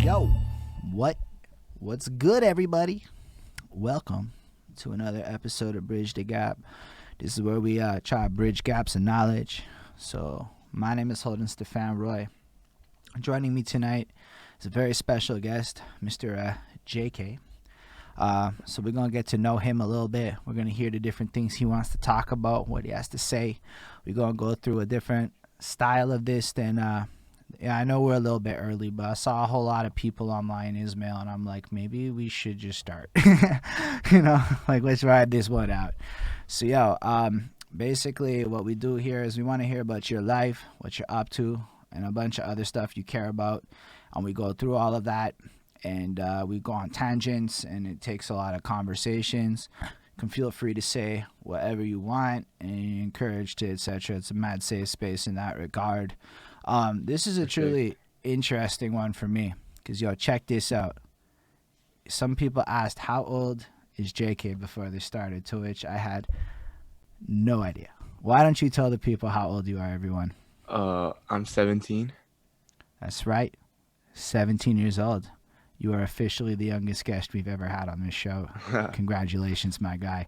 Yo, what's good, everybody? Welcome to another episode of Bridge the Gap. This is where we try to bridge gaps in knowledge. So my name is Holden Stephan Roy. Joining me tonight is a very special guest, Mr. JK. So we're gonna get to know him a little bit. We're gonna hear the different things he wants to talk about, what he has to say. We're gonna go through a different style of this than yeah, I know we're a little bit early, but I saw a whole lot of people online Ismail, and I'm like, maybe we should just start. Like let's ride this one out. So basically what we do here is we want to hear about your life, what you're up to, and a bunch of other stuff you care about, and we go through all of that, and we go on tangents, and it takes a lot of conversations. You can feel free to say whatever you want, and you're encouraged to, etc. It's a mad safe space in that regard. This is a truly interesting one for me because, check this out. Some people asked, how old is JK before they started, to which I had no idea. Why don't you tell the people how old you are, everyone? I'm 17. That's right, 17 years old. You are officially the youngest guest we've ever had on this show. Congratulations, my guy.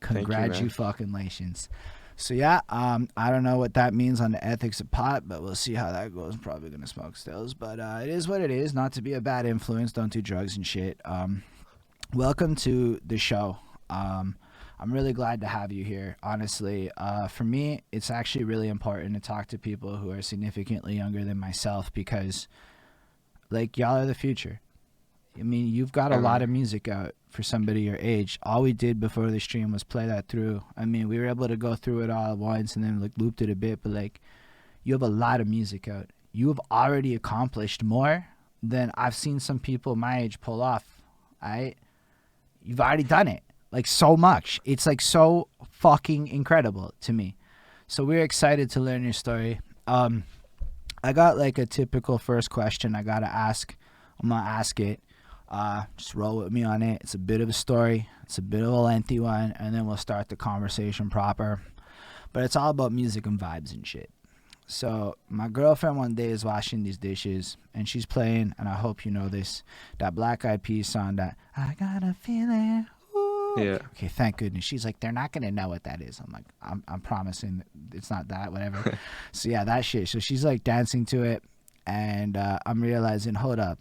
Thank you, man. Congratulations. So I don't know what that means on the ethics of pot, but we'll see how that goes. I'm probably gonna smoke stills, but it is what it is. Not to be a bad influence. Don't do drugs and shit. Welcome to the show. I'm really glad to have you here. Honestly, for me, it's actually really important to talk to people who are significantly younger than myself because, like, y'all are the future. I mean, you've got a lot of music out for somebody your age. All we did before the stream was play that through. I mean, we were able to go through it all at once and then like looped it a bit, but like you have a lot of music out. You have already accomplished more than I've seen some people my age pull off. Right? You've already done it. Like so much. It's like so fucking incredible to me. So we're excited to learn your story. I got like a typical first question I gotta ask. I'm gonna ask it. Just roll with me on it. It's a bit of a story. It's a bit of a lengthy one, and then we'll start the conversation proper. But it's all about music and vibes and shit. So my girlfriend one day is washing these dishes, and she's playing, and I hope you know this, that Black Eyed Peas song that I got a feeling. Ooh. Yeah. Okay, thank goodness. She's like, they're not gonna know what that is. I'm like, I'm promising it's not that, whatever. So yeah, that shit. So she's like dancing to it, and I'm realizing, hold up.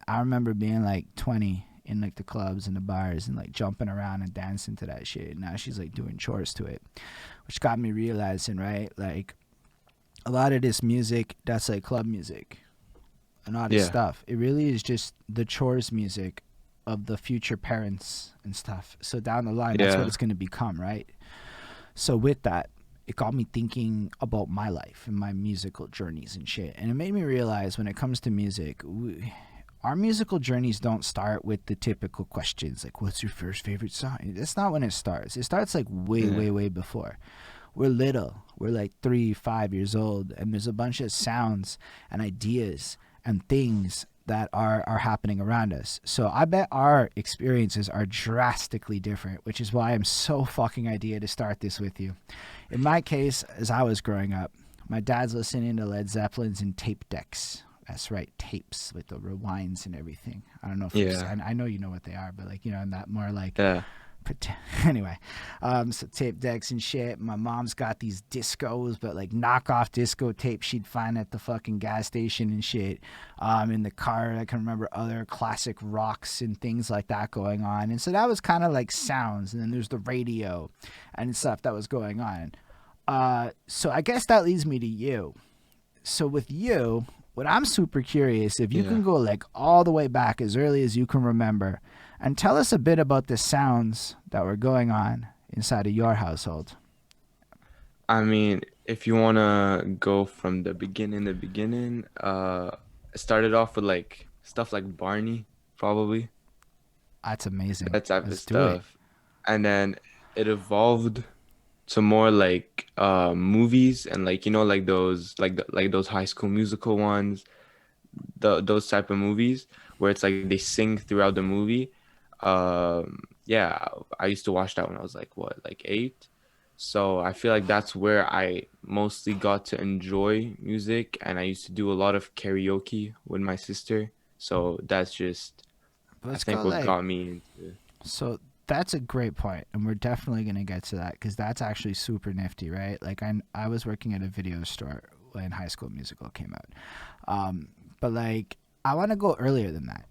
I remember being like 20 in like the clubs and the bars and like jumping around and dancing to that shit. Now she's like doing chores to it, which got me realizing, right? Like a lot of this music that's like club music and all this stuff, it really is just the chores music of the future parents and stuff. So down the line, that's what it's going to become, right? So with that, it got me thinking about my life and my musical journeys and shit. And it made me realize when it comes to music, our musical journeys don't start with the typical questions like, what's your first favorite song? That's not when it starts. It starts like way before. We're little. We're like 3, 5 years old. And there's a bunch of sounds and ideas and things that are happening around us. So I bet our experiences are drastically different, which is why I'm so fucking idea to start this with you. In my case, as I was growing up, my dad's listening to Led Zeppelins and tape decks. That's right, tapes with the rewinds and everything. I don't know if I know you know what they are, but like, and that more like anyway, so tape decks and shit. My mom's got these discos, but like knockoff disco tapes she'd find at the fucking gas station and shit. In the car, I can remember other classic rocks and things like that going on. And so that was kind of like sounds. And then there's the radio and stuff that was going on. So I guess that leads me to you. So with you, what I'm super curious, if you can go like all the way back as early as you can remember and tell us a bit about the sounds that were going on inside of your household. I mean, if you want to go from the beginning, it started off with like stuff like Barney, probably. That's amazing. That type of Let's do it. stuff. And then it evolved to more like movies and like like those like those High School Musical ones, those type of movies where it's like they sing throughout the movie. Yeah, I used to watch that when I was like what, like 8. So I feel like that's where I mostly got to enjoy music, and I used to do a lot of karaoke with my sister. So that's just, But I let's go think, what like got me into. so. That's a great point, and we're definitely gonna get to that because that's actually super nifty, right? Like I was working at a video store when High School Musical came out, but like I want to go earlier than that.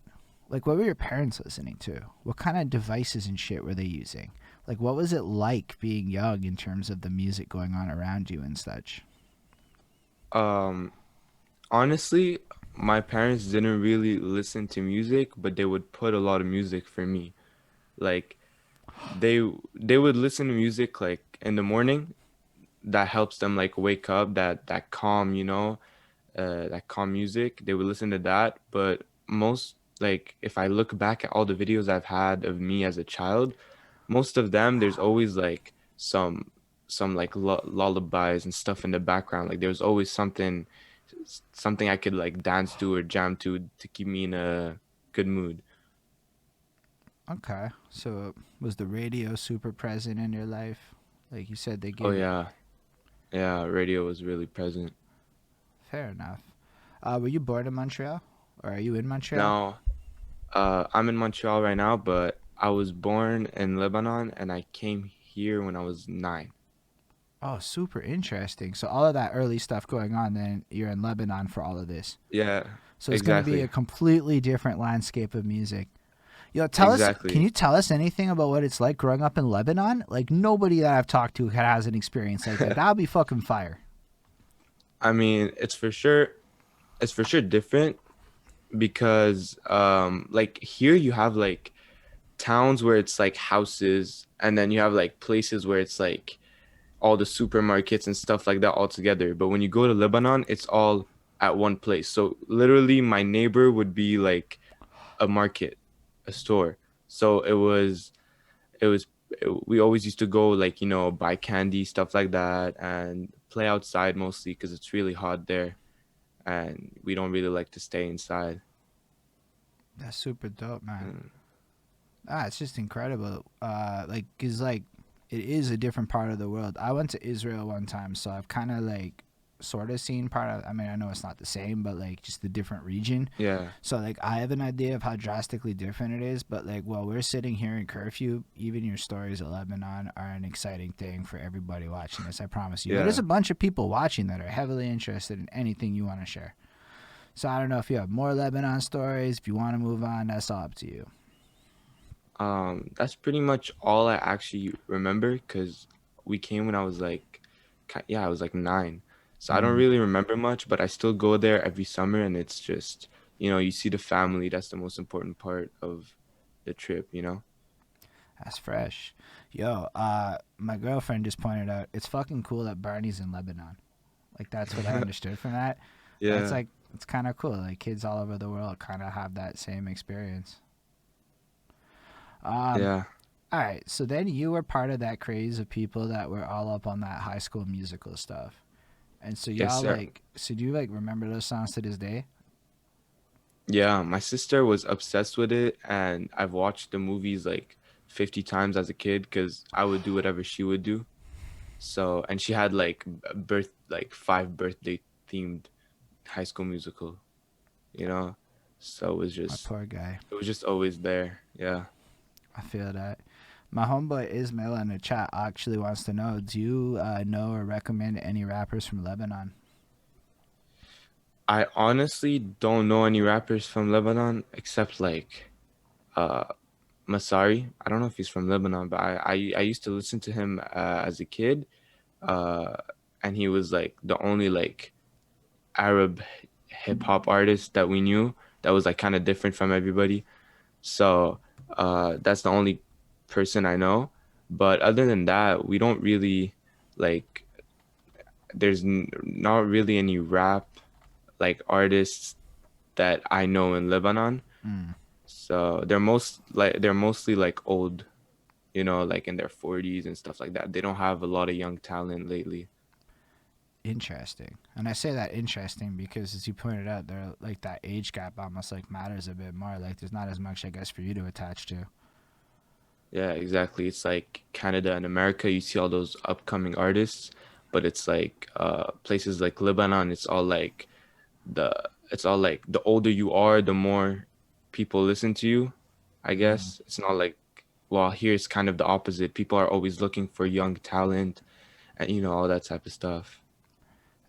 Like, what were your parents listening to? What kind of devices and shit were they using? Like, what was it like being young in terms of the music going on around you and such? Um, Honestly, my parents didn't really listen to music, but they would put a lot of music for me. Like they they would listen to music like in the morning that helps them like wake up, that calm, that calm music. They would listen to that, but most, like, if I look back at all the videos I've had of me as a child, most of them there's always like some like lullabies and stuff in the background. Like there's always something I could like dance to or jam to keep me in a good mood. Okay, so was the radio super present in your life? Like you said, they Oh gave it. yeah. Yeah, radio was really present. Fair enough. Were you born in Montreal, or are you in Montreal? Now, I'm in Montreal right now, but I was born in Lebanon and I came here when I was 9. Oh, super interesting. So all of that early stuff going on, then you're in Lebanon for all of this. Yeah, So it's going to be a exactly. completely different landscape of music. Yo, tell us. Can Exactly. you tell us anything about what it's like growing up in Lebanon? Like nobody that I've talked to has an experience like that. That would be fucking fire. I mean, it's for sure different because like here you have like towns where it's like houses, and then you have like places where it's like all the supermarkets and stuff like that all together. But when you go to Lebanon, it's all at one place. So literally my neighbor would be like a market, a store. So it was we always used to go, like, buy candy, stuff like that, and play outside mostly because it's really hot there and we don't really like to stay inside. That's super dope, man. Mm. It's just incredible. Like, cause like it is a different part of the world. I went to Israel one time, so I've kind of like sort of seen part of. I mean, I know it's not the same, but like just the different region. Yeah. So like I have an idea of how drastically different it is. But like while we're sitting here in curfew, even your stories of Lebanon are an exciting thing for everybody watching this. I promise you. And there's Yeah. a bunch of people watching that are heavily interested in anything you want to share. So I don't know if you have more Lebanon stories. If you want to move on, that's all up to you. That's pretty much all I actually remember because we came when I was like, yeah, I was like 9. So I don't Mm, really remember much, but I still go there every summer, and it's just, you see the family. That's the most important part of the trip. that's fresh. Yo, my girlfriend just pointed out it's fucking cool that Barney's in Lebanon. Like that's what I understood from that. That's Yeah. like it's kind of cool. Like kids all over the world kind of have that same experience. Um, Yeah. all right. So then you were part of that craze of people that were all up on that High School Musical stuff. And so Yes, y'all sir. like, so do you like remember those songs to this day? Yeah, my sister was obsessed with it, and I've watched the movies like 50 times as a kid because I would do whatever she would do. So, and she had like like 5 birthday themed High School Musical, you know? So My poor guy. it was just always there. Yeah. I feel that. My homeboy Ismail in the chat actually wants to know: do you know or recommend any rappers from Lebanon? I honestly don't know any rappers from Lebanon except like uh Masari. I don't know if he's from Lebanon, but I used to listen to him as a kid. Uh and he was like the only like Arab hip hop artist that we knew that was like kind of different from everybody. So that's the only person I know. But other than that, we don't really like. There's not really any rap like artists that I know in Lebanon. Mm, So they're mostly like old, like in their 40s and stuff like that. They don't have a lot of young talent lately. interesting. And I say that interesting because, as you pointed out, there like that age gap almost like matters a bit more. Like there's not as much, I guess, for you to attach to. Yeah, exactly. It's like Canada and America, you see all those upcoming artists, but it's like places like Lebanon, the it's all like the older you are, the more people listen to you, I Mm. guess. It's not like, well, here it's kind of the opposite. People are always looking for young talent and all that type of stuff.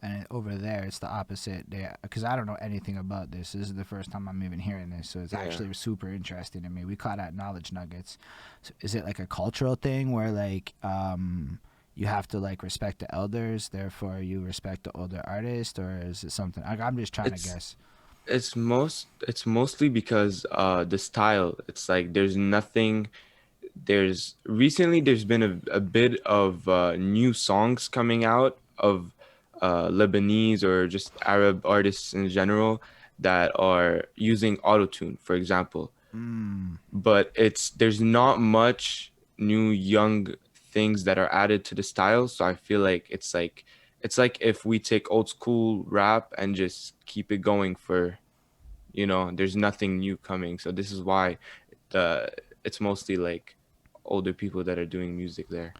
And over there, it's the opposite. Because I don't know anything about this. This is the first time I'm even hearing this, so it's Yeah. actually super interesting to me. We call that knowledge nuggets. So is it like a cultural thing where like you have to like respect the elders, therefore you respect the older artist, or is it something? Like, I'm just trying to It's guess. it's mostly because the style. It's like there's been a bit of new songs coming out of Lebanese or just Arab artists in general that are using autotune, for example. Mm, But there's not much new young things that are added to the style, so I feel like it's like if we take old school rap and just keep it going for, there's nothing new coming. So this is why the it's mostly like older people that are doing music there.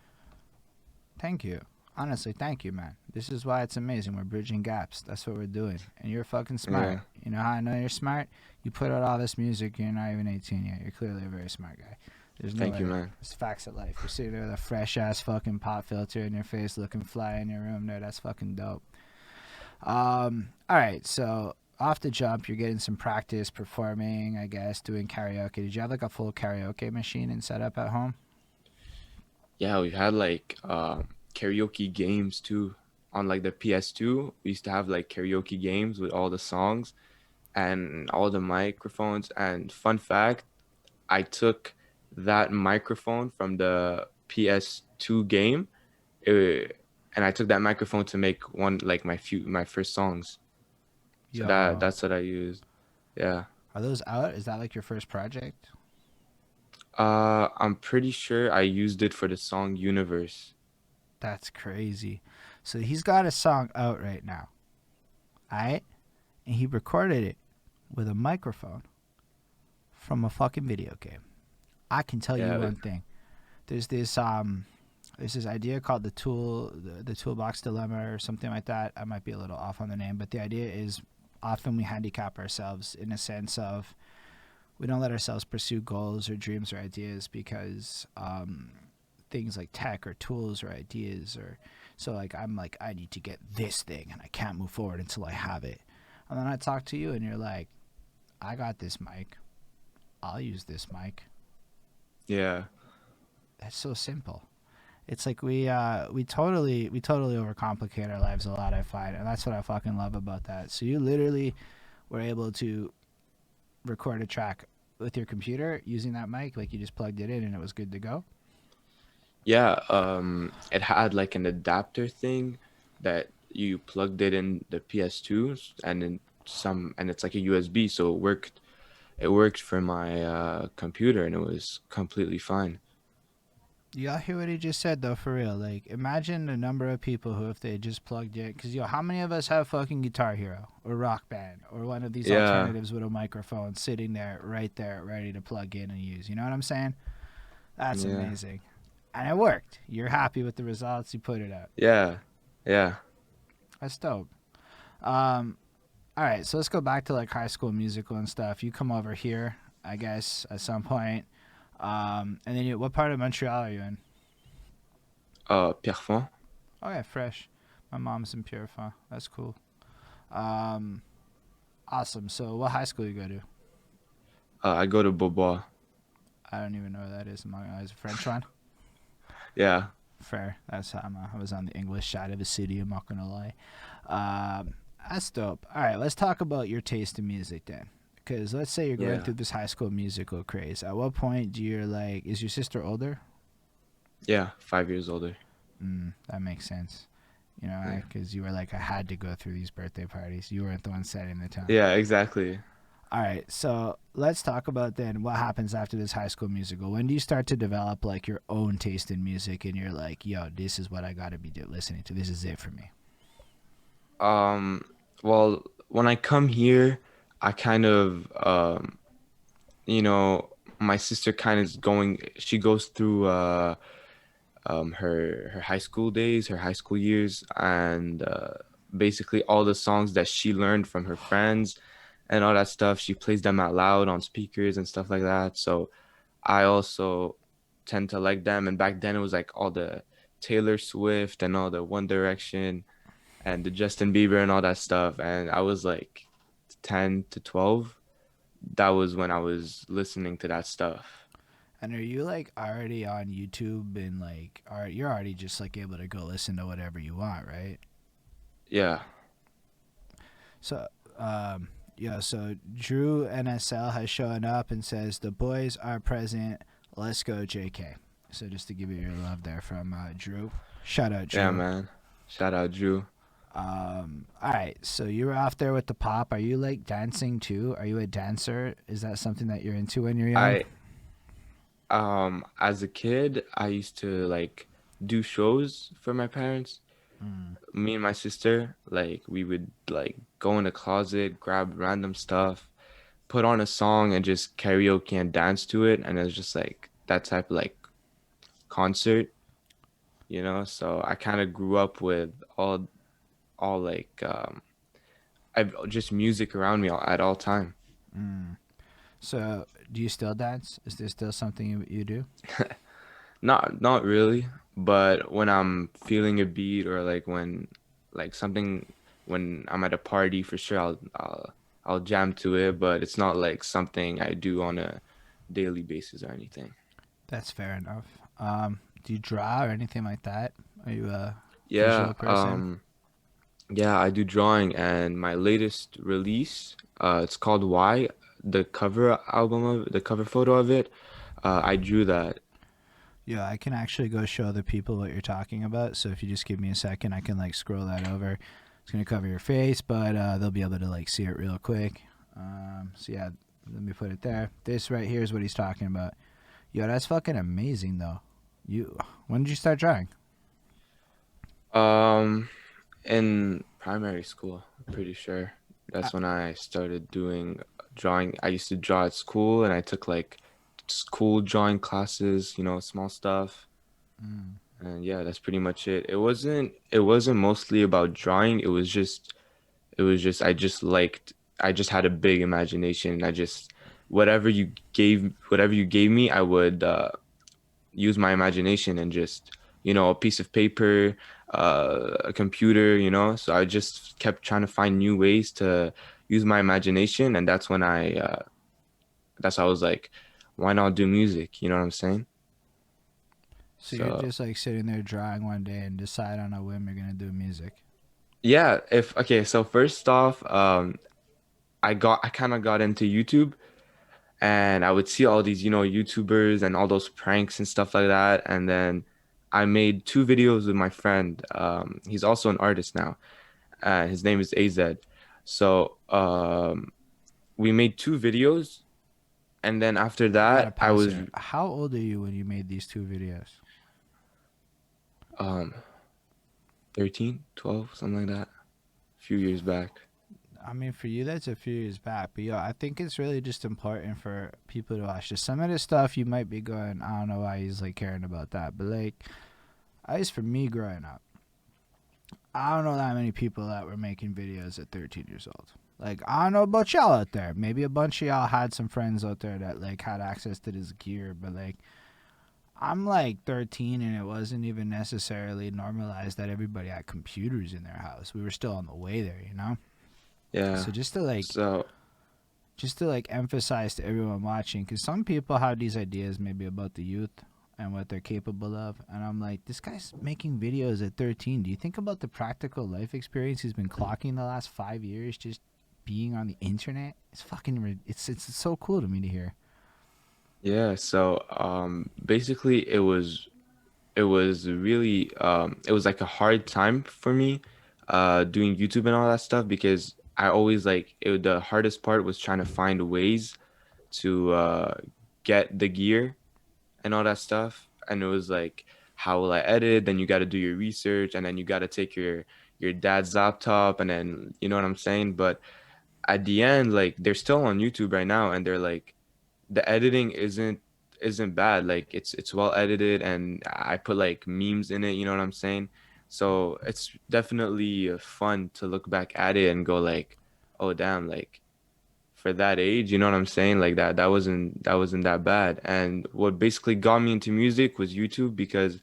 thank you. Honestly, thank you, man. This is why it's amazing. We're bridging gaps. That's what we're doing. And you're fucking smart. Yeah. You know how I know you're smart? You put out all this music, you're not even 18 yet. You're clearly a very smart guy. There's no Thank you, other. man. It's facts of life. You're sitting there with a fresh ass fucking pop filter in your face looking fly in your room there. That's fucking dope. All right. So, off the jump, you're getting some practice performing, I guess, doing karaoke. Did you have like a full karaoke machine and set up at home? Yeah, we've had like karaoke games too. On like the PS2, we used to have like karaoke games with all the songs and all the microphones. And fun fact, I took that microphone from the PS2 game, uh, and I took that microphone to make one like my first songs. So Yo, that's what I used. Yeah. are those out? Is that like your first project? I'm pretty sure I used it for the song Universe. That's crazy. So he's got a song out right now, alright? And he recorded it with a microphone from a fucking video game. I can tell you Yeah. one thing. There's this idea called the toolbox dilemma or something like that. I might be a little off on the name, but the idea is often we handicap ourselves in a sense of we don't let ourselves pursue goals or dreams or ideas because things like tech or tools or ideas or so like I'm like I need to get this thing and I can't move forward until I have it. And then I talk to you and you're like, I got this mic. I'll use this mic. Yeah. That's so simple. It's like we totally overcomplicate our lives a lot, I find, and that's what I fucking love about that. So you literally were able to record a track with your computer using that mic, like you just plugged it in and it was good to go. Yeah, it had like an adapter thing that you plugged it in the PS2 and then and it's like a USB, so it worked for my computer and it was completely fine. Y'all hear what he just said though, for real. Like, imagine the number of people who, if they just plugged in, because how many of us have fucking Guitar Hero or Rock Band or one of these Yeah, alternatives with a microphone sitting there, right there, ready to plug in and use? You know what I'm saying? That's yeah, amazing, and it worked. You're happy with the results. You put it out. yeah, yeah, That's dope. Um, all right, so let's go back to like High School Musical and stuff. You come over here, I guess, at some point. And then what part of Montreal are you in? Pierrefonds. Oh yeah, fresh. My mom's in Purify. That's cool. Um, awesome. So what high school you go to? I go to Beaubois. I don't even know what that is. Is it French one? Yeah, Fair. That's how I was on the English side of the city. I'm not gonna lie. That's dope. All right, let's talk about your taste in music then. Because let's say you're going yeah, through this High School Musical craze. At what point do you like? Is your sister older? yeah, 5 years older. That makes sense. You know, Yeah, because you were like, I had to go through these birthday parties. You weren't the one setting the tone. yeah, exactly. All right, so let's talk about then what happens after this High School Musical. When do you start to develop like your own taste in music, and you're like, yo, this is what I got to be listening to. This is it for me. Um, well, when I come here, I kind of, you know, my sister kind of is going, she goes through her high school days, her high school years, and basically all the songs that she learned from her friends and all that stuff, she plays them out loud on speakers and stuff like that. So I also tend to like them. And back then it was like all the Taylor Swift and all the One Direction and the Justin Bieber and all that stuff. And I was like 10 to 12. That was when I was listening to that stuff. And are you like already on YouTube and like are you're already just like able to go listen to whatever you want, right? Yeah. So yeah, so Drew NSL has shown up and says the boys are present. Let's go JK. So just to give you your love there from Drew. Shout out Yeah, Drew. man. Shout out Drew. All right, so you were off there with the pop. Are you like dancing too? Are you a dancer? Is that something that you're into when you're young? I as a kid, I used to like do shows for my parents. Mm, Me and my sister, like we would like go in the closet, grab random stuff, put on a song and just karaoke and dance to it, and it was just like that type of like concert, you know? So I kind of grew up with all like I've just music around me at all time. mm. So do you still dance? Is there still something you do? Not really, but when I'm feeling a beat or like when like something when I'm at a party for sure I'll jam to it, but it's not like something I do on a daily basis or anything. That's fair enough. Do you draw or anything like that? Are you a Yeah, visual person? yeah, I do drawing and my latest release, it's called Why, the cover album of the cover photo of it, I drew that. Yeah, I can actually go show the people what you're talking about. So if you just give me a second, I can like scroll that over. It's gonna cover your face, but they'll be able to like see it real quick. So yeah, let me put it there. This right here is what he's talking about. Yo, that's fucking amazing though. You, when did you start drawing? Um, in primary school, I'm pretty sure. Uh, That's when I started doing drawing. I used to draw at school and I took like school drawing classes, you know, small stuff. mm. And yeah, that's pretty much it. It wasn't mostly about drawing. It was just I just had a big imagination. I just whatever you gave me, I would use my imagination and just, a piece of paper, a computer, So I just kept trying to find new ways to use my imagination, and that's how I was like, why not do music? You know what I'm saying? So you're So just like sitting there drawing one day and decide on a whim you're gonna do music. yeah, if okay, so first off, I kind of got into YouTube, and I would see all these, YouTubers and all those pranks and stuff like that. And then I made two videos with my friend. He's also an artist now. His name is AZ. So we made two videos, and then after I gotta that, I pause was there. How old are you when you made these two videos? um 13, 12, something like that, a few years back. I mean, for you, that's a few years back. But yo, I think it's really just important for people to watch this. Some of the stuff you might be going, I don't know why he's like caring about that. But like, at least for me growing up, I don't know that many people that were making videos at 13 years old. Like, I don't know about y'all out there. Maybe a bunch of y'all had some friends out there that like had access to this gear. But like, I'm like 13 and it wasn't even necessarily normalized that everybody had computers in their house. We were still on the way there, you know? Yeah. So So just to like emphasize to everyone watching, because some people have these ideas maybe about the youth and what they're capable of, and I'm like, this guy's making videos at 13. Do you think about the practical life experience he's been clocking the last 5 years just being on the internet? It's fucking it's so cool to me to hear. yeah, so basically it was really it was like a hard time for me doing YouTube and all that stuff because I always the hardest part was trying to find ways to get the gear and all that stuff, and it was like, how will I edit? Then you got to do your research, and then you got to take your dad's laptop, and then you know what I'm saying. But at the end, like, they're still on YouTube right now, and the editing isn't bad. Like it's well edited, and I put like memes in it, you know what I'm saying? So it's definitely fun to look back at it and go like, oh damn, like for that age, you know what I'm saying? Like that wasn't that bad. And what basically got me into music was YouTube, because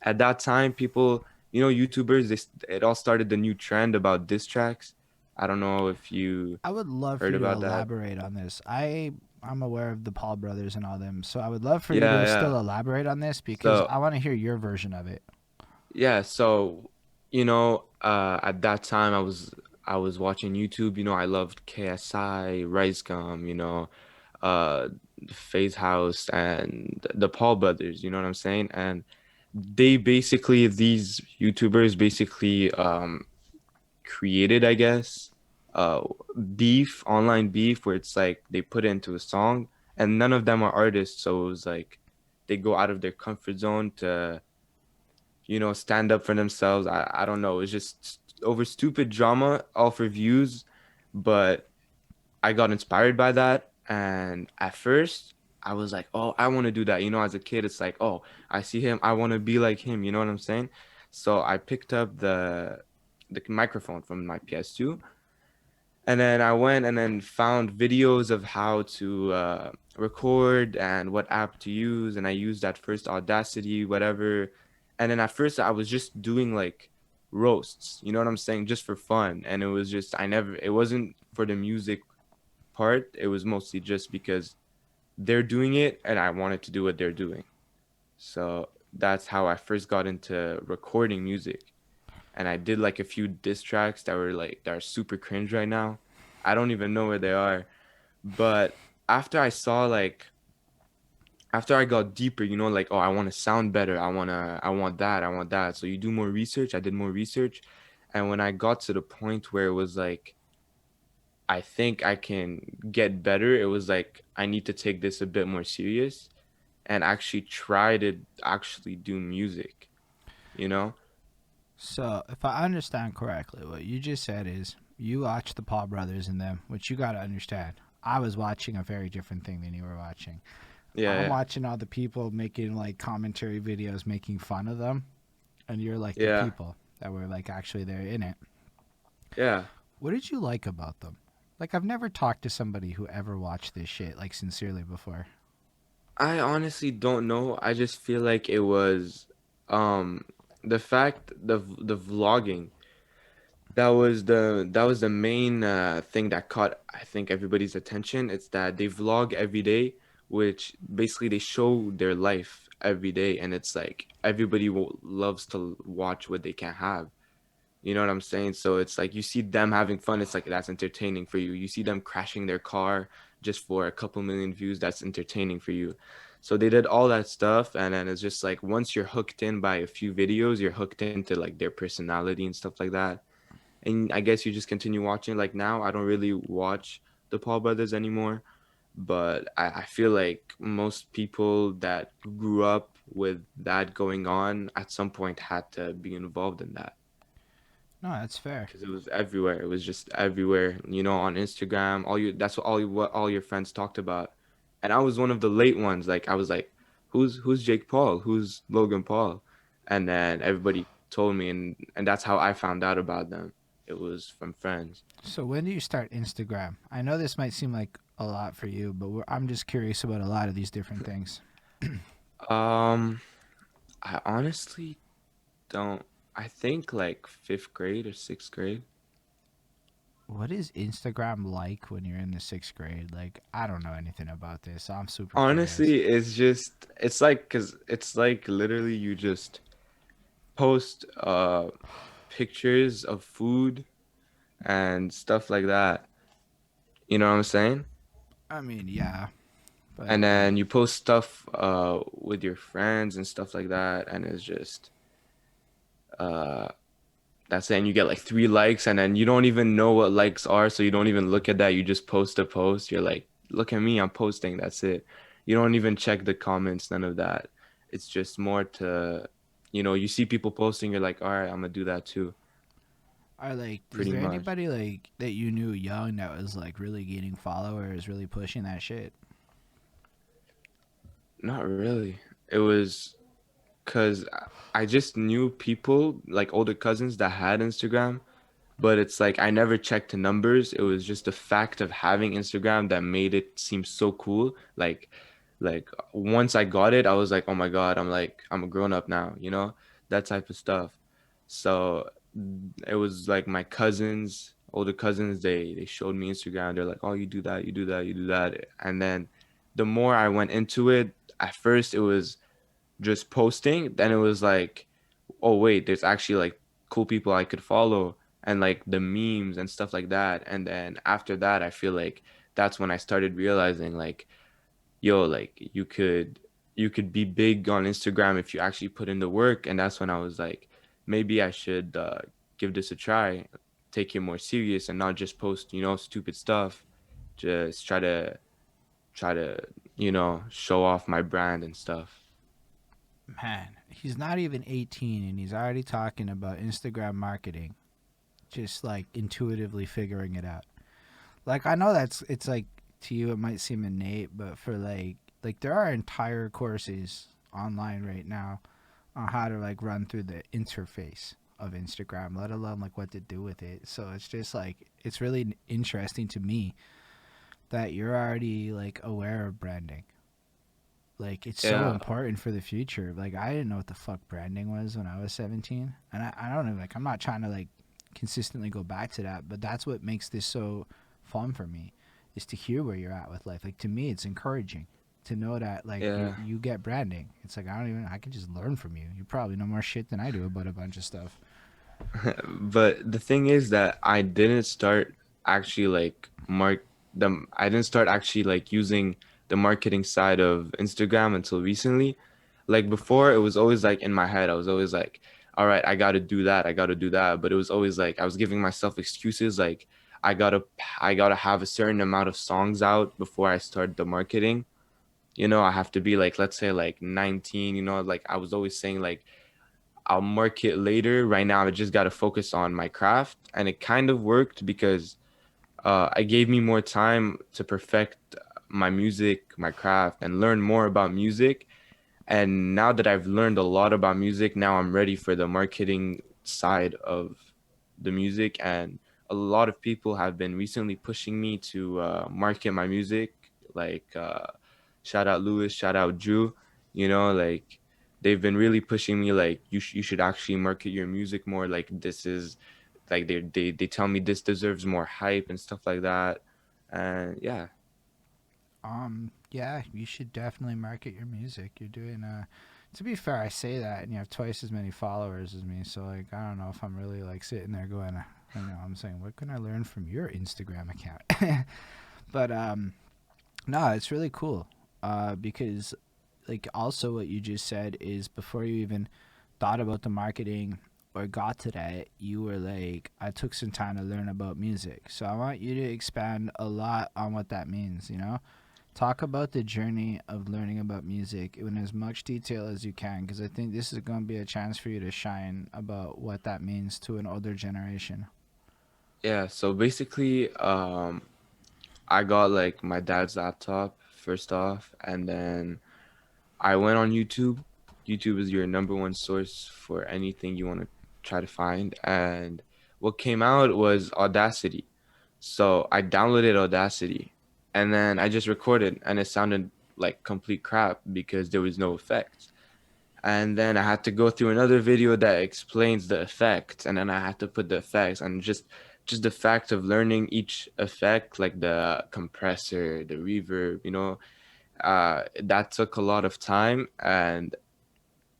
at that time people, YouTubers, it all started the new trend about diss tracks. I don't know if you I would love for heard you to about that. elaborate on this. I'm aware of the Paul brothers and all them, so I would love for you Yeah, to yeah. still elaborate on this because So I want to hear your version of it. yeah, so at that time I was watching YouTube. I loved KSI, Rice Gum, uh FaZe House and the Paul brothers, you know what I'm saying? And these YouTubers basically created, I guess, uh online beef, where it's like they put it into a song, and none of them are artists, so it was like they go out of their comfort zone to stand up for themselves. I don't know. It's just over stupid drama, all for views. But I got inspired by that. And at first, I was like, oh, I want to do that. As a kid, it's like, oh, I see him. I want to be like him. You know what I'm saying? So I picked up the microphone from my PS2, and then I went and then found videos of how to record and what app to use. And I used at first Audacity, whatever. And then at first I was just doing like roasts, you know what I'm saying? Just for fun. And it wasn't for the music part. It was mostly just because they're doing it and I wanted to do what they're doing. So that's how I first got into recording music. And I did like a few diss tracks that are super cringe right now. I don't even know where they are. But after I saw like after I got deeper, like, oh, I want to sound better. I want that. So you do more research. I did more research. And when I got to the point where it was like, I think I can get better, it was like I need to take this a bit more serious and actually try to actually do music, you know? So, if I understand correctly, what you just said is you watch the Paul brothers and them, which you got to understand. I was watching a very different thing than you were watching. I'm Yeah, watching all the people making like commentary videos making fun of them, and you're like the yeah, people that were like actually there in it. yeah. What did you like about them? Like, I've never talked to somebody who ever watched this shit like sincerely before. I honestly don't know. I just feel like it was um the vlogging. That was the main thing that caught, I think, everybody's attention. It's that they vlog every day, which basically they show their life every day, and it's like everybody loves to watch what they can have. You know what I'm saying? So it's like you see them having fun, it's like that's entertaining for you. You see them crashing their car just for a couple million views, that's entertaining for you. So they did all that stuff, and then it's just like once you're hooked in by a few videos, you're hooked into like their personality and stuff like that. And I guess you just continue watching. Like now, I don't really watch the Paul brothers anymore, but I feel like most people that grew up with that going on at some point had to be involved in that, No, that's fair. because it was everywhere. It was just everywhere, on Instagram. That's what all your friends talked about. And I was one of the late ones. Like I was like, who's Jake Paul? Who's Logan Paul? And then everybody told me, and that's how I found out about them. It was from friends. So, when do you start Instagram? I know this might seem like a lot for you, but I'm just curious about a lot of these different things. Um, I honestly don't. I think like fifth grade or sixth grade. What is Instagram like when you're in the sixth grade? Like, I don't know anything about this. So I'm super curious. Honestly, it's like, cause it's like literally you just post pictures of food and stuff like that. You know what I'm saying? I mean, yeah, but And then like, you post stuff with your friends and stuff like that, and it's just uh that's it. And you get like 3 likes, and then you don't even know what likes are, so you don't even look at that. You just post a post. You're like, look at me, I'm posting. That's it. You don't even check the comments, none of that. It's just more to, you see people posting, you're like, all right, I'm gonna do that too, are like, is pretty there much. anybody like that you knew young that was like really gaining followers, really pushing that shit? Not really. It was because I just knew people like older cousins that had Instagram, but it's like I never checked the numbers. It was just the fact of having Instagram that made it seem so cool. Like once I got it, I was like, oh my God, I'm a grown up now, that type of stuff. So it was like my cousins, older cousins, they showed me Instagram. They're like, oh, you do that, you do that, you do that. And then the more I went into it, at first it was just posting. Then it was like, oh wait, there's actually like cool people I could follow and like the memes and stuff like that. And then after that, I feel like that's when I started realizing like, yo, like you could be big on Instagram if you actually put in the work. And that's when I was like, maybe I should give this a try, take it more serious and not just post, stupid stuff. Just try to, show off my brand and stuff. Man, he's not even 18 and he's already talking about Instagram marketing, just like intuitively figuring it out. Like I know it's like to you it might seem innate, but for like there are entire courses online right now on how to like run through the interface of Instagram, let alone like what to do with it. So it's just like it's really interesting to me that you're already like aware of branding. Like it's so Yeah, important for the future. Like I didn't know what the fuck branding was when I was 17, and I don't know. Like I'm not trying to like consistently go back to that, but that's what makes this so fun for me, is to hear where you're at with life. Like to me, it's encouraging to know that like yeah. you get branding. It's like I can just learn from you. You probably know more shit than I do about a bunch of stuff. But the thing is that I didn't start actually like mark them. I didn't start actually like using the marketing side of Instagram until recently. Like before, it was always like in my head. I was always like, all right, I got to do that. I got to do that. But it was always like I was giving myself excuses like I got to I got to have a certain amount of songs out before I start the marketing. I have to be like, let's say like 19, like I was always saying like I'll market later. Right now, I just got to focus on my craft. And it kind of worked because it gave me more time to perfect my music, my craft, and learn more about music. And now that I've learned a lot about music, now I'm ready for the marketing side of the music. And a lot of people have been recently pushing me to market my music. Like, shout out Lewis, shout out Drew. Like they've been really pushing me. Like, you should actually market your music more. Like, this is like they tell me this deserves more hype and stuff like that. And yeah, Yeah, you should definitely market your music. You're doing to be fair, I say that and you have twice as many followers as me, so like I don't know if I'm really like sitting there going, I'm saying, what can I learn from your Instagram account? But no, it's really cool. Because like also what you just said is before you even thought about the marketing or got to that, you were like, I took some time to learn about music. So I want you to expand a lot on what that means, you know? Talk about the journey of learning about music in as much detail as you can, because I think this is going to be a chance for you to shine about what that means to an older generation. yeah. So basically, I got like my dad's laptop first off, and then I went on YouTube. YouTube is your number one source for anything you want to try to find. And what came out was Audacity. So I downloaded Audacity and then I just recorded and it sounded like complete crap because there was no effects. And then I had to go through another video that explains the effects and then I had to put the effects and just the fact of learning each effect like the compressor, the reverb, that took a lot of time and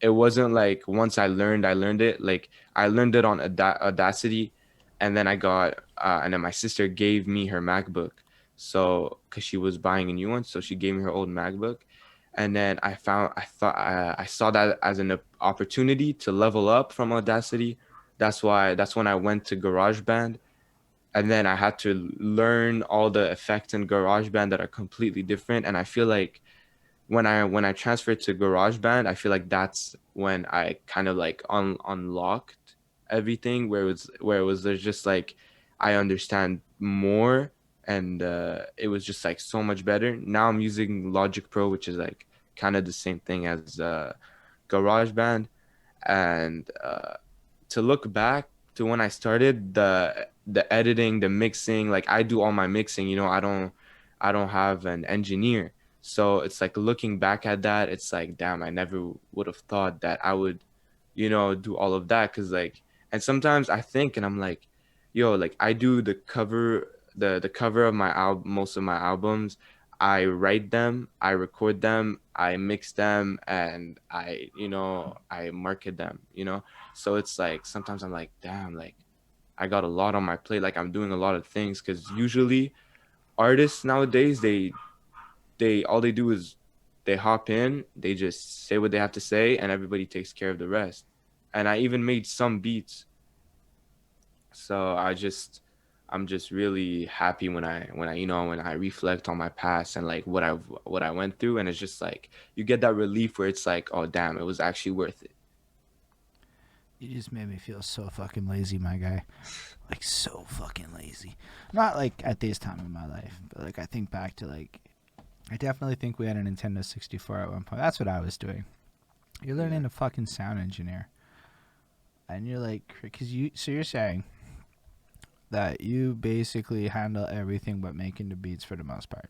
it wasn't like once I learned it. Like I learned it on Audacity, and then and then my sister gave me her MacBook, so because she was buying a new one, so she gave me her old MacBook, and then I saw that as an opportunity to level up from Audacity. That's when I went to GarageBand, and then I had to learn all the effects in GarageBand that are completely different, and I feel like when I transferred to GarageBand, I feel like that's when I kind of like unlocked everything where it was there's just like I understand more and it was just like so much better. Now I'm using Logic Pro, which is like kind of the same thing as GarageBand. And to look back to when I started, the editing, the mixing, like I do all my mixing, you know, I don't have an engineer. So it's like looking back at that, it's like, damn, I never would have thought that I would, do all of that. Cause like, and sometimes I think and I'm like, yo, like I do the cover of my album, most of my albums. I write them, I record them, I mix them, and I market them, So it's like sometimes I'm like, damn, like I got a lot on my plate. Like I'm doing a lot of things because usually artists nowadays, they all they do is they hop in, they just say what they have to say, and everybody takes care of the rest. And I even made some beats, so I'm just really happy when I reflect on my past and like what I went through, and it's just like you get that relief where it's like, oh damn, it was actually worth it. You just made me feel so fucking lazy, my guy. Like so fucking lazy. Not like at this time in my life, but like I think back to like I definitely think we had a Nintendo 64 at one point. That's what I was doing. You're learning Yeah. to fucking sound engineer, and you're like, so you're saying that you basically handle everything but making the beats for the most part.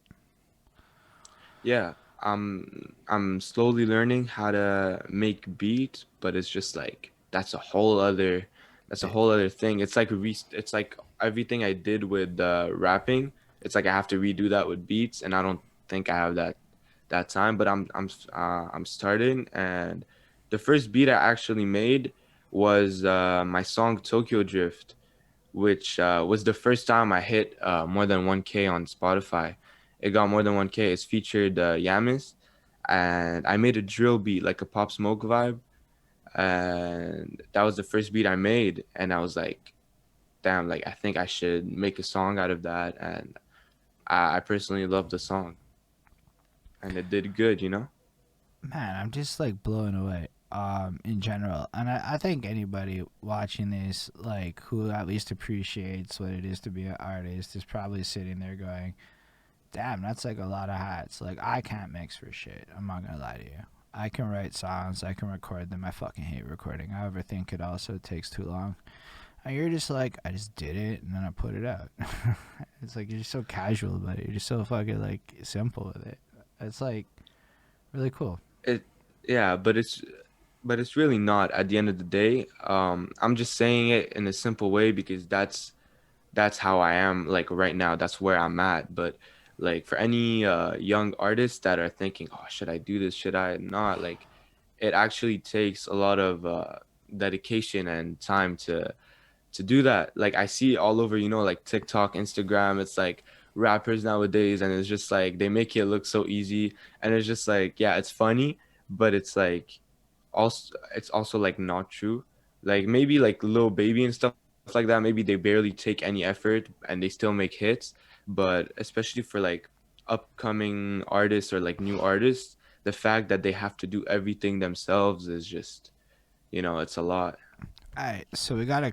Yeah, I'm slowly learning how to make beats, but it's just like that's a It, whole other thing. It's like everything I did with rapping. It's like I have to redo that with beats, and I don't think I have that time. But I'm starting, and the first beat I actually made was my song Tokyo Drift, which was the first time I hit more than 1K on Spotify. It got more than 1K. It's featured Yamis, and I made a drill beat, like a Pop Smoke vibe. And that was the first beat I made. And I was like, damn, like, I think I should make a song out of that. And I personally love the song. And it did good. man, I'm just like blown away. In general, and I think anybody watching this, like who at least appreciates what it is to be an artist, is probably sitting there going, "Damn, that's like a lot of hats." Like I can't mix for shit. I'm not gonna lie to you. I can write songs, I can record them. I fucking hate recording. I overthink it. Also, it takes too long. And you're just like, I just did it and then I put it out. It's like you're just so casual about it. You're just so fucking like simple with it. It's like really cool. It, yeah, but it's really not at the end of the day. I'm just saying it in a simple way because that's how I am like right now. That's where I'm at. But like for any young artists that are thinking, oh, should I do this? Should I not? Like it actually takes a lot of dedication and time to do that. Like I see all over, like TikTok, Instagram. It's like rappers nowadays, and it's just like they make it look so easy, and it's just like yeah, it's funny, but it's also like not true. Like maybe like Lil Baby and stuff like that, maybe they barely take any effort and they still make hits. But especially for like upcoming artists or like new artists, the fact that they have to do everything themselves is just, it's a lot. Alright, so we got a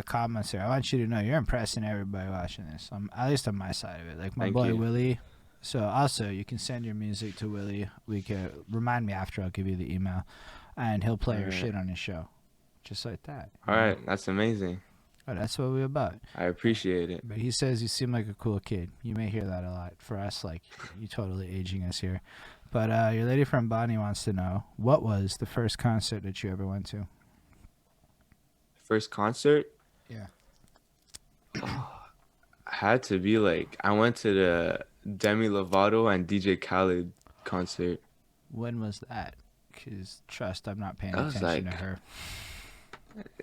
comment here. I want you to know you're impressing everybody watching this. At least on my side of it. Like my Thank boy you. Willie. So also you can send your music to Willie. We can remind me after. I'll give you the email, and he'll All play your right. shit on his show, just like that. All right. That's amazing. Oh, that's what we're about. I appreciate it. But he says you seem like a cool kid. You may hear that a lot. For us, like you totally aging us here. But your lady from Bonnie wants to know, what was the first concert that you ever went to? First concert Yeah. had to be like I went to the Demi Lovato and DJ Khaled concert. When was that? Because trust, I'm not paying That was attention to like her.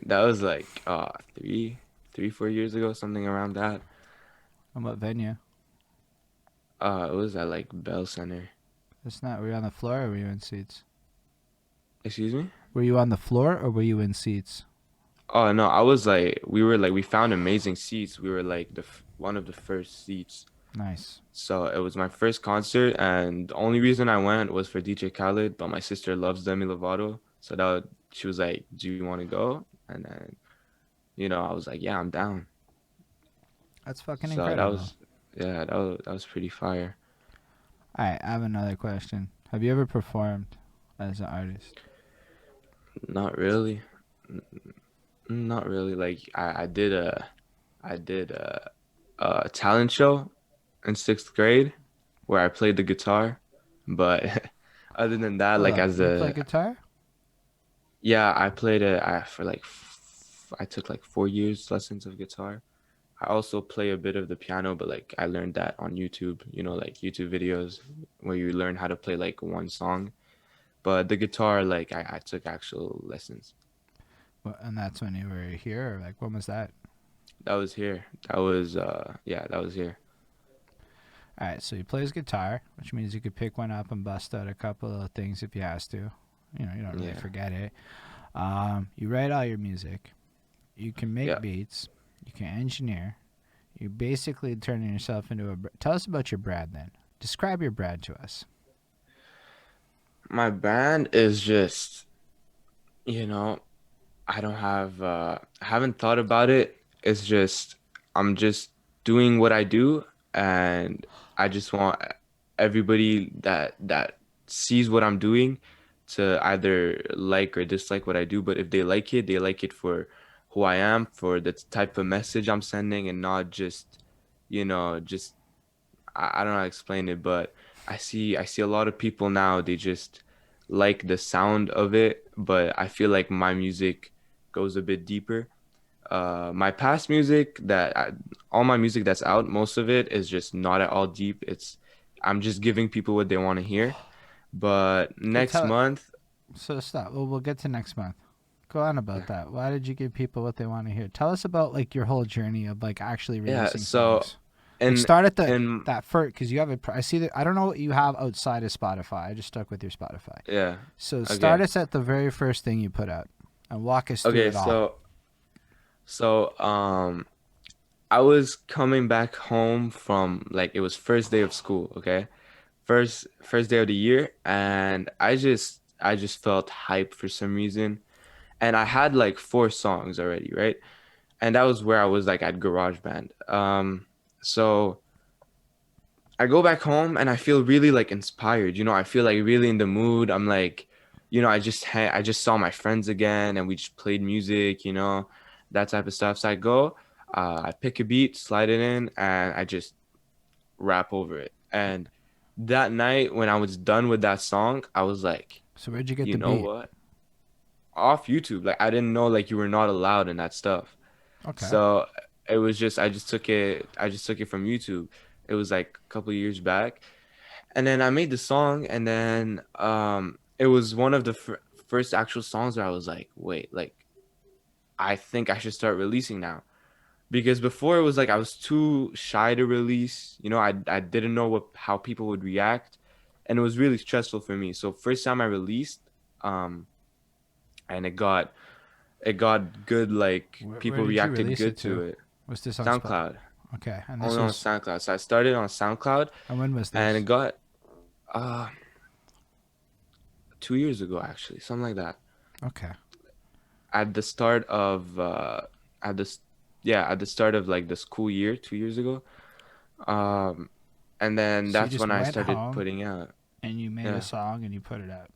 that was like 4 years ago, something around that. And what venue? It was at like Bell Center. It's not. Were you on the floor or were you in seats? Excuse me? Were you on the floor or were you in seats? Oh no, I was like we found amazing seats. We were like one of the first seats. Nice. So it was my first concert, and the only reason I went was for DJ Khaled. But my sister loves Demi Lovato, so she was like, "Do you want to go?" And then, I was like, "Yeah, I'm down." That's fucking So incredible. yeah, that was pretty fire. Alright, I have another question. Have you ever performed as an artist? Not really. Not really. Like I did a talent show in sixth grade where I played the guitar, but other than that, Hold like up, as you play a guitar? yeah, I played it for like I took like 4 years lessons of guitar. I also play a bit of the piano, but like I learned that on YouTube, like YouTube videos where you learn how to play like one song. But the guitar, like I took actual lessons. And that's when you were here, or like when was that? That was here. That was yeah, that was here. All right, so he plays guitar, which means you could pick one up and bust out a couple of things if you has to. You don't really Yeah. forget it. You write all your music. You can make Yeah. beats. You can engineer. You're basically turning yourself into a. Tell us about your brand then. Describe your brand to us. My band is just, you know, I don't have I haven't thought about it. It's just I'm just doing what I do, and I just want everybody that sees what I'm doing to either like or dislike what I do, but if they like it for who I am, for the type of message I'm sending, and not just, just I don't know how to explain it, but I see a lot of people now, they just like the sound of it, but I feel like my music goes a bit deeper. My past music all my music that's out, most of it is just not at all deep. I'm just giving people what they want to hear. But Okay, next tell. month, So stop. Well, we'll get to next month. Go on about yeah, that. Why did you give people what they want to hear? Tell us about like your whole journey of like actually yeah. releasing So songs. Like in start at the in that first because you have a. I see that I don't know what you have outside of Spotify. I just stuck with your Spotify. yeah, So start okay, us at the very first thing you put out and walk us through okay. it all. So I was coming back home from, like, it was first day of school, okay? First day of the year, and I just felt hype for some reason. And I had like four songs already, right? And that was where I was like at GarageBand. So I go back home and I feel really like inspired. I feel like really in the mood. I'm like, I just saw my friends again and we just played music, that type of stuff. So I pick a beat, slide it in, and I just rap over it. And that night when I was done with that song, I was like, So where'd you get you the know beat? what? Off YouTube. Like, I didn't know like you were not allowed in that stuff. Okay. So it was just I just took it from YouTube. It was like a couple of years back. And then I made the song, and then it was one of the first actual songs where I was like, wait, like I think I should start releasing now. Because before it was like I was too shy to release. I didn't know how people would react, and it was really stressful for me. So first time I released, um, and it got good. Like, Where people did you reacted release it good to? to it. Was this on Spot? SoundCloud, Okay, and this only on was. SoundCloud. So I started on SoundCloud, And when was and it this? got uh 2 years ago, actually, something like that. Okay. At the start of at this yeah at the start of like the school year 2 years ago. Um, and then So you that's just when I went started home putting out. and you made a Yeah, song and you put it out.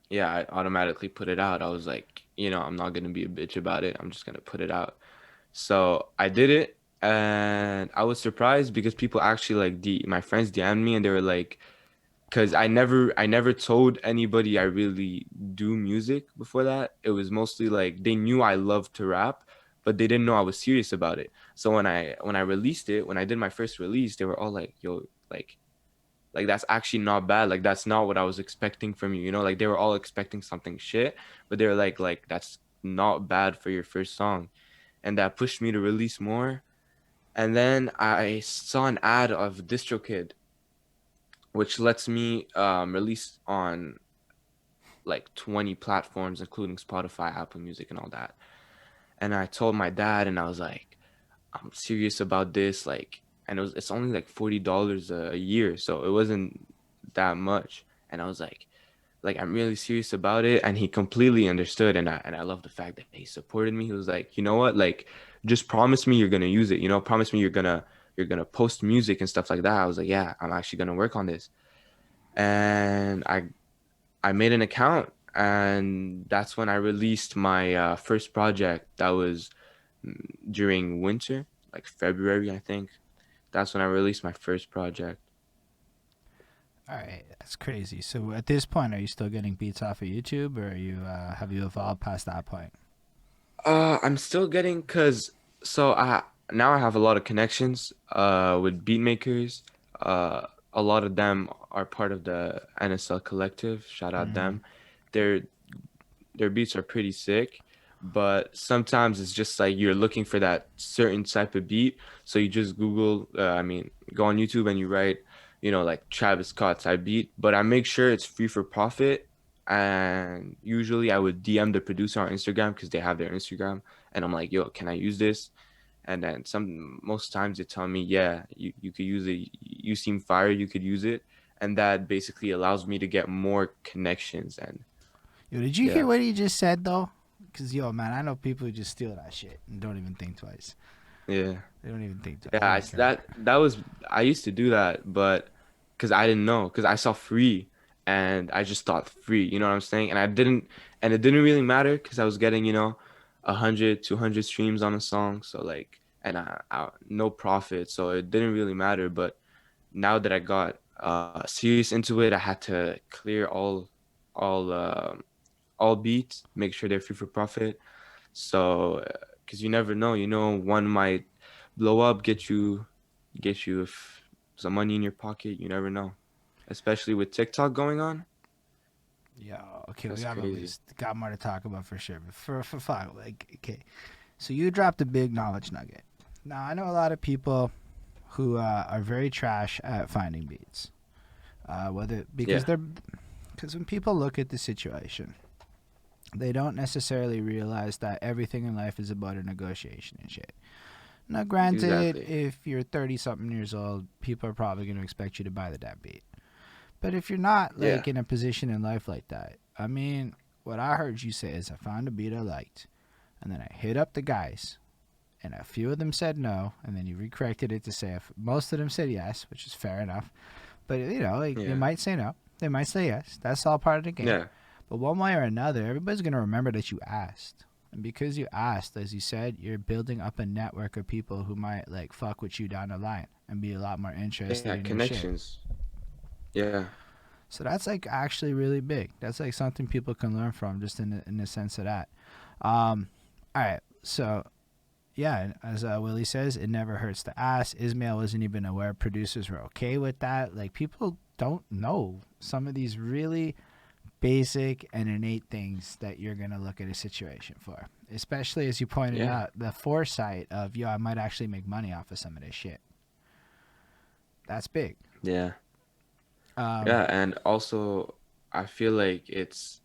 yeah, I automatically put it out. I was like, I'm not gonna be a bitch about it. I'm just gonna put it out. So I did it, and I was surprised because people actually, like, my friends DM'd me, and they were like, because I never told anybody I really do music before that. It was mostly like they knew I loved to rap, but they didn't know I was serious about it. So when I released it, when I did my first release, they were all like, "Yo, like that's actually not bad. Like, that's not what I was expecting from you." Like, they were all expecting something shit, but they were like that's not bad for your first song, and that pushed me to release more. And then I saw an ad of DistroKid, which lets me release on like 20 platforms, including Spotify, Apple Music, and all that. And I told my dad, and I was like, I'm serious about this. Like, and it's only like $40 a year, so it wasn't that much. And I was like I'm really serious about it, and he completely understood. And I love the fact that he supported me. He was like, you know what, like, just promise me you're gonna use it. Promise me you're gonna post music and stuff like that. I was like, yeah, I'm actually gonna work on this. and I made an account, and that's when I released my first project. That was during winter, like February, I think. That's when I released my first project. All right, that's crazy. So at this point, are you still getting beats off of YouTube, or are you have you evolved past that point? I'm still getting cause so I now I have a lot of connections with beat makers. A lot of them are part of the NSL collective. Shout out Mm-hmm. them. Their their beats are pretty sick, but sometimes it's just like you're looking for that certain type of beat. So you just Google, go on YouTube and you write, like Travis Scott type beat. But I make sure it's free for profit. And usually I would DM the producer on Instagram because they have their Instagram. And I'm like, yo, can I use this? And then most times they tell me, yeah, you could use it. You seem fire, you could use it. And that basically allows me to get more connections. And Yo, did you hear yeah. what he just said though? Cause yo, man, I know people who just steal that shit and don't even think twice. Yeah. They don't even think twice. Yeah, They don't care. that was I used to do that, but because I didn't know, because I saw free and I just thought free, you know what I'm saying? And it didn't really matter because I was getting, 100, 200 streams on a song, so like, and no profit, so it didn't really matter. But now that I got serious into it, I had to clear all all beats, make sure they're free for profit. So, because you never know, one might blow up, get you some money in your pocket. You never know, especially with TikTok going on. Yeah. Okay, we That's got at crazy. least got more to talk about for sure. But for fuck, like, okay. So you dropped a big knowledge nugget. Now I know a lot of people who are very trash at finding beats. Whether because Yeah, they're because when people look at the situation, they don't necessarily realize that everything in life is about a negotiation and shit. Now, granted, exactly. if you're 30 something years old, people are probably going to expect you to buy the damn beat. But if you're not Yeah, like in a position in life like that, I mean, what I heard you say is I found a beat I liked, and then I hit up the guys, and a few of them said no, and then you recorrected it to say if most of them said yes, which is fair enough. But like they yeah, might say no, they might say yes. That's all part of the game. yeah, But one way or another, everybody's gonna remember that you asked. And because you asked, as you said, you're building up a network of people who might like fuck with you down the line and be a lot more interested yeah. in your shit. Connections. Yeah, So that's like actually really big. That's like something people can learn from, just in the sense of that. All right, so yeah, as Willie says, it never hurts to ask. Ismail wasn't even aware producers were okay with that. Like people don't know some of these really basic and innate things that you're gonna look at a situation for. Especially as you pointed yeah, out, the foresight of yo, I might actually make money off of some of this shit. That's big. yeah, Um, yeah. And also, I feel like it's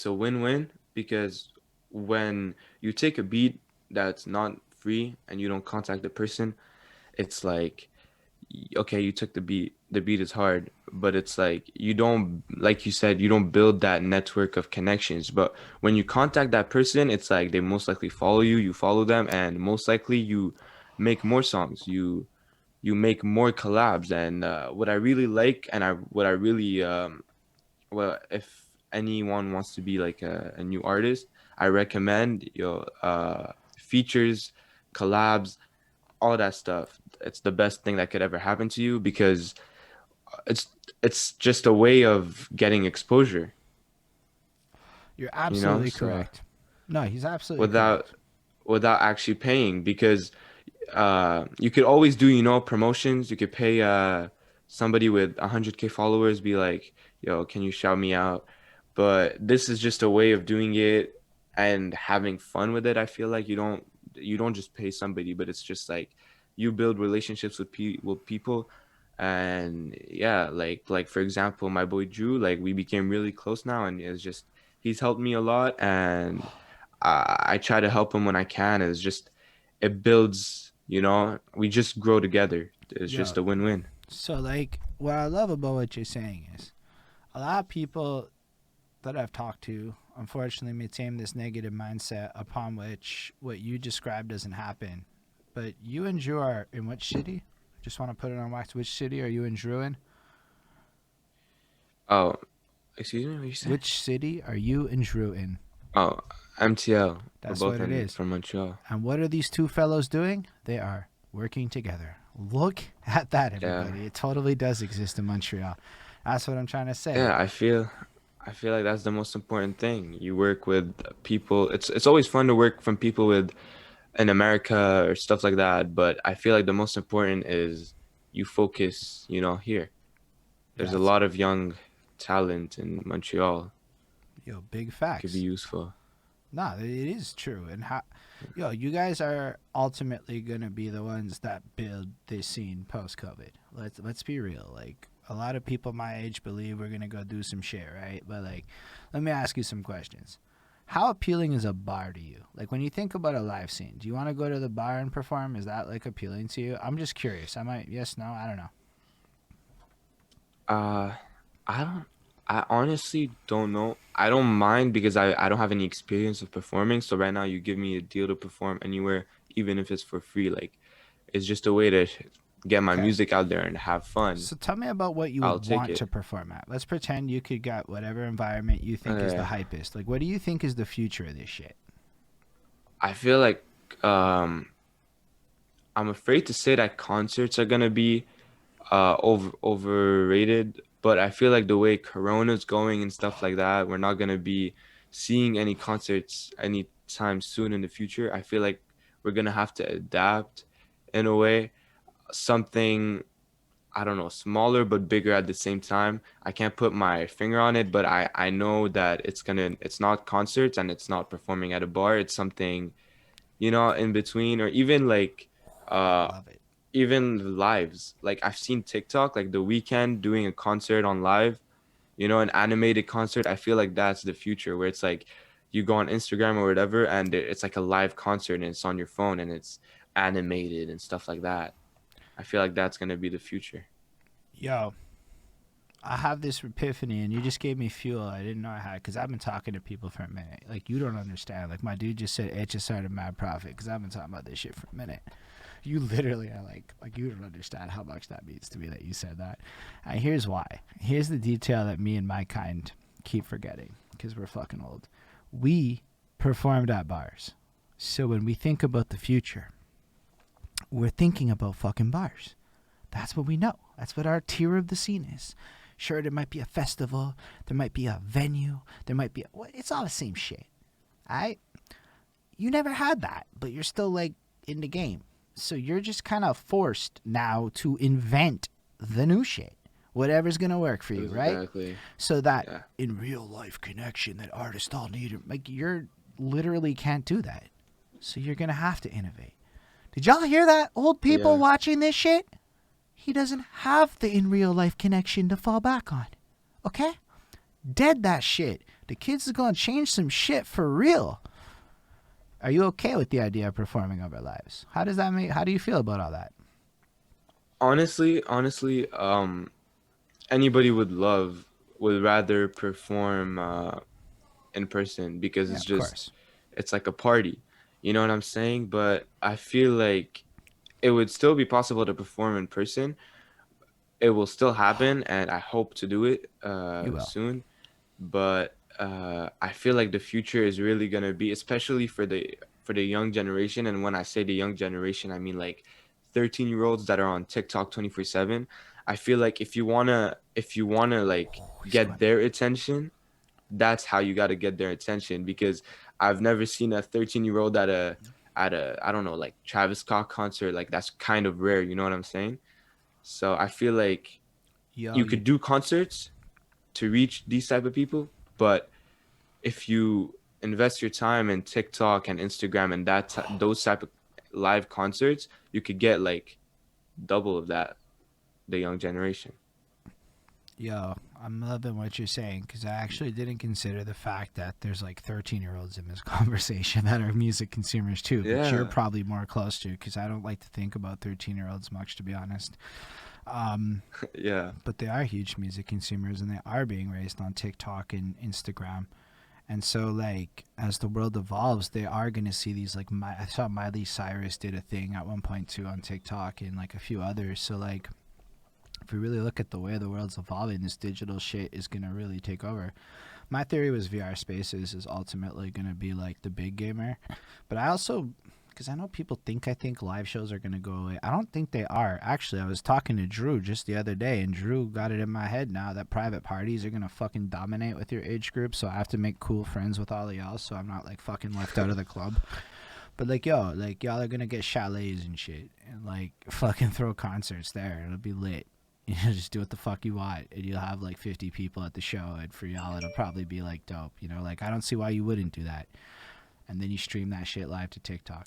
a win-win because when you take a beat that's not free and you don't contact the person, it's like okay, you took the beat is hard, but it's like you don't, like you said, you don't build that network of connections. But when you contact that person, it's like they most likely follow you, you follow them, and most likely you make more songs, you make more collabs. And what I really like, and what I really well, if anyone wants to be like a new artist, I recommend features, collabs, all that stuff. It's the best thing that could ever happen to you because it's it's just a way of getting exposure, you're you know, absolutely so correct. No, he's absolutely without correct. without actually paying because you could always do, promotions. You could pay somebody with 100K followers, be like, yo, can you shout me out? But this is just a way of doing it and having fun with it. I feel like you don't just pay somebody, but it's just like you build relationships with people. And yeah, like for example, my boy Drew, like we became really close now, and it's just he's helped me a lot, and I try to help him when I can. It's just it builds, we just grow together. It's Yo, just a win-win. so like what I love about what you're saying is a lot of people that I've talked to unfortunately maintain this negative mindset upon which what you described doesn't happen. But you and Drew are in which city? Just want to put it on wax. Which city are you and Drew in? Oh, excuse me, what you say? Which city are you and Drew in? Oh, MTL. We're That's both what it in is. from Montreal. And what are these two fellows doing? They are working together. Look at that, Yeah. everybody. It totally does exist in Montreal. That's what I'm trying to say. Yeah, I feel like that's the most important thing. You work with people. It's always fun to work from people with in America or stuff like that, but I feel like the most important is you focus, here. Yeah, There's a lot of young talent in Montreal. yo, big Could be facts. useful. No, it is true. And how, yo, you guys are ultimately gonna be the ones that build this scene post COVID. Let's be real. Like a lot of people my age believe we're gonna go do some shit, right? But like, let me ask you some questions. How appealing is a bar to you? Like when you think about a live scene, do you want to go to the bar and perform? Is that like appealing to you? I'm just curious. I might yes, no, I don't know. Uh, I don't, I honestly don't know. I don't mind because I don't have any experience of performing. So right now you give me a deal to perform anywhere, even if it's for free. Like it's just a way to get my Okay. music out there and have fun. So tell me about what you I'll would take want to it. perform at. Let's pretend you could get whatever environment you think is the Uh, hypest. Like what do you think is the future of this shit? I feel like um I'm afraid to say that concerts are gonna be overrated, but I feel like the way Corona's going and stuff like that, we're not gonna be seeing any concerts anytime soon in the future. I feel like we're gonna have to adapt in a way, something I don't know, smaller but bigger at the same time. I can't put my finger on it, but I know that it's not concerts and it's not performing at a bar. It's something, in between, or even like uh Love it. even lives. Like I've seen TikTok, like The Weeknd doing a concert on live, an animated concert. I feel like that's the future where it's like you go on Instagram or whatever and it's like a live concert and it's on your phone and it's animated and stuff like that. I feel like that's gonna be the future. Yo, I have this epiphany, and you just gave me fuel I didn't know I had because I've been talking to people for a minute. Like, you don't understand. Like, my dude just said HSR to Mad Profit because I've been talking about this shit for a minute. You literally are like, you don't understand how much that means to me that you said that. And here's why. Here's the detail that me and my kind keep forgetting because we're fucking old. We performed at bars. So when we think about the future, we're thinking about fucking bars. That's what we know. That's what our tier of the scene is. Sure, there might be a festival, there might be a venue, there might be it's all the same shit. I You never had that, but you're still like in the game. So you're just kind of forced now to invent the new shit. Whatever's gonna work for you, right? Exactly. So that Yeah. in real life connection that artists all need, like you're literally can't do that. So you're gonna have to innovate. Did y'all hear that? Old people Yeah. watching this shit? He doesn't have the in real life connection to fall back on. Okay? Dead that shit. The kids is gonna change some shit for real. Are you okay with the idea of performing over lives? How does that make? How do you feel about all that? Honestly, anybody would rather perform in person because Yeah, it's of just course. it's like a party. You know what I'm saying? But I feel like it would still be possible to perform in person. It will still happen, and I hope to do it You will. soon. But I feel like the future is really gonna be, especially for the young generation. And when I say the young generation, I mean like 13-year-olds that are on TikTok 24/7. I feel like if you wanna like Oh, he's get going. their attention, that's how you got to get their attention, because I've never seen a 13-year-old at a I don't know, like Travis Scott concert. Like that's kind of rare, you know what I'm saying? So I feel like Yo, you you. could do concerts to reach these type of people, but if you invest your time in TikTok and Instagram and those type of live concerts, you could get like double of that, the young generation. Yo, I'm loving what you're saying because I actually didn't consider the fact that there's like 13-year-olds in this conversation that are music consumers too, but you're Yeah. probably more close to because I don't like to think about 13-year-olds much, to be honest. Yeah. But they are huge music consumers and they are being raised on TikTok and Instagram. And so, like, as the world evolves, they are going to see these, like, I saw Miley Cyrus did a thing at one point too on TikTok and, like, a few others. So, like, if we really look at the way the world's evolving, this digital shit is gonna really take over. My theory was VR Spaces is ultimately gonna be like the big gamer, but I also, because I know people think live shows are gonna go away. I don't think they are. Actually, I was talking to Drew just the other day, and Drew got it in my head now that private parties are gonna fucking dominate with your age group. So I have to make cool friends with all of y'all, so I'm not like fucking left out of the club. But like, yo, like y'all are gonna get chalets and shit, and like fucking throw concerts there. It'll be lit. You know, just do what the fuck you want, and you'll have like 50 people at the show, and for y'all, it'll probably be like dope. You know, like I don't see why you wouldn't do that. And then you stream that shit live to TikTok.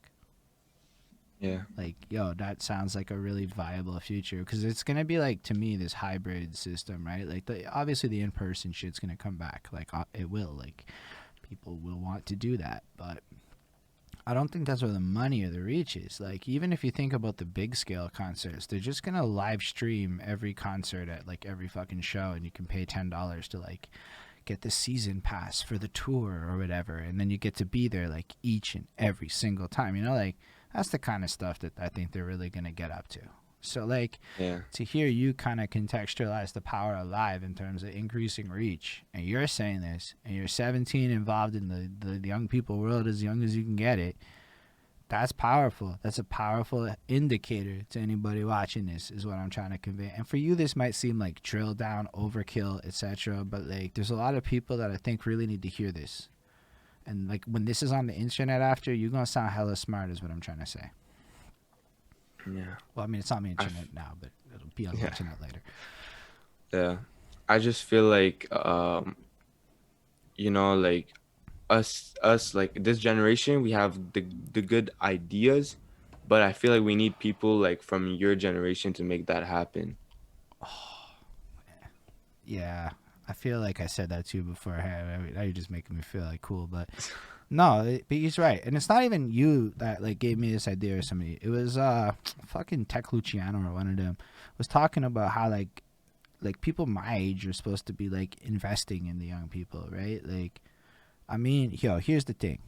Yeah. Like, yo, that sounds like a really viable future, because it's gonna be like, to me, this hybrid system, right? Like, obviously the in-person shit's gonna come back. Like, it will. Like, people will want to do that, but I don't think that's where the money or the reach is. Like, even if you think about the big scale concerts, they're just gonna live stream every concert at like every fucking show, and you can pay $10 to like get the season pass for the tour or whatever, and then you get to be there like each and every single time. You know, like that's the kind of stuff that I think they're really gonna get up to. So like, to hear you kind of contextualize the power of live in terms of increasing reach, and you're saying this, and you're 17, involved in the young people world as young as you can get it, that's powerful. That's a powerful indicator to anybody watching this, is what I'm trying to convey. And for you, this might seem like drill down, overkill, etc., but like there's a lot of people that I think really need to hear this. And like when this is on the internet after, you're gonna sound hella smart, is what I'm trying to say. Yeah. Well, I mean, it's on the internet now, but it'll be on the internet later. Yeah. I just feel like, you know, like us, like this generation, we have the good ideas, but I feel like we need people like from your generation to make that happen. Yeah. I feel like I said that to you before. Now you're just making me feel like cool, but no, but he's right. And it's not even you that like gave me this idea or somebody. It was fucking Tech Luciano or one of them was talking about how like people my age are supposed to be like investing in the young people, right? Like, I mean, yo, here's the thing.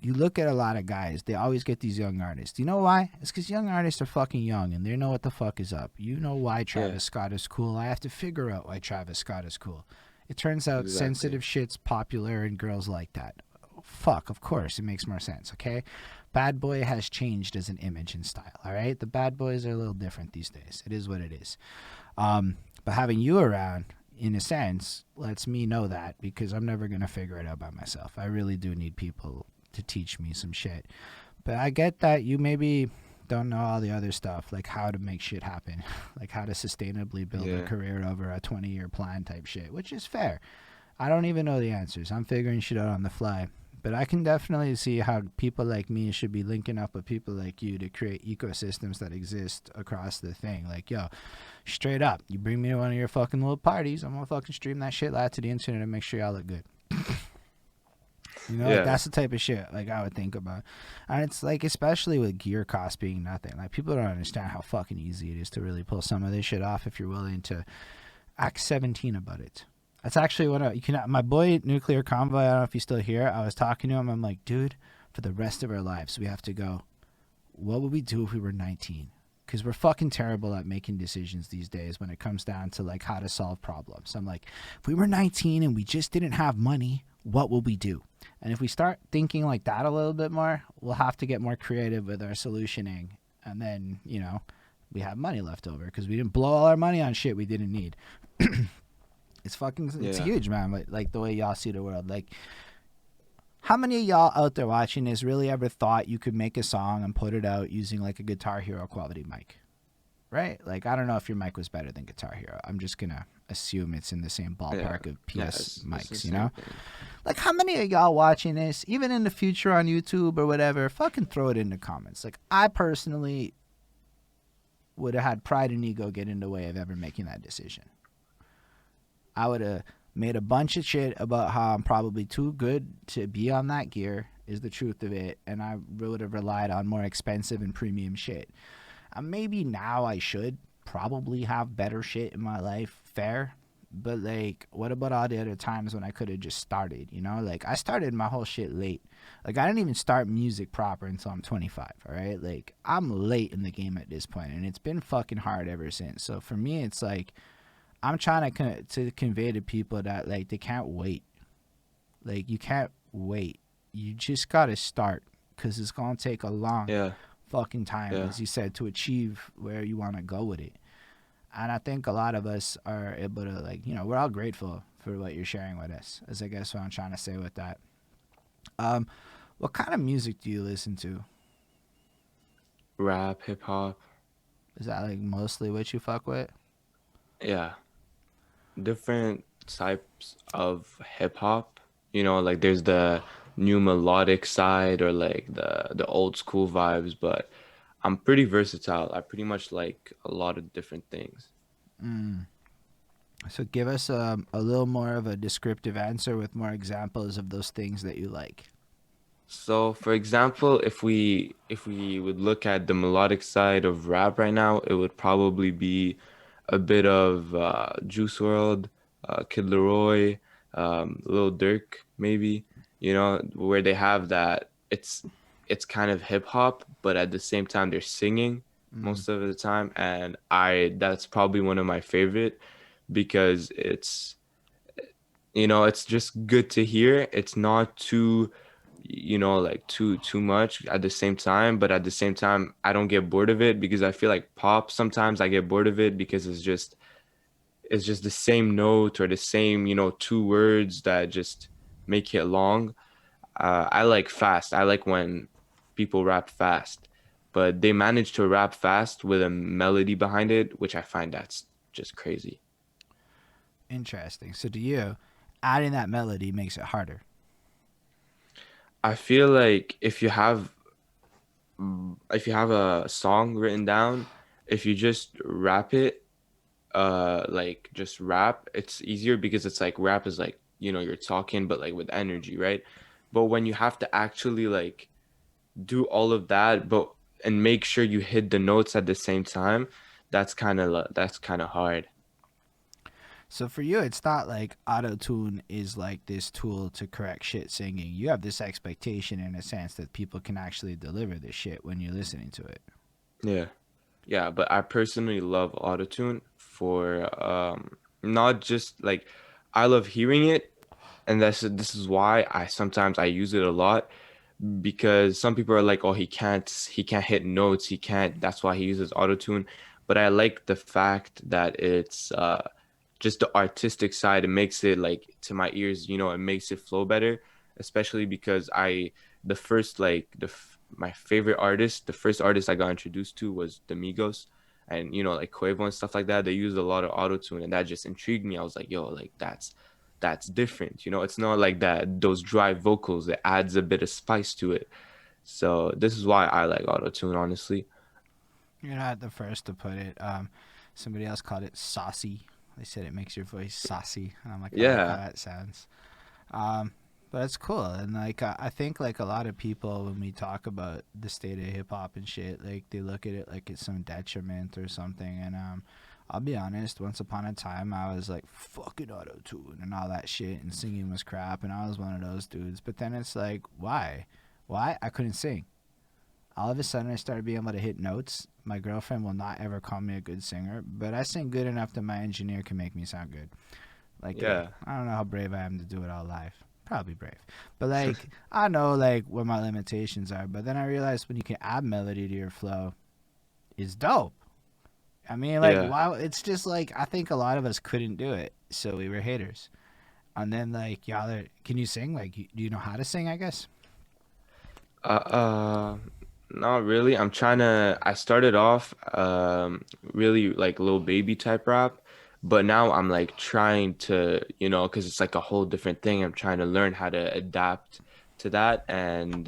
You look at a lot of guys, they always get these young artists. You know why? It's because young artists are fucking young and they know what the fuck is up. You know why Travis Scott is cool. I have to figure out why Travis Scott is cool. It turns out sensitive shit's popular and girls like that. Fuck, of course, it makes more sense, okay? Bad Boy has changed as an image and style, all right? The bad boys are a little different these days. It is what it is. But having you around, in a sense, lets me know that, because I'm never going to figure it out by myself. I really do need people to teach me some shit. But I get that you maybe don't know all the other stuff, like how to make shit happen, like how to sustainably build a career over a 20-year plan type shit, which is fair. I don't even know the answers. I'm figuring shit out on the fly. But I can definitely see how people like me should be linking up with people like you to create ecosystems that exist across the thing. Like, yo, straight up, you bring me to one of your fucking little parties, I'm gonna fucking stream that shit live to the internet and make sure y'all look good. You know, like that's the type of shit like I would think about. And it's like, especially with gear costs being nothing, like people don't understand how fucking easy it is to really pull some of this shit off if you're willing to act 17 about it. That's actually what my boy Nuclear Convoy, I don't know if he's still here. I was talking to him. I'm like, dude, for the rest of our lives, we have to go, what would we do if we were 19? Because we're fucking terrible at making decisions these days when it comes down to like how to solve problems. I'm like, if we were 19 and we just didn't have money, what will we do? And if we start thinking like that a little bit more, we'll have to get more creative with our solutioning. And then, you know, we have money left over because we didn't blow all our money on shit we didn't need. It's fucking, it's huge, man. Like the way y'all see the world. Like, how many of y'all out there watching this really ever thought you could make a song and put it out using like a Guitar Hero quality mic? Right? Like, I don't know if your mic was better than Guitar Hero. I'm just going to assume it's in the same ballpark of PS mics, you know? Like, how many of y'all watching this, even in the future on YouTube or whatever, fucking throw it in the comments. Like, I personally would have had pride and ego get in the way of ever making that decision. I would have made a bunch of shit about how I'm probably too good to be on that gear, is the truth of it, and I would have relied on more expensive and premium shit. Maybe now I should probably have better shit in my life, fair, But like, what about all the other times when I could have just started? You know, like I started my whole shit late. Like I didn't even start music proper until I'm 25. All right, like I'm late in the game at this point, and it's been fucking hard ever since. So for me, it's like I'm trying to convey to people that like they can't wait. Like you can't wait. You just gotta start because it's gonna take a long Yeah. fucking time, Yeah. as you said, to achieve where you want to go with it. And I think a lot of us are able to, like, you know, we're all grateful for what you're sharing with us. Is I guess what I'm trying to say with that. Um, what kind of music do you listen to? Rap, hip hop. Is that like mostly what you fuck with? Yeah. Different types of hip hop. You know, like there's the new melodic side or like the old school vibes, but I'm pretty versatile. I pretty much like a lot of different things. Mm. So give us a little more of a descriptive answer with more examples of those things that you like. So, for example, if we would look at the melodic side of rap right now, it would probably be a bit of Juice World, Kid Leroy, Lil Durk, maybe, where they have that it's kind of hip hop, but at the same time they're singing Mm. most of the time, and I that's probably one of my favorite because it's just good to hear. It's not too like too much at the same time, but at the same time I don't get bored of it because I feel like pop sometimes I get bored of it because it's just the same note or the same two words that just make it long. I like fast. I like when people rap fast, but they manage to rap fast with a melody behind it, which I find that's just crazy. Interesting. So to you, adding that melody makes it harder. I feel like if you have a song written down, if you just rap it, like just rap, it's easier because it's like rap is like, you're talking but like with energy, right? But when you have to actually like do all of that but and make sure you hit the notes at the same time, that's kind of hard. So for you, it's not like auto tune is like this tool to correct shit singing. You have this expectation in a sense that people can actually deliver this shit when you're listening to it. Yeah. Yeah, but I personally love autotune for not just like I love hearing it, and this is why I sometimes use it a lot because some people are like, oh, he can't hit notes, he can't, that's why he uses autotune. But I like the fact that it's just the artistic side. It makes it like to my ears, it makes it flow better, especially because the first like my favorite artist, the first artist I got introduced to was the Migos, and like Quavo and stuff like that. They used a lot of autotune, and that just intrigued me. I was like, yo, like that's different. It's not like that those dry vocals. It adds a bit of spice to it. So this is why I like autotune, honestly. You're not the first to put it. Somebody else called it saucy. They said it makes your voice saucy. I'm like, I like how Yeah, that sounds. Um, but it's cool, and like I think like a lot of people when we talk about the state of hip hop and shit, like they look at it like it's some detriment or something. And I'll be honest. Once upon a time, I was like fucking auto tune and all that shit, and singing was crap, and I was one of those dudes. But then it's like, why? Why I couldn't sing? All of a sudden, I started being able to hit notes. My girlfriend will not ever call me a good singer, but I sing good enough that my engineer can make me sound good. Like, yeah, I don't know how brave I am to do it all live. Probably brave. But, like, I know, like, what my limitations are. But then I realized when you can add melody to your flow, it's dope. I mean, like, yeah. wow, it's just like, I think a lot of us couldn't do it. So we were haters. And then, like, y'all are, can you sing? Like, do you know how to sing, I guess? Uh, uh, Not really. I started off really like little baby type rap, but now I'm like trying to, because it's like a whole different thing. I'm trying to learn how to adapt to that. And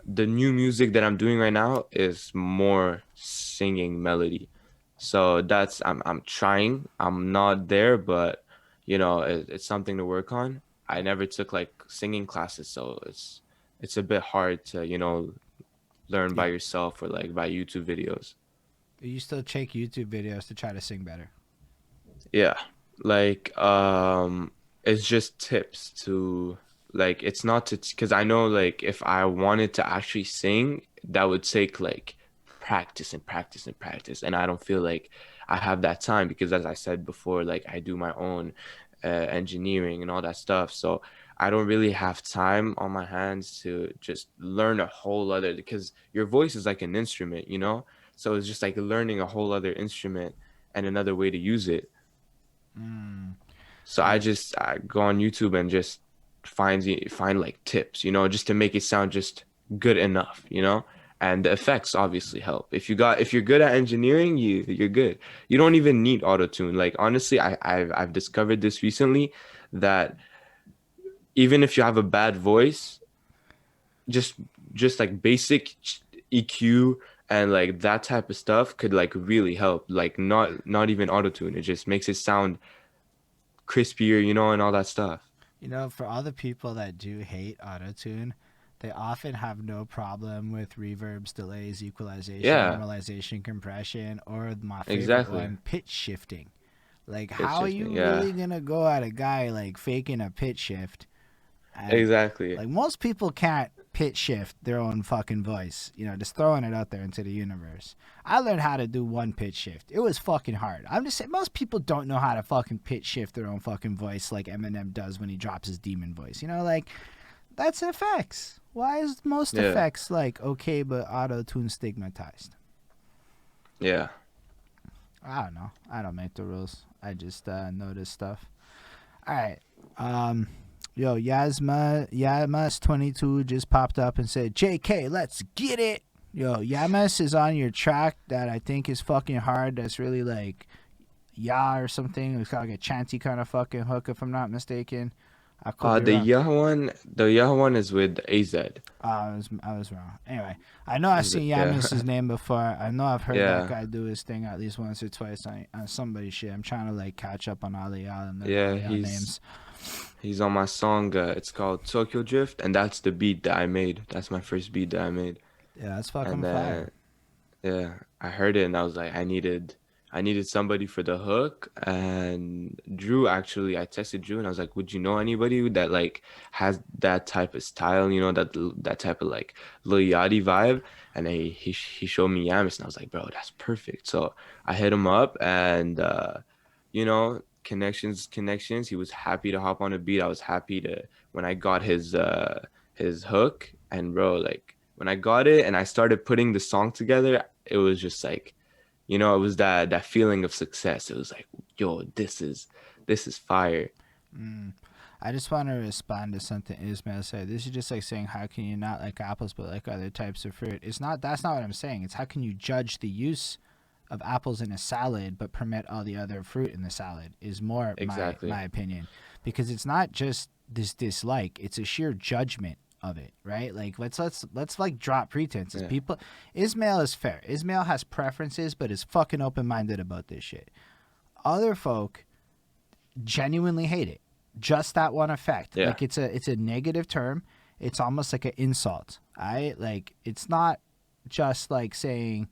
the new music that I'm doing right now is more singing melody. So I'm trying. I'm not there, but it's something to work on. I never took like singing classes, so it's a bit hard to, learn by Yeah. yourself or like by YouTube videos. You still check YouTube videos to try to sing better. Yeah. Like, it's just tips to, like, it's not to, because I know, like, if I wanted to actually sing, that would take like practice and practice and practice. And I don't feel like I have that time because, as I said before, like, I do my own engineering and all that stuff. So I don't really have time on my hands to just learn a whole other, because your voice is like an instrument, you know? So it's just like learning a whole other instrument and another way to use it. Mm. So Yeah. I go on YouTube and just find like tips, you know, just to make it sound just good enough, you know? And the effects obviously help. If you're good at engineering, you're good. You don't even need auto tune. Like, honestly, I've discovered this recently, that even if you have a bad voice, just just like basic EQ and like that type of stuff could like really help. Like, not even auto tune. It just makes it sound crispier, you know, and all that stuff. You know, for all the people that do hate autotune, they often have no problem with reverbs, delays, equalization, Yeah, normalization, compression, or my favorite exactly. one, pitch shifting. Like, Pitch how are shifting. you Yeah, really gonna go at a guy like faking a pitch shift? And exactly. like most people can't pitch shift their own fucking voice, you know, just throwing it out there into the universe. I learned how to do one pitch shift. It was fucking hard. I'm just saying, most people don't know how to fucking pitch shift their own fucking voice like Eminem does when he drops his demon voice. You know, like, that's effects. Why is most Yeah, effects like okay but auto tune stigmatized? yeah. I don't know. I don't make the rules. I just notice stuff. All right. Um, yo, Yasmas22 just popped up and said, "JK, let's get it." Yo, Yamas is on your track that I think is fucking hard. That's really like ya or something. It's got like a chanty kind of fucking hook, if I'm not mistaken. I could be wrong. The Yah one is with AZ. I was wrong. Anyway, I know I've seen Yeah, Yamas's name before. I know I've heard that yeah, guy do his thing at least once or twice on somebody's shit. I'm trying to like catch up on all the y'all and learn all yeah. the y'all names. He's on my song. It's called Tokyo Drift, and that's the beat that I made. That's my first beat that I made. Yeah, that's And fucking fire. then yeah, I heard it and I was like, I needed somebody for the hook. And Drew, actually, I texted Drew and I was like, would you know anybody that like has that type of style, you know, that type of like Lil Yachty vibe? And he showed me Yamis and I was like, bro, that's perfect. So I hit him up and you know, connections. He was happy to hop on a beat. I was happy to when I got his hook, and bro, like when I got it and I started putting the song together, it was just like, you know, it was that feeling of success. It was like, yo, this is fire. Mm. I just want to respond to something Ismail said. This is just like saying, how can you not like apples but like other types of fruit? It's not. That's not what I'm saying. It's how can you judge the use of apples in a salad but permit all the other fruit in the salad? Is more Exactly. my opinion, because it's not just this dislike. It's a sheer judgment of it, right? Like let's like drop pretenses. Yeah. People, Ismail is fair. Ismail has preferences, but is fucking open minded about this shit. Other folk genuinely hate it. Just that one effect. Yeah. Like it's a negative term. It's almost like an insult. I like it's not just like saying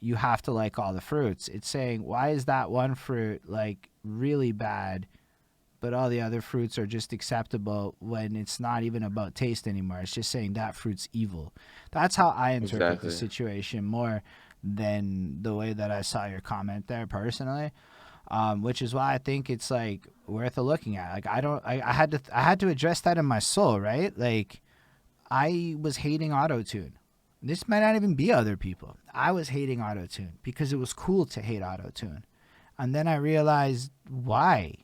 you have to like all the fruits. It's saying why is that one fruit like really bad but all the other fruits are just acceptable when it's not even about taste anymore. It's just saying that fruit's evil. That's how I interpret the Exactly. situation more than the way that I saw your comment there personally. Which is why I think it's like worth a looking at. Like I had to address that in my soul, right? Like I was hating autotune. This might not even be other people. I was hating autotune because it was cool to hate autotune. And then I realized why.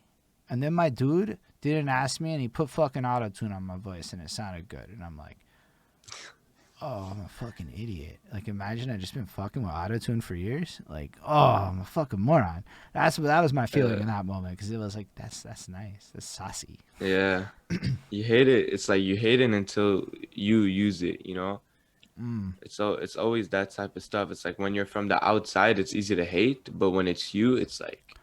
And then my dude didn't ask me and he put fucking autotune on my voice and it sounded good. And I'm like, oh, I'm a fucking idiot. Like, imagine I just been fucking with autotune for years. Like, oh, I'm a fucking moron. That was my feeling Uh, in that moment because it was like, that's nice. That's saucy. yeah. You hate it. It's like you hate it until you use it, you know? Mm. It's always that type of stuff. It's like when you're from the outside, it's easy to hate, but when it's you, it's like,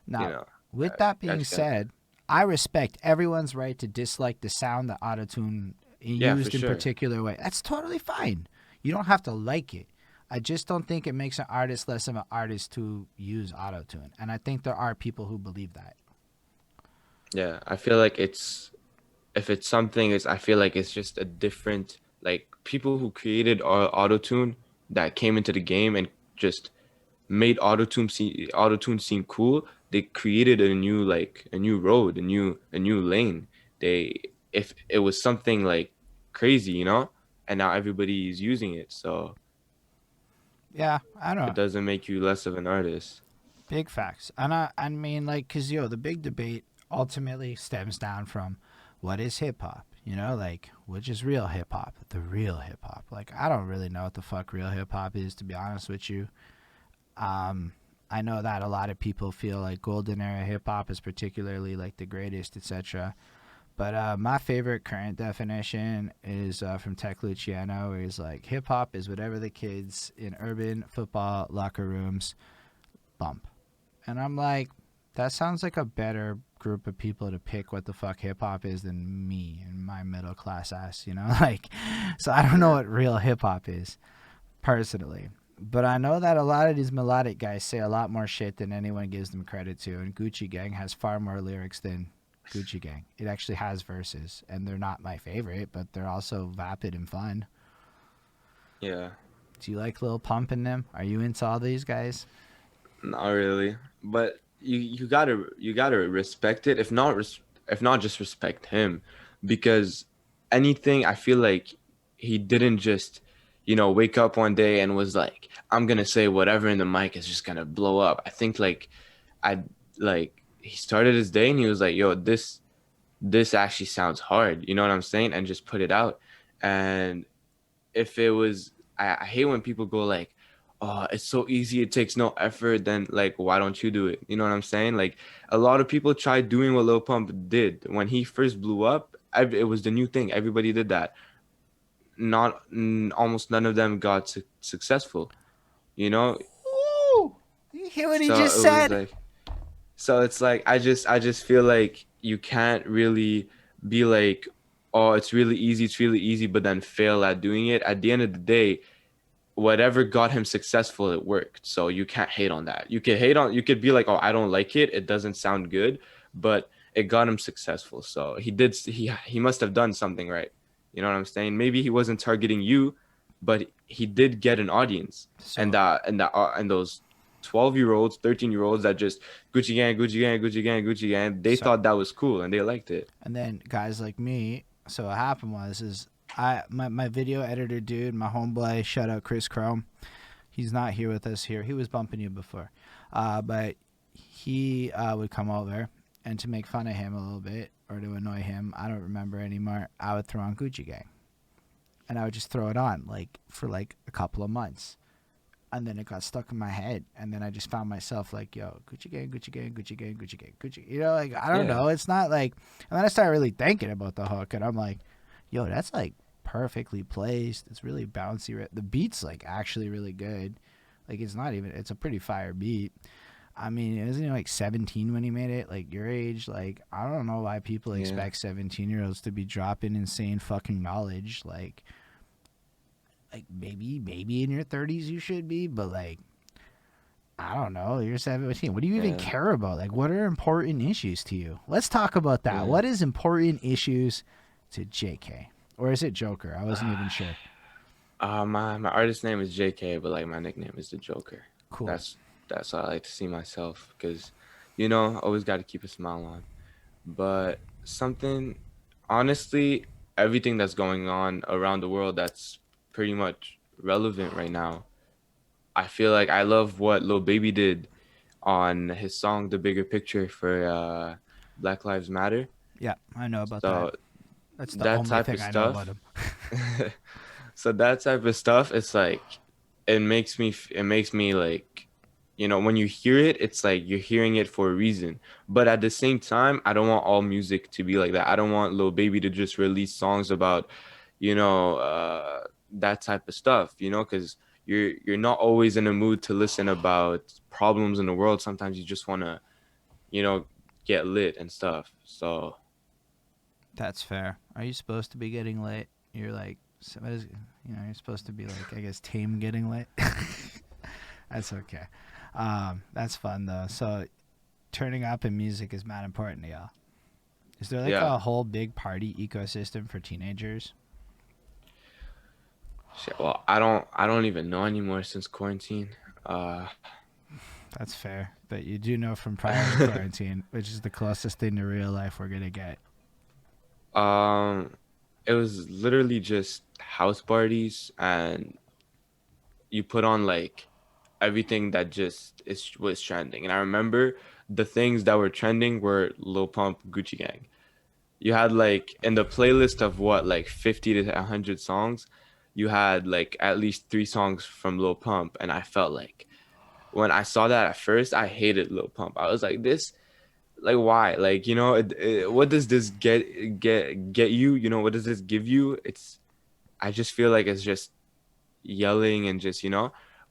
you Now, know, with that you being actually got, said, I respect everyone's right to dislike the sound that autotune yeah, for used in sure. particular way. That's totally fine. You don't have to like it. I just don't think it makes an artist less of an artist to use autotune. And I think there are people who believe that. Yeah, I feel like it's if it's something is I feel like it's just a different like people who created autotune that came into the game and just made autotune seem cool. They created a new like a new road, a new lane. They if it was something like crazy, you know, and now everybody is using it, so Yeah, I it don't. doesn't make you less of an artist. Big facts. And I mean, like, cause the big debate ultimately stems down from what is hip hop. You know, like, which is real hip hop? The real hip hop. Like, I don't really know what the fuck real hip hop is, to be honest with you. Um, I know that a lot of people feel like golden era hip hop is particularly like the greatest, etc. But my favorite current definition is from Tech Luciano, where he's like, hip hop is whatever the kids in urban football locker rooms bump. And I'm like, that sounds like a better group of people to pick what the fuck hip hop is than me and my middle class ass, you know? Like, so I don't know Yeah. what real hip hop is, personally. But I know that a lot of these melodic guys say a lot more shit than anyone gives them credit to. And Gucci Gang has far more lyrics than Gucci Gang. It actually has verses. And they're not my favorite, but they're also vapid and fun. Yeah. Do you like Lil Pump and them? Are you into all these guys? Not really, but you gotta respect it. If not just respect him, because anything I feel like he didn't just wake up one day and was like I'm gonna say whatever in the mic is just gonna blow up. I think I like he started his day and he was like, yo, this actually sounds hard. You know what I'm saying? And just put it out. And if it was I hate when people go like, oh, it's so easy, it takes no effort, then like why don't you do it? You know what I'm saying? Like a lot of people tried doing what Lil Pump did when he first blew up. It was the new thing. Everybody did that. Almost none of them got successful, you know? Ooh! You hear what he So just it was said? like so it's like I just feel like you can't really be like, oh, it's really easy, but then fail at doing it. At the end of the day, whatever got him successful, it worked. So you can't hate on that. You could be like, oh, I don't like it, it doesn't sound good, but it got him successful. So he must have done something right. You know what I'm saying? Maybe he wasn't targeting you, but he did get an audience. And So, and those 12-year-olds, 13-year-olds that just Gucci gang, Gucci gang, Gucci gang, Gucci gang, they so, thought that was cool and they liked it. and then guys like me. So what happened was, my video editor dude, my homeboy, shout out Chris Chrome. He's not here with us here. He was bumping you before, but he would come over, and to make fun of him a little bit or to annoy him, I don't remember anymore. I would throw on Gucci Gang, and I would just throw it on like for like a couple of months. And then it got stuck in my head, and then I just found myself like, yo, Gucci Gang, Gucci Gang, Gucci Gang, Gucci Gang, Gucci. You know, like, I don't Yeah. know. It's not like, and then I started really thinking about the hook, and I'm like, yo, that's like perfectly placed. It's really bouncy. The beat's like actually really good. Like, it's not even, it's a pretty fire beat. I mean, isn't he like 17 when he made it? Like, your age? Like, I don't know why people Yeah. expect 17-year-olds to be dropping insane fucking knowledge. Like maybe in your 30s you should be, but like, I don't know, you're 17. What do you even Yeah. care about? Like, what are important issues to you? Let's talk about that. Yeah. What is important issues to JK? Or is it Joker? I wasn't even sure. My artist name is JK, but like my nickname is the Joker. Cool. That's that's how I like to see myself because, always got to keep a smile on. But something, honestly, everything that's going on around the world that's pretty much relevant right now. I feel like I love what Lil Baby did on his song "The Bigger Picture" for Black Lives Matter. Yeah, I know about that. So That's the that only type thing of I know about stuff. him. So that type of stuff, it's like it makes me like, when you hear it, it's like you're hearing it for a reason. But at the same time, I don't want all music to be like that. I don't want Lil Baby to just release songs about, that type of stuff, because you're not always in a mood to listen about problems in the world. Sometimes you just want to, you know, get lit and stuff. So That's fair. Are you supposed to be getting late? You're like, what is, you're supposed to be like, I guess, tame getting late. That's okay. That's fun though. So turning up in music is not important to y'all. Is there like Yeah. a whole big party ecosystem for teenagers? Shit, well, I don't even know anymore since quarantine. Uh, That's fair, but you do know from prior to quarantine, which is the closest thing to real life we're gonna get. um, it was literally just house parties, and you put on like everything that just is was trending. And I remember the things that were trending were Lil Pump, Gucci Gang. You had like in the playlist of what like 50 to 100 songs, you had like at least 3 songs from Lil Pump, and I felt like when I saw that at first, I hated Lil Pump. I was like, this, like, why? Like, what does this get you? What does this give you? I just feel like it's just yelling and just.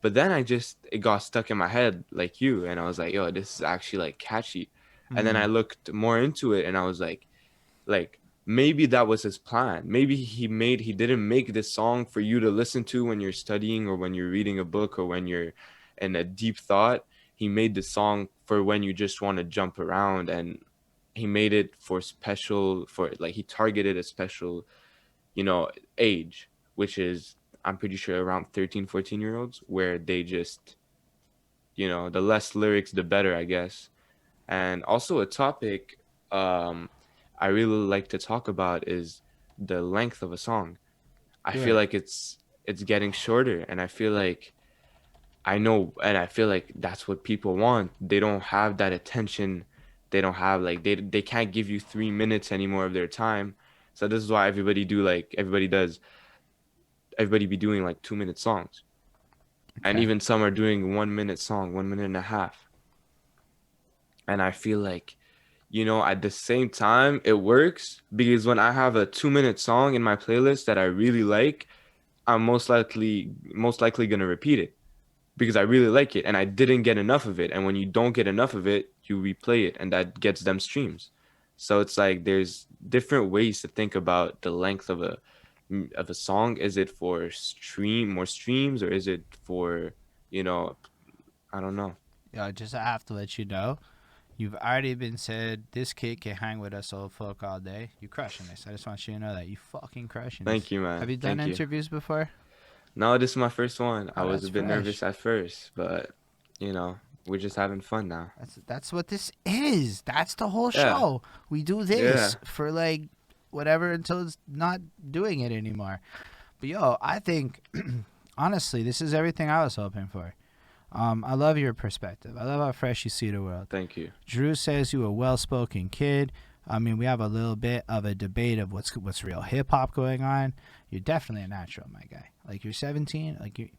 But then it got stuck in my head like you, and I was like, yo, this is actually like catchy. And then I Mm, looked more into it, and I was like maybe that was his plan. Maybe he didn't make this song for you to listen to when you're studying or when you're reading a book or when you're in a deep thought. He made the song for when you just want to jump around, and he made it for special, for like he targeted a special, age, which is, I'm pretty sure, around 13, 14 year olds, where they just, the less lyrics the better, I guess. And also a topic I really like to talk about is the length of a song. I do feel it. like it's getting shorter, and I feel like I know, and I feel like that's what people want. They don't have that attention. They don't have like they can't give you 3 minutes anymore of their time. So this is why everybody be doing like 2 minute songs, and Okay. even some are doing 1 minute song, 1 minute and a half. And I feel like, at the same time, it works because when I have a 2 minute song in my playlist that I really like, I'm most likely gonna repeat it because I really like it and I didn't get enough of it. And when you don't get enough of it, you replay it and that gets them streams. So it's like there's different ways to think about the length of a song. Is it for more streams, or is it for, you know, I don't know. Yo, just I have to let you know. You've already been said this kid can hang with us old folk all day. You crushing this. I just want you to know that you fucking crushing this. Thank you, Have man. you done Thank you. interviews before? No, this is my first one. I Oh, was that's a bit nervous fresh. at first, but we're just having fun now. That's what this is. That's the whole Yeah, show. We do yeah. this for like whatever until it's not doing it anymore. But yo, I think honestly, this is everything I was hoping for. I love your perspective. I love how fresh you see the world. Thank you. Drew says you a well-spoken kid. I mean, we have a little bit of a debate of what's real hip hop going on. You're definitely a natural, my guy. Like you're 17, like you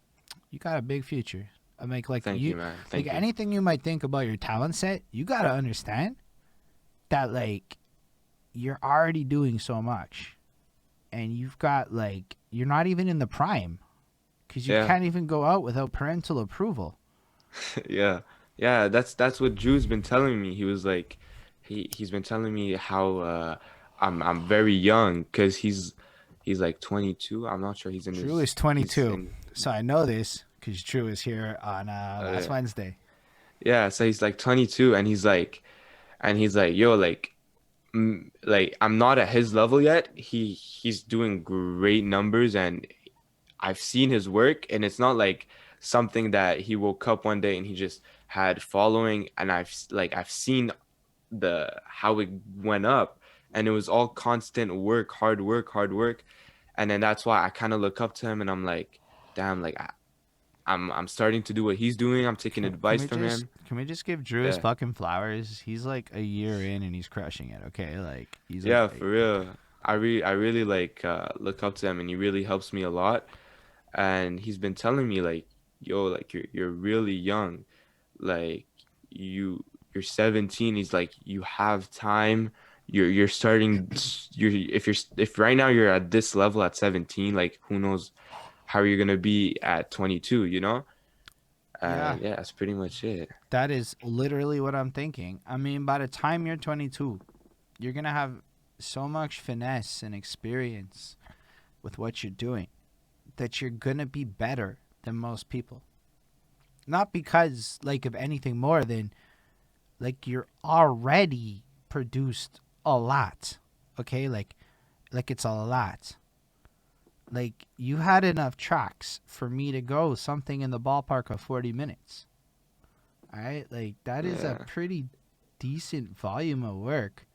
got a big future. I mean, like Thank you, you, man. like Thank you. anything you might think about your talent set, you gotta understand that like you're already doing so much, and you've got like you're not even in the prime because you Yeah, can't even go out without parental approval. yeah, yeah. That's what Drew's been telling me. He was like, he's been telling me how I'm very young because he's like 22. I'm not sure Drew is he's 22, in so I know this because Drew is here on last yeah, Wednesday. yeah. So he's like 22, and he's like, yo, like I'm not at his level yet. He's doing great numbers, and I've seen his work, and it's not like something that he woke up one day and he just had following, and I've seen the how it went up, and it was all constant work, hard work. And then that's why I kind of look up to him, and I'm like, damn, like I'm starting to do what he's doing. I'm taking Can advice we from just him. can we just give Drew his Yeah. fucking flowers? He's like a year in and he's crushing it. Okay, like he's like Yeah, for real. I really like look up to him, and he really helps me a lot. And he's been telling me like, yo, like you're really young, like you you're 17. He's like, you have time. You're starting. If right now you're at this level at 17, like who knows how you're gonna be at 22, yeah, And yeah, that's pretty much it. that is literally what I'm thinking. I mean, by the time you're 22, you're gonna have so much finesse and experience with what you're doing that you're gonna be better than most people. Not because like of anything more than like you're already produced a lot. Okay, like it's a lot. Like you had enough tracks for me to go something in the ballpark of 40 minutes. All right, like that is a Yeah. pretty decent volume of work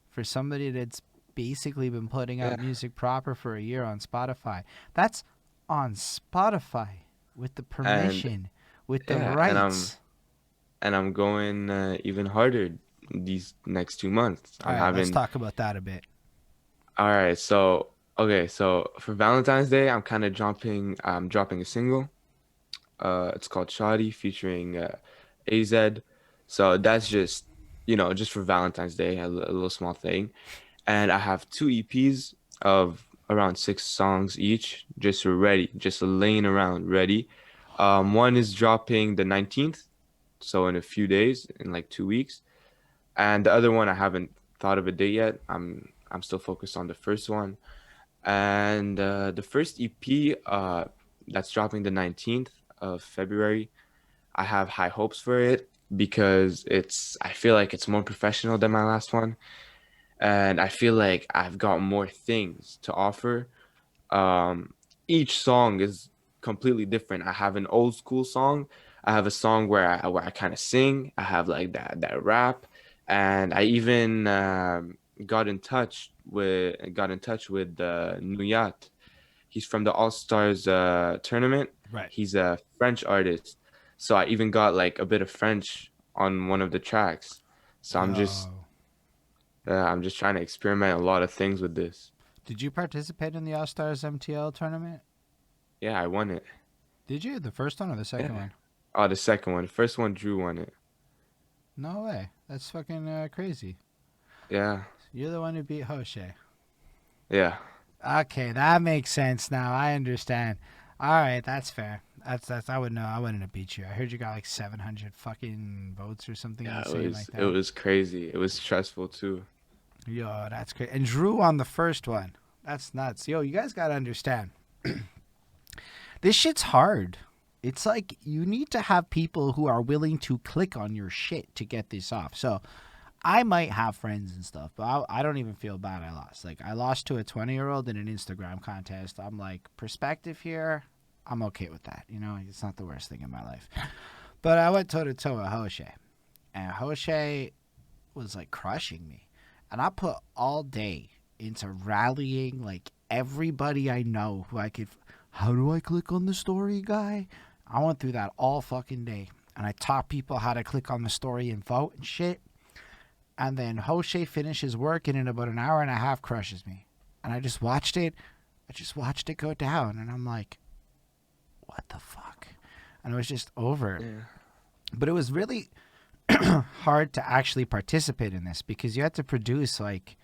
for somebody that's basically been putting out Yeah. music proper for a year on Spotify. That's on Spotify with the And permission, with the yeah, rights. and I'm going even harder these next 2 months. All I'm right, let's having talk about that a bit. All right, so okay, so for Valentine's Day, I'm dropping a single. It's called Shoddy featuring AZ. So that's just, just for Valentine's Day, a little small thing. And I have two EPs of around 6 songs each, just ready, just laying around ready. One is dropping the 19th, so in a few days, in like 2 weeks. And the other one, I haven't thought of a date yet. I'm still focused on the first one. And the first EP that's dropping the 19th of February, I have high hopes for it because I feel like it's more professional than my last one. And I feel like I've got more things to offer. Um, each song is completely different. I have an old school song. I have a song where I kind of sing. I have like that rap, and I even got in touch with Nuyat. He's from the All Stars tournament. Right. He's a French artist, so I even got like a bit of French on one of the tracks. So Yo. I'm just trying to experiment a lot of things with this. Did you participate in the All Stars MTL tournament? Yeah, I won it. Did you? The first one or the second Yeah. one? Oh, the second one. The first one, Drew won it. No way. That's fucking crazy. Yeah. You're the one who beat Hoshe. Yeah. Okay, that makes sense now. I understand. All right, that's fair. That's. I would know. I wouldn't have beat you. I heard you got like 700 fucking votes or something Yeah, insane like it that. was crazy. It was stressful too. Yo, that's great. And Drew on the first one. That's nuts. Yo, you guys gotta understand. This shit's hard. It's like you need to have people who are willing to click on your shit to get this off. So I might have friends and stuff, but I don't even feel bad I lost. Like, I lost to a 20-year-old in an Instagram contest. I'm like, perspective here, I'm okay with that. You know, it's not the worst thing in my life. But I went toe to toe with Hoshe, and Hoshe was like crushing me. And I put all day into rallying like everybody I know who I could. How do I click on the story guy? I went through that all fucking day. And I taught people how to click on the story and vote and shit. And then Hoshe finishes work and in about an hour and a half crushes me. And I just watched it. I just watched it go down. And I'm like, what the fuck? And it was just over. Yeah. But it was really hard to actually participate in this because you had to produce like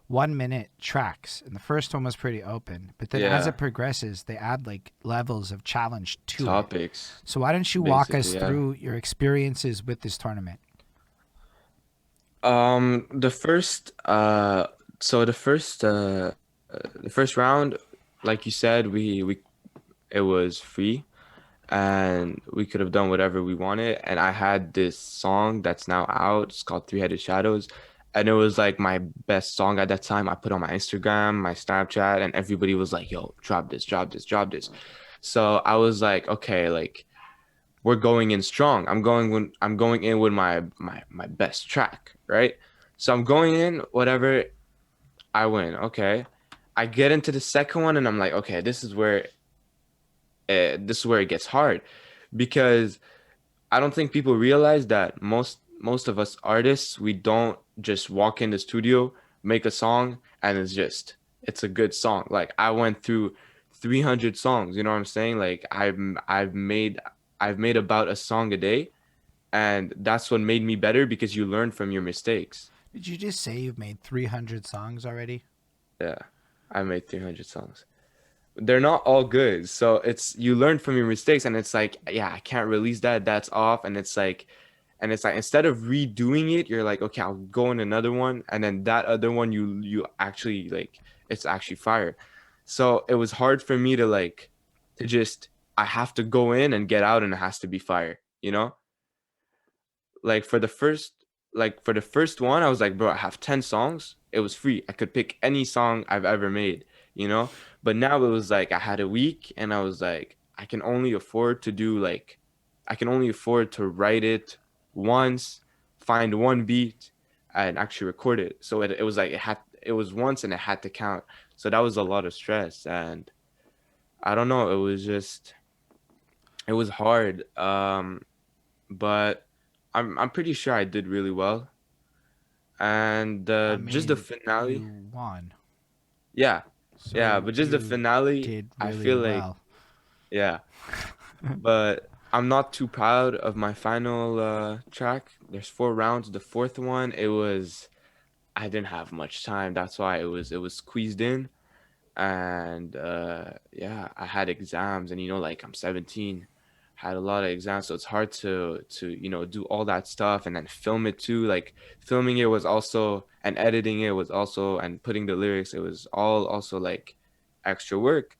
1 minute tracks. And the first one was pretty open. But then as Yeah. it progresses, they add like levels of challenge to it. Topics, So why don't you walk us basically, yeah. through your experiences with this tournament? The first so the first round, like you said, we it was free and we could have done whatever we wanted. And I had this song that's now out. It's called Three-Headed Shadows. And it was like my best song at that time. I put on my Instagram, my Snapchat, and everybody was like, yo, drop this, drop this, drop this. So I was like, okay, like we're going in strong. I'm going in with my best track, right? So I'm going in, whatever, I win. Okay. I get into the second one and I'm like, okay, this is where it gets hard because I don't think people realize that most of us artists, we don't just walk in the studio, make a song, and it's a good song. Like I went through 300 songs, you know what I'm saying? Like I've made about a song a day, and that's what made me better because you learn from your mistakes. Did you just say you've made 300 songs already? Yeah. I made 300 songs. They're not all good. So it's you learn from your mistakes and it's like, yeah, I can't release that. That's off. And it's like instead of redoing it, you're like, okay, I'll go in another one. And then that other one you actually like it's actually fire. So it was hard for me to like to just I have to go in and get out and it has to be fire, you know? Like for the first one, I was like, bro, I have 10 songs. it was free. I could pick any song I've ever made, you know? But now it was like I had a week and I was like, I can only afford to write it once, find one beat and actually record it. So it was like it was once and it had to count. So that was a lot of stress and I don't know, it was hard. But I'm pretty sure I did really well. And I just the mean, finale, you won, yeah, yeah, so but just the you finale, did I really feel like, well. yeah, but I'm not too proud of my final track. There's 4 rounds. The fourth one, I didn't have much time. That's why it was squeezed in. And yeah, I had exams, and like I'm 17, had a lot of exams, so it's hard to do all that stuff and then film it too. Like filming it was also, and editing it was also, and putting the lyrics, it was all also like extra work.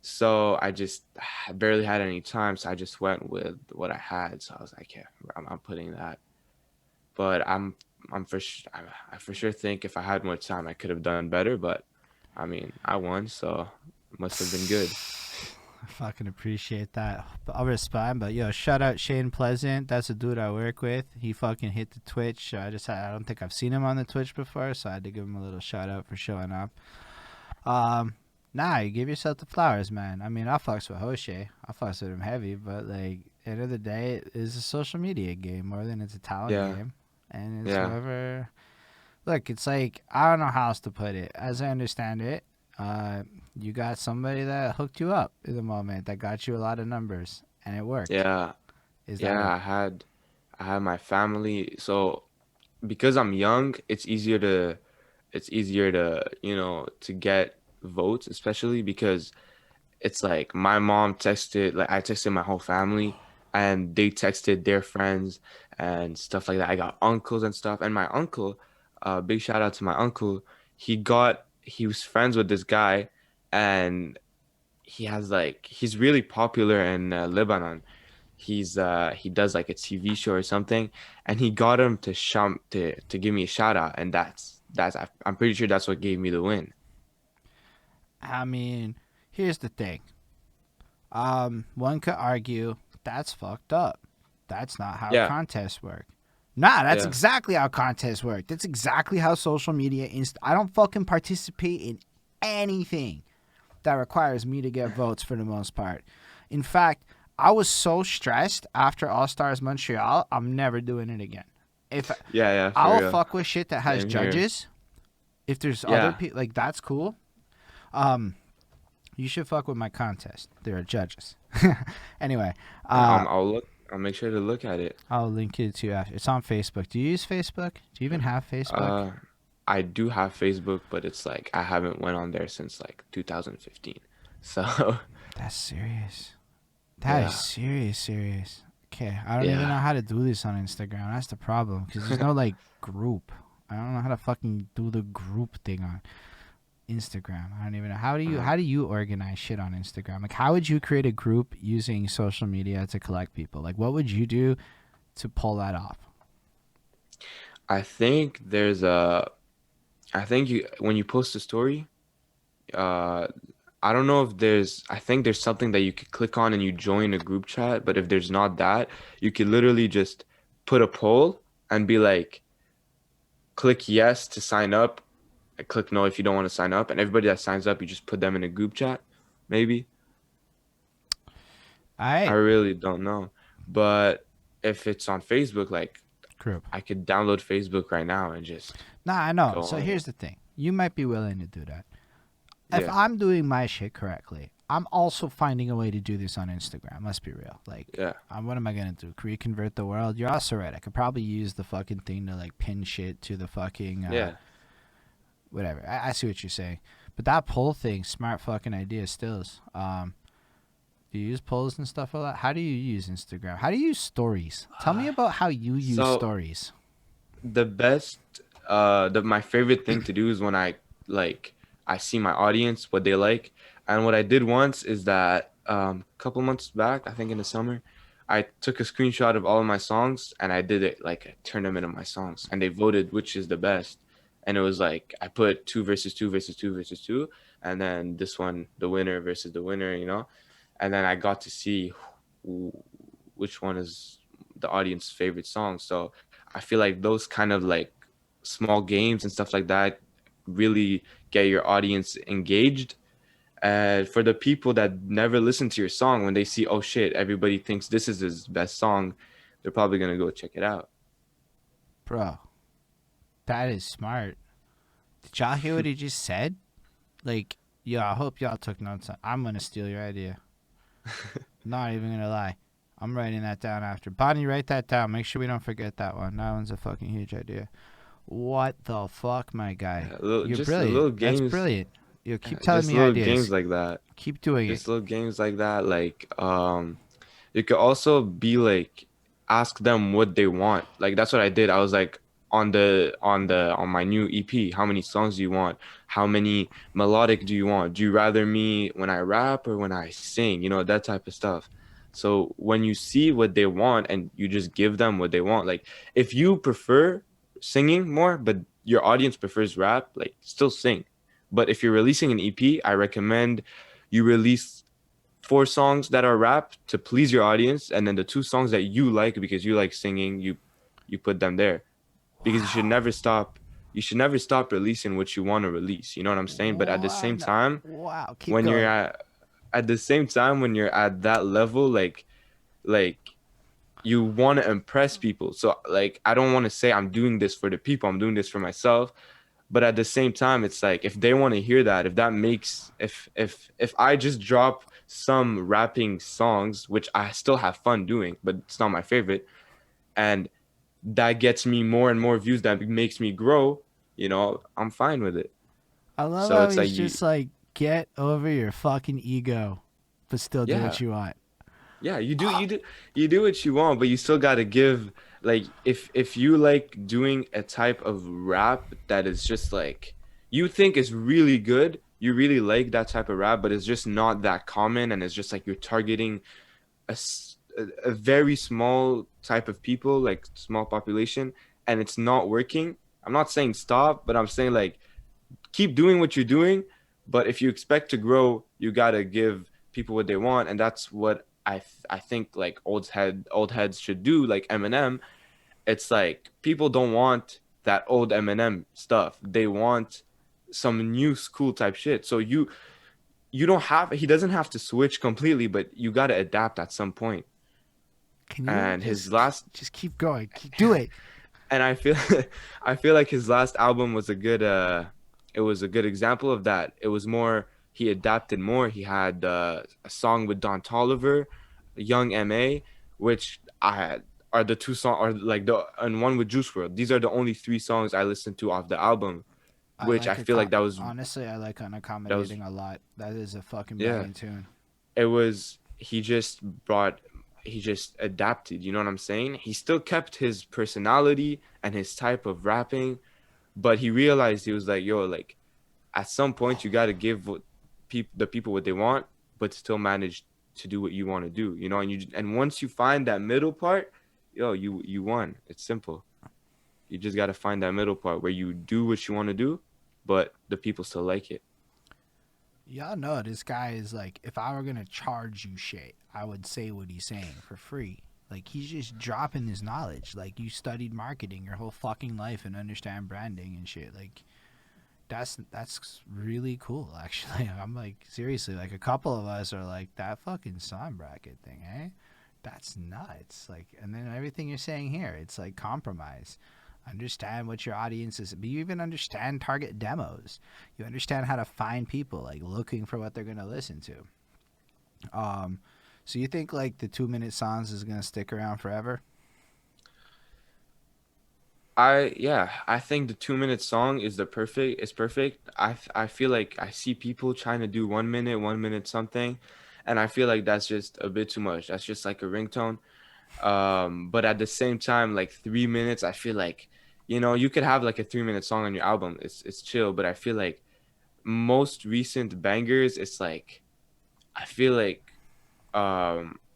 So I just barely had any time, so I just went with what I had. So I was like, yeah, I'm putting that. But I for sure think if I had more time, I could have done better. But I mean, I won, so it must have been good. I fucking appreciate that. I'll respond, but yo, shout out Shane Pleasant. That's a dude I work with. He fucking hit the Twitch. I don't think I've seen him on the Twitch before, so I had to give him a little shout out for showing up. Um, nah, you give yourself the flowers, man. I mean, I fucks with Hoshe. I fucks with him heavy, but like, end of the day, it is a social media game more than it's a talent Yeah, game, and it's yeah, whoever. Look, it's like I don't know how else to put it. As I understand it, you got somebody that hooked you up in the moment that got you a lot of numbers, and it worked. yeah, Is that yeah. it? I had my family, so because I'm young, it's easier to get votes, especially because it's like my mom texted, like I texted my whole family and they texted their friends and stuff like that. I got uncles and stuff. And my uncle, big shout out to my uncle, he was friends with this guy and he's really popular in Lebanon. He does like a TV show or something, and he got him to give me a shout out, and I'm pretty sure that's what gave me the win. I mean, here's the thing. One could argue that's fucked up. That's not how Yeah, contests work. Nah, that's yeah, exactly how contests work. That's exactly how social media. I don't fucking participate in anything that requires me to get votes for the most part. In fact, I was so stressed after All Stars Montreal, I'm never doing it again. If yeah, yeah, for I'll real. fuck with shit that has Same here. judges, if there's other Yeah. people like that's cool. Um, you should fuck with my contest. There are judges. Anyway, Yeah, uh, I'll make sure to look at it. I'll link it to you after. It's on Facebook. Do you use Facebook? Do you even have Facebook? Uh, I do have Facebook, but it's like I haven't went on there since like 2015. So, That's serious. That is yeah. serious, serious. Okay, I don't even know Yeah. how to do this on Instagram. That's the problem because there's no like group. I don't know how to fucking do the group thing on Instagram. I don't even know Uh, how do you organize shit on Instagram? Like, how would you create a group using social media to collect people? Like, what would you do to pull that off? I think there's a I think you when you post a story, uh I don't know if I think there's something that you could click on and you join a group chat, but if there's not that, you could literally just put a poll and be like, click yes to sign up, and click no if you don't want to sign up, and everybody that signs up, you just put them in a group chat, maybe. All I right, really don't know. But if it's on Facebook, like group. I could download Facebook right now and just Nah, I know. go So on it. here's the thing. You might be willing to do that. If Yeah, I'm doing my shit correctly, I'm also finding a way to do this on Instagram. Let's be real. Like, yeah, what am I gonna do? Reconvert the world? You're also right. I could probably use the fucking thing to like pin shit to the fucking yeah. whatever. I see what you're saying, but that poll thing, smart fucking idea. Stills. Do you use polls and stuff like that? How do you use Instagram? How do you use stories? Tell me about how you use So stories. the best, my favorite thing to do is when I see my audience, what they like, and what I did once is that a couple months back, I think in the summer, I took a screenshot of all of my songs and I did it like a tournament of my songs, and they voted which is the best, and it was like I put two versus two versus two versus two, and then this one the winner versus the winner, you know, and then I got to see who, which one is the audience favorite song. So I feel like those kind of like small games and stuff like that really get your audience engaged. And for the people that never listen to your song, when they see, oh shit, everybody thinks this is his best song, they're probably gonna go check it out. Bro, that is smart. Did y'all hear what he just said? Like, yo, I hope y'all took notes. I'm gonna steal your idea. Not even gonna lie. I'm writing that down after. Bonnie, write that down. Make sure we don't forget that one. That one's a fucking huge idea. What the fuck, my guy? Yeah, You're just the brilliant. little That's games, brilliant. Yo, keep telling just me little ideas. games like that. Keep doing it. Just little games like that. Like, it could also be like ask them what they want. Like that's what I did. I was like on my new EP, how many songs do you want? How many melodic do you want? Do you rather me when I rap or when I sing? You know, that type of stuff. So when you see what they want and you just give them what they want, like if you prefer singing more, but your audience prefers rap, like still sing. But if you're releasing an EP, I recommend you release four songs that are rap to please your audience, and then the two songs that you like because you like singing, you put them there because Wow. you should never stop releasing what you want to release, you know what I'm saying? But at the Wow. same No. time, Wow. Keep when you're going. at the same time when you're at that level, like you want to impress people. So like I don't want to say I'm doing this for the people, I'm doing this for myself. But at the same time, it's like if they want to hear that, if that makes if I just drop some rapping songs, which I still have fun doing, but it's not my favorite, and that gets me more and more views, that makes me grow, you know, I'm fine with it. I love So how it's like he's you, just like, get over your fucking ego, but still do yeah, what you want. yeah, you do, Ah, you do what you want, but you still got to give, like if you like doing a type of rap that is just like you think is really good, you really like that type of rap, but it's just not that common, and it's just like you're targeting a very small type of people, like small population, and it's not working. I'm not saying stop, but I'm saying like keep doing what you're doing, but if you expect to grow, you gotta give people what they want, and that's what I think like old heads should do, like Eminem. It's like people don't want that old Eminem stuff. They want some new school type shit. So you don't have he doesn't have to switch completely, but you gotta adapt at some point. can you And his last just keep going? Do it. and I feel I feel like his last album was a good it was a good example of that. It was more he adapted more. He had a song with Don Toliver, Young Ma, which I had are the two songs are like the and one with Juice World. These are the only three songs I listened to off the album, I which I like feel like honestly, I like that was unaccommodating a lot. That is a fucking yeah. banging tune. It was he just adapted, you know what I'm saying? He still kept his personality and his type of rapping, but he realized he was like, yo, like at some point you got to give what the people what they want, but still manage to do what you want to do, you know. And once you find that middle part, yo, you won. It's simple. You just got to find that middle part where you do what you want to do, but the people still like it. Y'all know this guy is like, if I were gonna charge you shit, I would say what he's saying for free. Like he's just dropping his knowledge. Like you studied marketing your whole fucking life and understand branding and shit. Like that's really cool actually. I'm like seriously, like a couple of us are like that fucking song bracket thing, eh? That's nuts. Like and then everything you're saying here, it's like compromise. Understand what your audience is. But you even understand target demos. You understand how to find people, like looking for what they're gonna listen to. Um, so you think like the 2 minute songs is gonna stick around forever? I think the 2 minute song is the perfect is perfect. I feel like I see people trying to do 1 minute, 1 minute something, and I feel like that's just a bit too much. That's just like a ringtone. But at the same time, like 3 minutes, I feel like, you know, you could have like a 3 minute song on your album. It's chill, but I feel like most recent bangers, it's like I feel like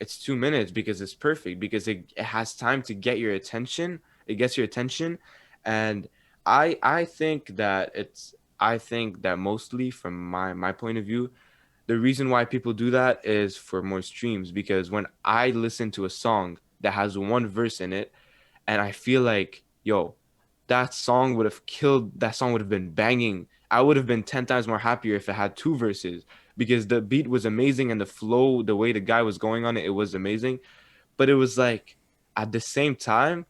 it's 2 minutes because it's perfect because it has time to get your attention. It gets your attention, and I think that mostly from my point of view, the reason why people do that is for more streams, because when I listen to a song that has one verse in it and I feel like, yo, that song would have been banging. I would have been 10 times more happier if it had two verses, because the beat was amazing and the flow, the way the guy was going on it, it was amazing. But it was like, at the same time,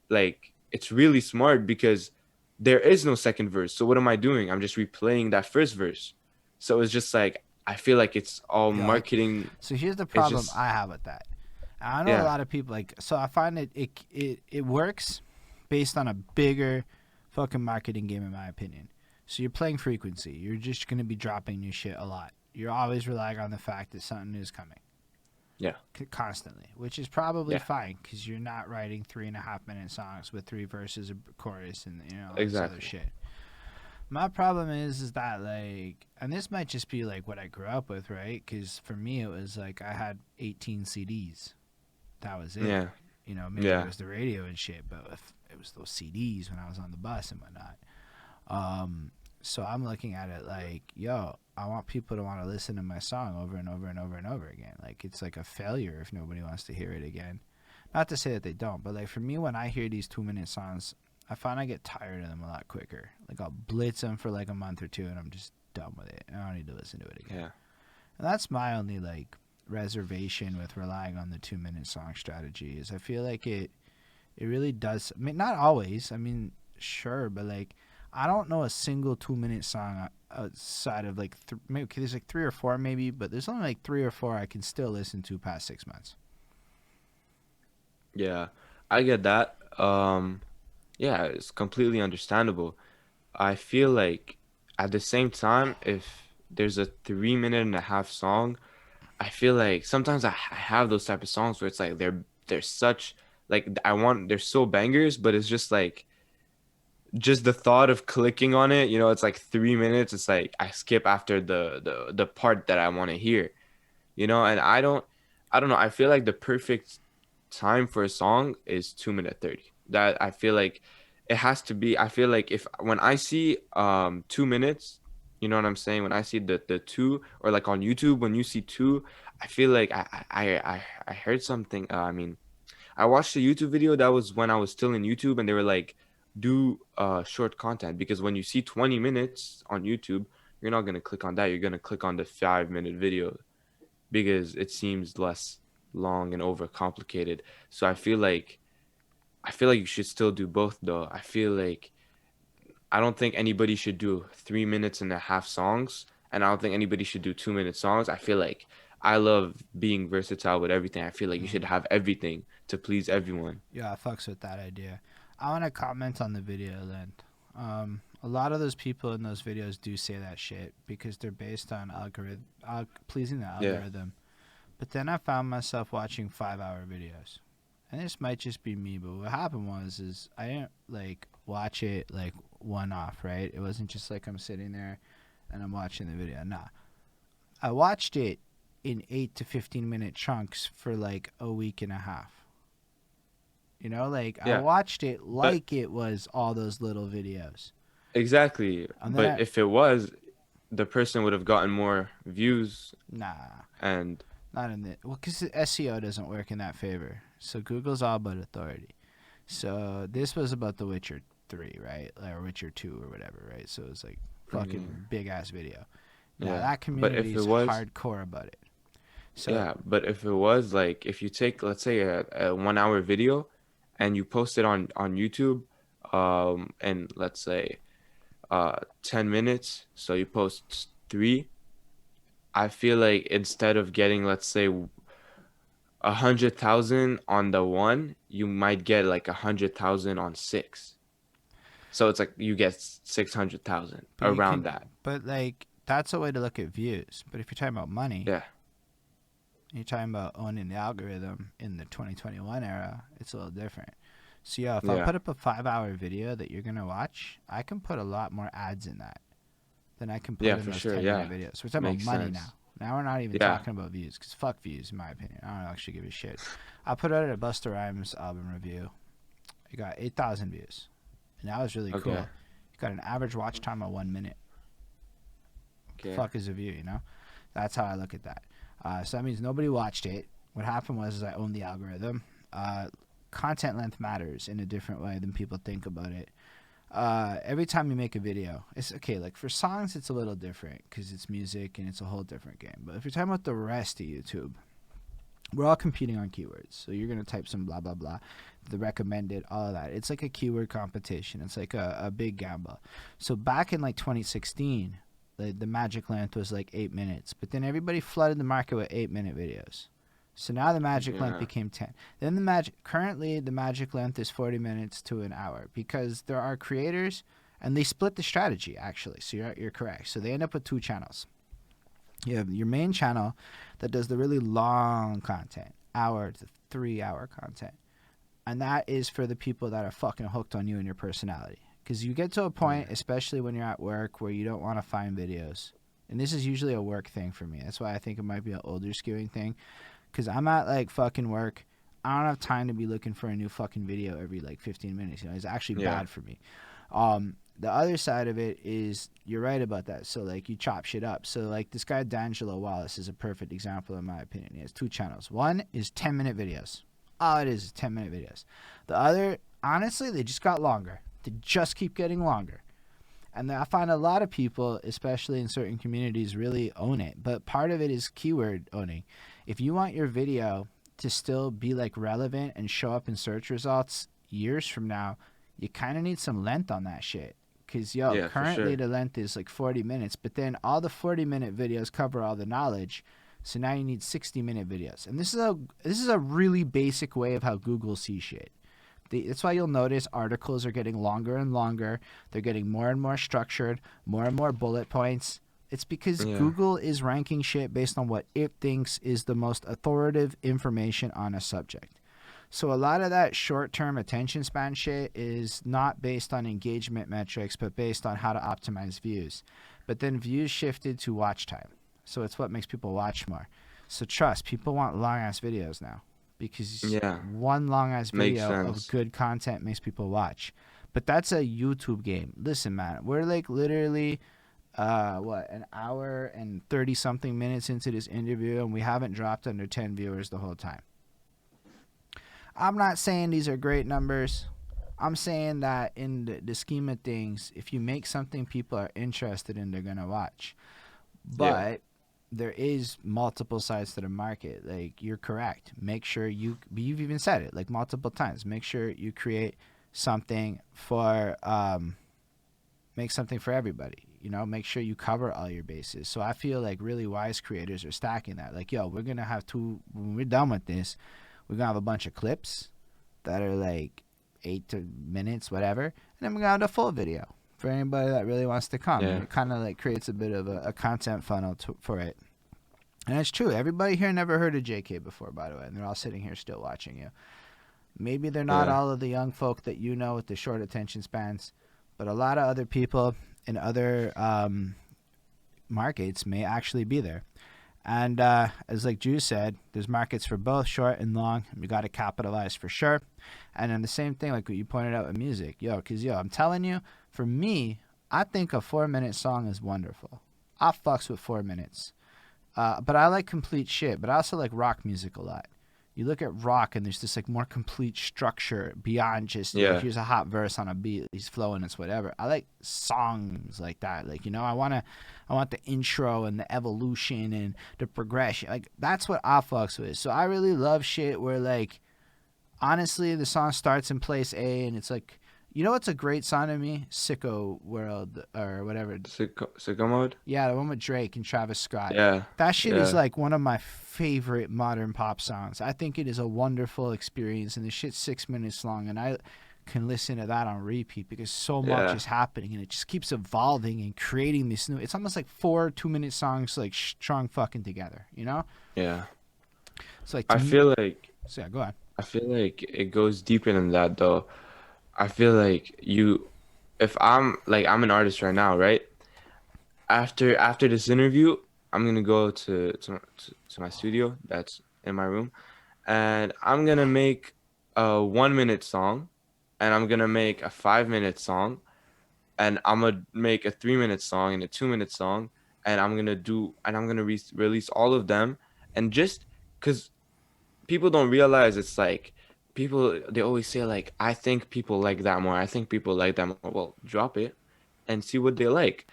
like, it's really smart because there is no second verse. So what am I doing? I'm just replaying that first verse. So it's just like, I feel like it's all Yeah, like, marketing. so here's the It's problem just, I have with that. I know a yeah, lot of people like, so I find it works based on a bigger fucking marketing game, in my opinion. So you're playing frequency. You're just gonna be dropping new shit a lot. You're always relying on the fact that something is coming yeah, constantly, which is probably yeah, fine because you're not writing 3.5 minute songs with three verses, a chorus, and all this other exactly. shit. My problem is that, like, and this might just be like what I grew up with, right? Because for me it was like I had 18 CDs. That was it. Yeah, Maybe there yeah, was the radio and shit, but if it was those CDs when I was on the bus and whatnot. So I'm looking at it like, yo, I want people to want to listen to my song over and over and over and over again. Like, it's like a failure if nobody wants to hear it again. Not to say that they don't, but like for me, when I hear these 2 minute songs, I find I get tired of them a lot quicker. Like, I'll blitz them for like a month or two, and I'm just done with it. I don't need to listen to it again. yeah, And that's my only like reservation with relying on the 2 minute song strategy is I feel like it really does. I mean, not always. I mean, sure, but like I don't know a single 2 minute song outside of like maybe okay, there's like three or four maybe, but there's only like three or four I can still listen to past 6 months. yeah. I get that. Yeah, it's completely understandable. I feel like at the same time, if there's a 3 minute and a half song, I feel like sometimes I have those type of songs where it's like they're such, like, they're so bangers, but it's just like, just the thought of clicking on it, it's like 3 minutes. It's like I skip after the part that I want to hear, and I don't know. I feel like the perfect time for a song is 2 minute 30. That I feel like it has to be. I feel like if when I see 2 minutes, you know what I'm saying? When I see the two, or like on YouTube when you see two, I feel like I heard something. I mean, I watched a YouTube video that was when I was still in YouTube, and they were like, do short content, because when you see 20 minutes on YouTube, you're not gonna click on that. You're gonna click on the 5 minute video because it seems less long and overcomplicated. So I feel like you should still do both though. I don't think anybody should do 3 minutes and a half songs, and I don't think anybody should do 2 minute songs. I feel like I love being versatile with everything. I feel like you Mm. should have everything to please everyone. Yeah, I fucks with that idea. I want to comment on the video then. A lot of those people in those videos do say that shit because they're based on pleasing the Yeah. algorithm. But then I found myself watching 5 hour videos. And this might just be me, but what happened was is I didn't like watch it like one off, right? It wasn't just like I'm sitting there and I'm watching the video. Nah. I watched it in 8 to 15 minute chunks for like a week and a half. Like I Yeah. watched it But like it was all those little videos. exactly. And then But if it was, the person would have gotten more views nah, and not in the, well, because the SEO doesn't work in that favor. So Google's all about authority. So this was about The Witcher 3, right? Or Witcher 2 or whatever, right? So it was like yeah. fucking big ass video. Now Yeah. that But community if it is was hardcore about it. So Yeah, but if it was like, if you take, let's say, a 1 hour video and you post it on YouTube, and let's say 10 minutes, so you post three, I feel like instead of getting, let's say, 100,000 on the one, you might get like 100,000 on six. So it's like you get 600,000 but you around can that. but like that's a way to look at views. But if you're talking about money, Yeah, you're talking about owning the algorithm in the 2021 era, it's a little different. So yeah, if I yeah, put up a 5 hour video that you're gonna watch, I can put a lot more ads in that than I can put yeah, in for those sure. 10 minute Yeah, videos. We're talking about makes money sense. now. Now we're not even Yeah, talking about views because fuck views, in my opinion. I don't actually give a shit. I put out a Busta Rhymes album review. It got 8,000 views. and that was really Okay. cool. You got an average watch time of 1 minute. What the Okay. fuck is a view? You know, that's how I look at that. So that means nobody watched it. What happened was is I owned the algorithm. Content length matters in a different way than people think about it. Every time you make a video, it's okay. Like for songs, it's a little different because it's music and it's a whole different game. But if you're talking about the rest of YouTube, we're all competing on keywords. So you're gonna type some blah blah blah, the recommended, all of that. It's like a keyword competition. It's like a big gamble. So back in like 2016, the magic length was like 8 minutes, but then everybody flooded the market with 8 minute videos. So now the magic length Yeah. became 10. Then currently the magic length is 40 minutes to an hour because there are creators and they split the strategy actually. So you're correct. So they end up with two channels. You have your main channel that does the really long content, hour to 3 hour content. And that is for the people that are fucking hooked on you and your personality. Because you get to a point, Yeah. especially when you're at work, where you don't want to find videos. And this is usually a work thing for me. That's why I think it might be an older skewing thing. Because I'm at like fucking work. I don't have time to be looking for a new fucking video every like 15 minutes. You know, it's actually Yeah. bad for me. The other side of it is you're right about that. So like you chop shit up. So like this guy D'Angelo Wallace is a perfect example in my opinion. He has two channels. One is 10-minute videos. All it is 10-minute videos. The other, honestly, they just got longer. They just keep getting longer. And I find a lot of people, especially in certain communities, really own it. But part of it is keyword owning. If you want your video to still be like relevant and show up in search results years from now, you kind of need some length on that shit. Because, Yeah, for currently sure. the length is like 40 minutes, but then all the 40-minute videos cover all the knowledge. So now you need 60-minute videos. And this is a really basic way of how Google sees shit. That's why you'll notice articles are getting longer and longer. They're getting more and more structured, more and more bullet points. It's because Yeah. Google is ranking shit based on what it thinks is the most authoritative information on a subject. So a lot of that short-term attention span shit is not based on engagement metrics, but based on how to optimize views. But then views shifted to watch time. So it's what makes people watch more. So trust, people want long-ass videos now because Yeah. one long-ass Makes video of sense. good content makes people watch. But that's a YouTube game. Listen, man, we're like literally an hour and 30 something minutes into this interview and we haven't dropped under 10 viewers the whole time. I'm not saying these are great numbers. I'm saying that in the scheme of things, if you make something people are interested in, they're going to watch. Yeah. But there is multiple sides to the market. Like, you're correct. Make sure you've even said it like multiple times. Make sure you create something for make something for everybody. You know, make sure you cover all your bases. So I feel like really wise creators are stacking that. Like, yo, we're gonna have when we're done with this, we're gonna have a bunch of clips that are like 8 minutes, whatever, and then we're gonna have the full video for anybody that really wants to come. And Yeah. it kind of like creates a bit of a content funnel for it. And it's true. Everybody here never heard of JK before, by the way, and they're all sitting here still watching you. Maybe they're not Yeah. all of the young folk that you know with the short attention spans, but a lot of other people in other markets may actually be there. And as like Drew said, there's markets for both short and long. We got to capitalize for sure. And then the same thing, like what you pointed out with music, because I'm telling you, for me, I think a 4 minute song is wonderful. I fucks with 4 minutes. But I like complete shit. But I also like rock music a lot. You look at rock and there's this like more complete structure beyond just Yeah. here's a hot verse on a beat, he's flowing, it's whatever. I like songs like that. Like, I want the intro and the evolution and the progression. Like, that's what I fucks with. So I really love shit where, like, honestly, the song starts in place A and it's like, what's a great song to me? Sicko World or whatever. Sicko mode. Yeah, the one with Drake and Travis Scott. Yeah. That shit is Yeah. like one of my favorite modern pop songs. I think it is a wonderful experience, and the shit's 6 minutes long, and I can listen to that on repeat because so much Yeah. is happening, and it just keeps evolving and creating this new. It's almost like 4 2-minute songs like strung fucking together, Yeah. So like I to me, feel like so yeah, go on. I feel like it goes deeper than that though. I feel like if I'm an artist right now, right? After this interview, I'm gonna go to my studio that's in my room, and I'm gonna make a 1 minute song, and I'm gonna make a 5 minute song, and I'm gonna make a 3 minute song and a 2 minute song, and I'm gonna release all of them, and just because people don't realize it's like people they always say like I think people like that more. I think people like that more. Well, drop it and see what they like.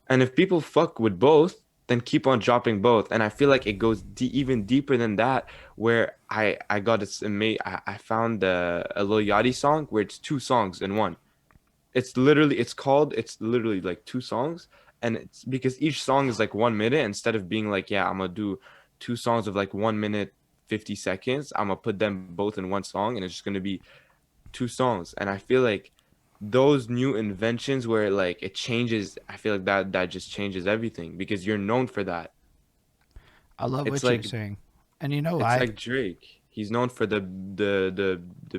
And if people fuck with both, then keep on dropping both. And I feel like it goes even deeper than that, where I got this amazing. I found a Lil Yachty song where it's two songs in one. It's literally like two songs, and it's because each song is like 1 minute. Instead of being like, yeah, I'm gonna do two songs of like 1 minute 50 seconds, I'm gonna put them both in one song, and it's just gonna be two songs. And I feel like those new inventions where like it changes, I feel like that just changes everything because you're known for that. I love It's what you're like saying, and you know it's why? like Drake. He's known for the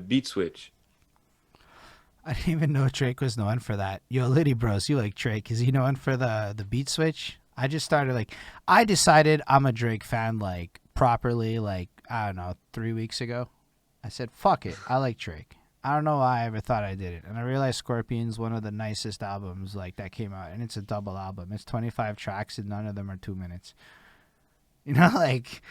beat switch. I didn't even know Drake was known for that. Yo, Liddy Bros, you like Drake? Is he known for the beat switch? I just started like, I decided I'm a Drake fan like properly like I don't know 3 weeks ago. I said fuck it, I like Drake. I don't know why I ever thought I did it, and I realized Scorpion's one of the nicest albums like that came out, and it's a double album. It's 25 tracks and none of them are 2 minutes. You know, like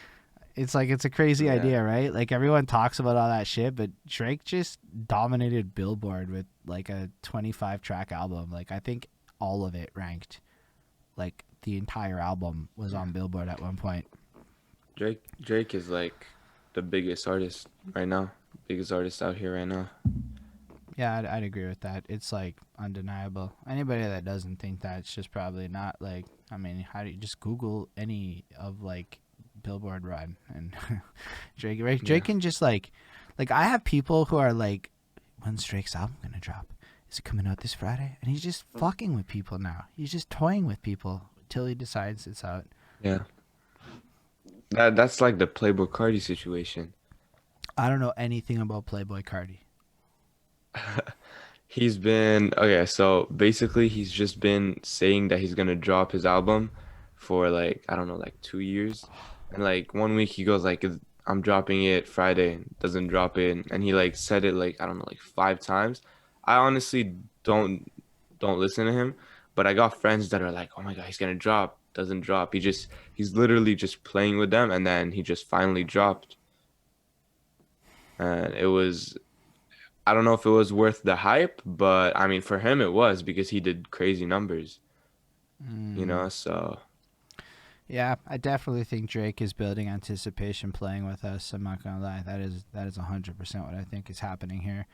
it's a crazy Yeah. idea, right? Like everyone talks about all that shit, but Drake just dominated Billboard with like a 25 track album. Like I think all of it ranked. Like the entire album was Yeah. on Billboard at one point. Drake is like the biggest artist right now. Biggest artist out here right now. Yeah, I'd agree with that. It's like undeniable. Anybody that doesn't think that, it's just probably not like. I mean, how do you just Google any of like Billboard run and Drake? Right? Yeah. Drake can just like I have people who are like, when's Drake's album gonna drop? Is it coming out this Friday? And he's just fucking with people now. He's just toying with people till he decides it's out. Yeah. That's like the Playboy Cardi situation. I don't know anything about Playboy Cardi. He's been okay, so basically he's just been saying that he's gonna drop his album for like I don't know, like 2 years. And like one week he goes like I'm dropping it Friday, doesn't drop it, and he like said it like I don't know, like 5 times. I honestly don't listen to him, but I got friends that are like, "Oh my God, he's gonna drop." Doesn't drop. He's literally just playing with them, and then he just finally dropped. And it was I don't know if it was worth the hype, but I mean, for him it was because he did crazy numbers, you Mm, know? So, yeah, I definitely think Drake is building anticipation, playing with us. I'm not gonna lie, that is 100% what I think is happening here.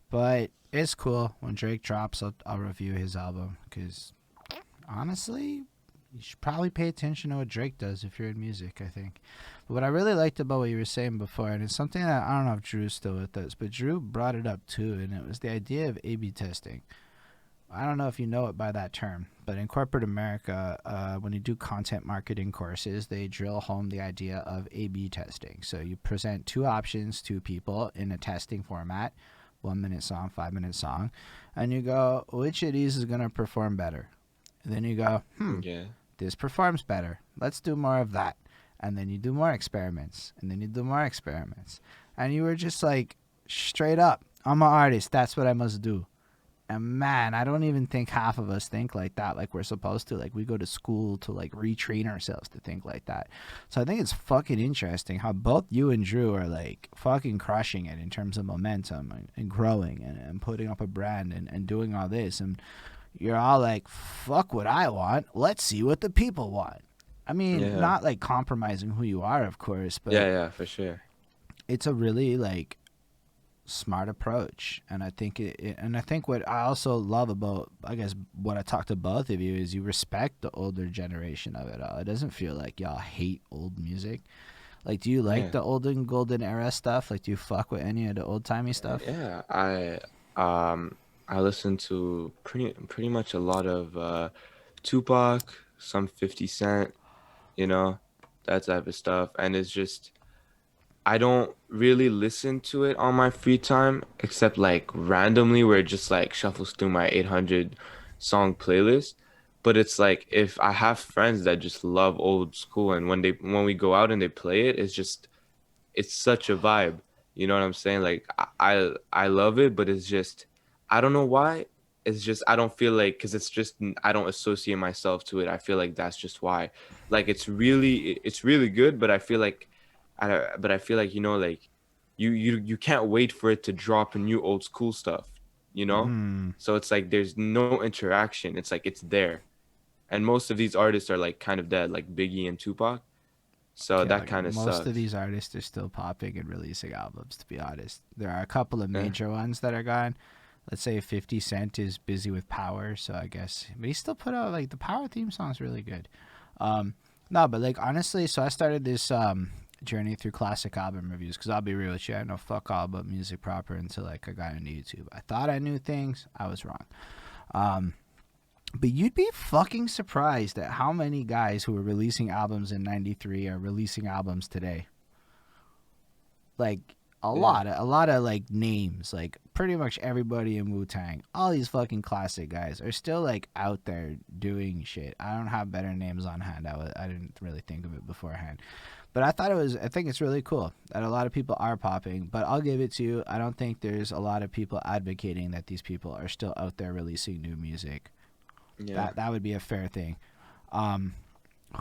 But it's cool when Drake drops. I'll review his album because honestly, you should probably pay attention to what Drake does if you're in music, I think. But what I really liked about what you were saying before, and it's something that I don't know if Drew's still with us, but Drew brought it up too, and it was the idea of A B testing. I don't know if you know it by that term, but in corporate America, when you do content marketing courses, they drill home the idea of A B testing. So you present two options to people in a testing format, 1 minute song, 5 minute song, and you go, which of these is going to perform better? And then you go, yeah. this performs better. Let's do more of that. And then you do more experiments. And then you do more experiments. And you were just like, straight up, I'm an artist. That's what I must do. And man, I don't even think half of us think like that, like we're supposed to. Like we go to school to like retrain ourselves to think like that. So I think it's fucking interesting how both you and Drew are like fucking crushing it in terms of momentum and growing and putting up a brand and doing all this. And you're all like, fuck what I want. Let's see what the people want. I mean, Yeah. not like compromising who you are, of course, Yeah, but yeah, for sure. it's a really like smart approach. And I think and I think what I also love about, I guess, what I talked to both of you is you respect the older generation of it all. It doesn't feel like y'all hate old music. Like, do you like Yeah. the olden golden era stuff? Like, do you fuck with any of the old timey stuff? Yeah. I listen to pretty much a lot of Tupac, some 50 Cent, you know, that type of stuff. And it's just I don't really listen to it on my free time except like randomly where it just like shuffles through my 800 song playlist. But it's like if I have friends that just love old school and when we go out and they play it, it's such a vibe. You know what I'm saying? Like I love it, but it's just I don't know why. It's just I don't feel like because it's just I don't associate myself to it. I feel like that's just why. Like it's really good, but I feel like I feel like like you can't wait for it to drop new old school stuff, you know? Mm. So it's like there's no interaction. It's like it's there. And most of these artists are like kind of dead, like Biggie and Tupac. So Yeah, that like kind of most of sucks. these artists are still popping and releasing albums, to be honest. There are a couple of Yeah. major ones that are gone. Let's say 50 Cent is busy with Power, so I guess. But he still put out, like, the Power theme song's really good. Um, no, but, like, honestly, so I started this journey through classic album reviews, because I'll be real with you, I know fuck all about music proper until, like, I got into YouTube. I thought I knew things, I was wrong. Um, but you'd be fucking surprised at how many guys who were releasing albums in '93 are releasing albums today. Like Yeah. a lot of like names, like pretty much everybody in Wu Tang, all these fucking classic guys are still like out there doing shit. I don't have better names on hand. I didn't really think of it beforehand, but I think it's really cool that a lot of people are popping. But I'll give it to you. I don't think there's a lot of people advocating that these people are still out there releasing new music. Yeah. That would be a fair thing. Um,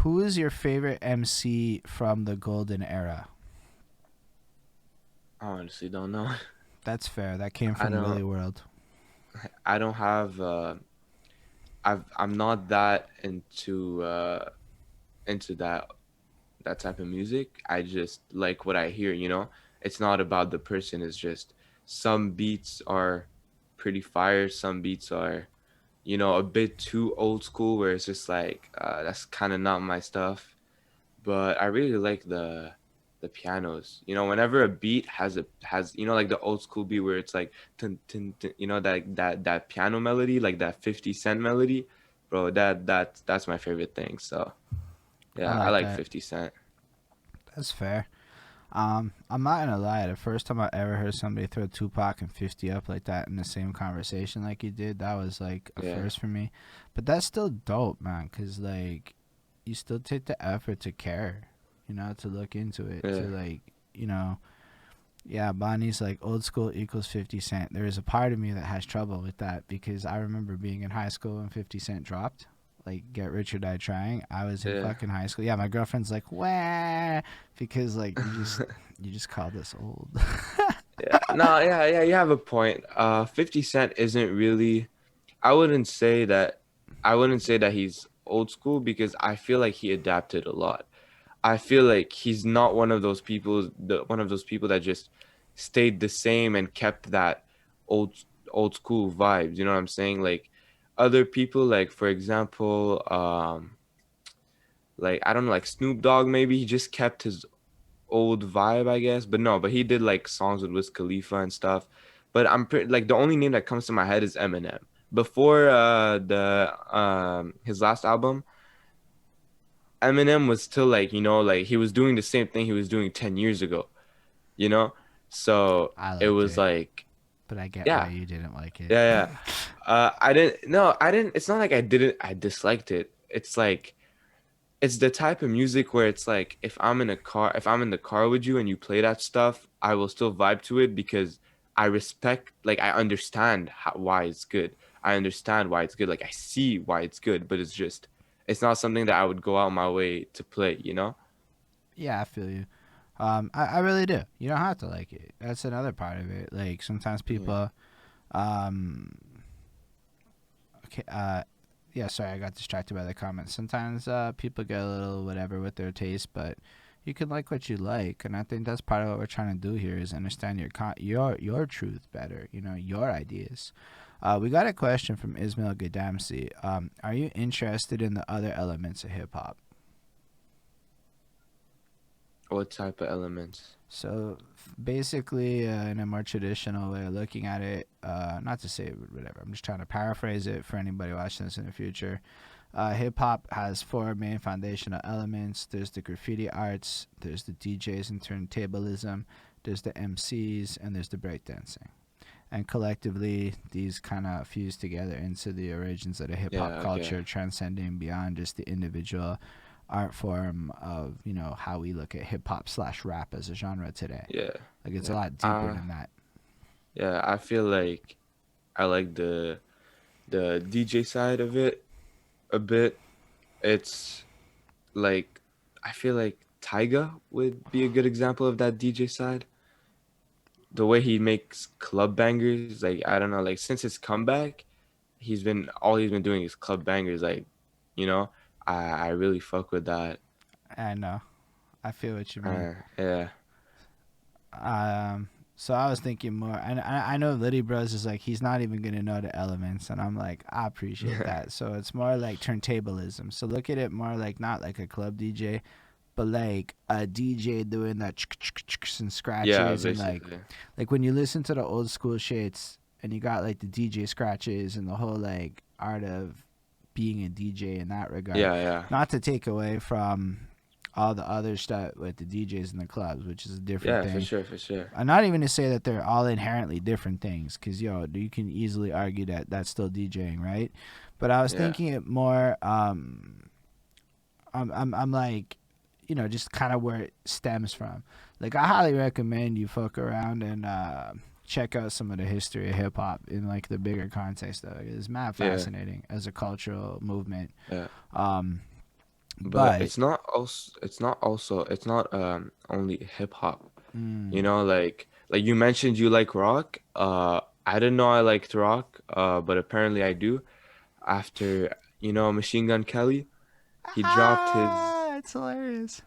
who is your favorite MC from the golden era? I honestly don't know. That's fair. That came I from don't Willy World. I don't have I'm not that into that type of music. I just like what I hear, you know? It's not about the person, it's just some beats are pretty fire, some beats are, a bit too old school where it's just like that's kind of not my stuff. But I really like the pianos. Whenever a beat has like the old school beat where it's like tun, tun, tun, that piano melody, like that 50 Cent melody, bro, that's my favorite thing. So I yeah, I like like that. 50 Cent. That's fair. I'm not gonna lie. The first time I ever heard somebody throw Tupac and 50 up like that in the same conversation like you did, that was like a Yeah, first for me. But that's still dope, man. Cause like, you still take the effort to care, to look into it, yeah, to like, you know, yeah. Bonnie's like old school equals 50 Cent. There is a part of me that has trouble with that because I remember being in high school when 50 Cent dropped. Like Get Rich or Die Trying. I was in yeah. fucking high school. Yeah, my girlfriend's like, wah, because like you just called us old. Yeah, no, yeah, yeah, you have a point. 50 Cent isn't really. I wouldn't say that. I wouldn't say that he's old school because I feel like he adapted a lot. I feel like he's not one of those people that just stayed the same and kept that old old school vibes. You know what I'm saying? Like other people, like for example, like I don't know, like Snoop Dogg. Maybe he just kept his old vibe, I guess. But no, but he did like songs with Wiz Khalifa and stuff. But I'm pretty like the only name that comes to my head is Eminem. Before the his last album, Eminem was still like, like he was doing the same thing he was doing 10 years ago, you know? So I it liked was it, like, but I get why yeah, you didn't like it. yeah, yeah. I didn't, no, I didn't, it's not like I disliked it. It's like, it's the type of music where it's like, if I'm in the car with you and you play that stuff, I will still vibe to it because I respect, like, I understand why it's good. I understand why it's good. Like, I see why it's good, but it's not something that I would go out my way to play, you know? Yeah, I feel you. I really do. You don't have to like it. That's another part of it. Like sometimes Yeah. people, um, okay, yeah. Sorry, I got distracted by the comments. Sometimes people get a little whatever with their taste, but you can like what you like, and I think that's part of what we're trying to do here is understand your truth better. Your ideas. We got a question from Ismail Gadamsi. Are you interested in the other elements of hip hop? What type of elements? So basically, in a more traditional way of looking at it, not to say whatever, I'm just trying to paraphrase it for anybody watching this in the future. Hip hop has four main foundational elements. There's the graffiti arts, there's the DJs and turntablism, there's the MCs, and there's the breakdancing. And collectively, these kind of fuse together into the origins of the hip hop Yeah, okay. culture, transcending beyond just the individual art form of how we look at hip hop slash rap as a genre today. Yeah. Like it's a Yeah. lot deeper than that. Yeah, I feel like I like the DJ side of it a bit. It's like I feel like Tyga would be a good example of that DJ side. The way he makes club bangers, like I don't know, like since his comeback, he's been doing is club bangers. Like, you know, I really fuck with that. I know. I feel what you mean. Yeah, So I was thinking more. And I know Liddy Bros is like he's not even gonna know the elements, and I'm like I appreciate that. So it's more like turntablism. So look at it more like not like a club DJ, but like a DJ doing that and yeah, scratches and basically. like when you listen to the old school shits and you got like the DJ scratches and the whole like art of being a DJ in that regard. Yeah, yeah, Not to take away from all the other stuff with the DJs in the clubs, which is a different yeah, for thing. sure, for sure. I'm not even to say that they're all inherently different things, because you can easily argue that that's still DJing, right? But I was Yeah, thinking it more. I'm like, just kind of where it stems from. Like I highly recommend you fuck around and check out some of the history of hip hop in like the bigger context of it. It's mad yeah, fascinating as a cultural movement. yeah. Um, But but it's not only hip hop. You mm, know, like you mentioned you like rock. I didn't know I liked rock, but apparently I do. After, Machine Gun Kelly, he dropped his it's hilarious.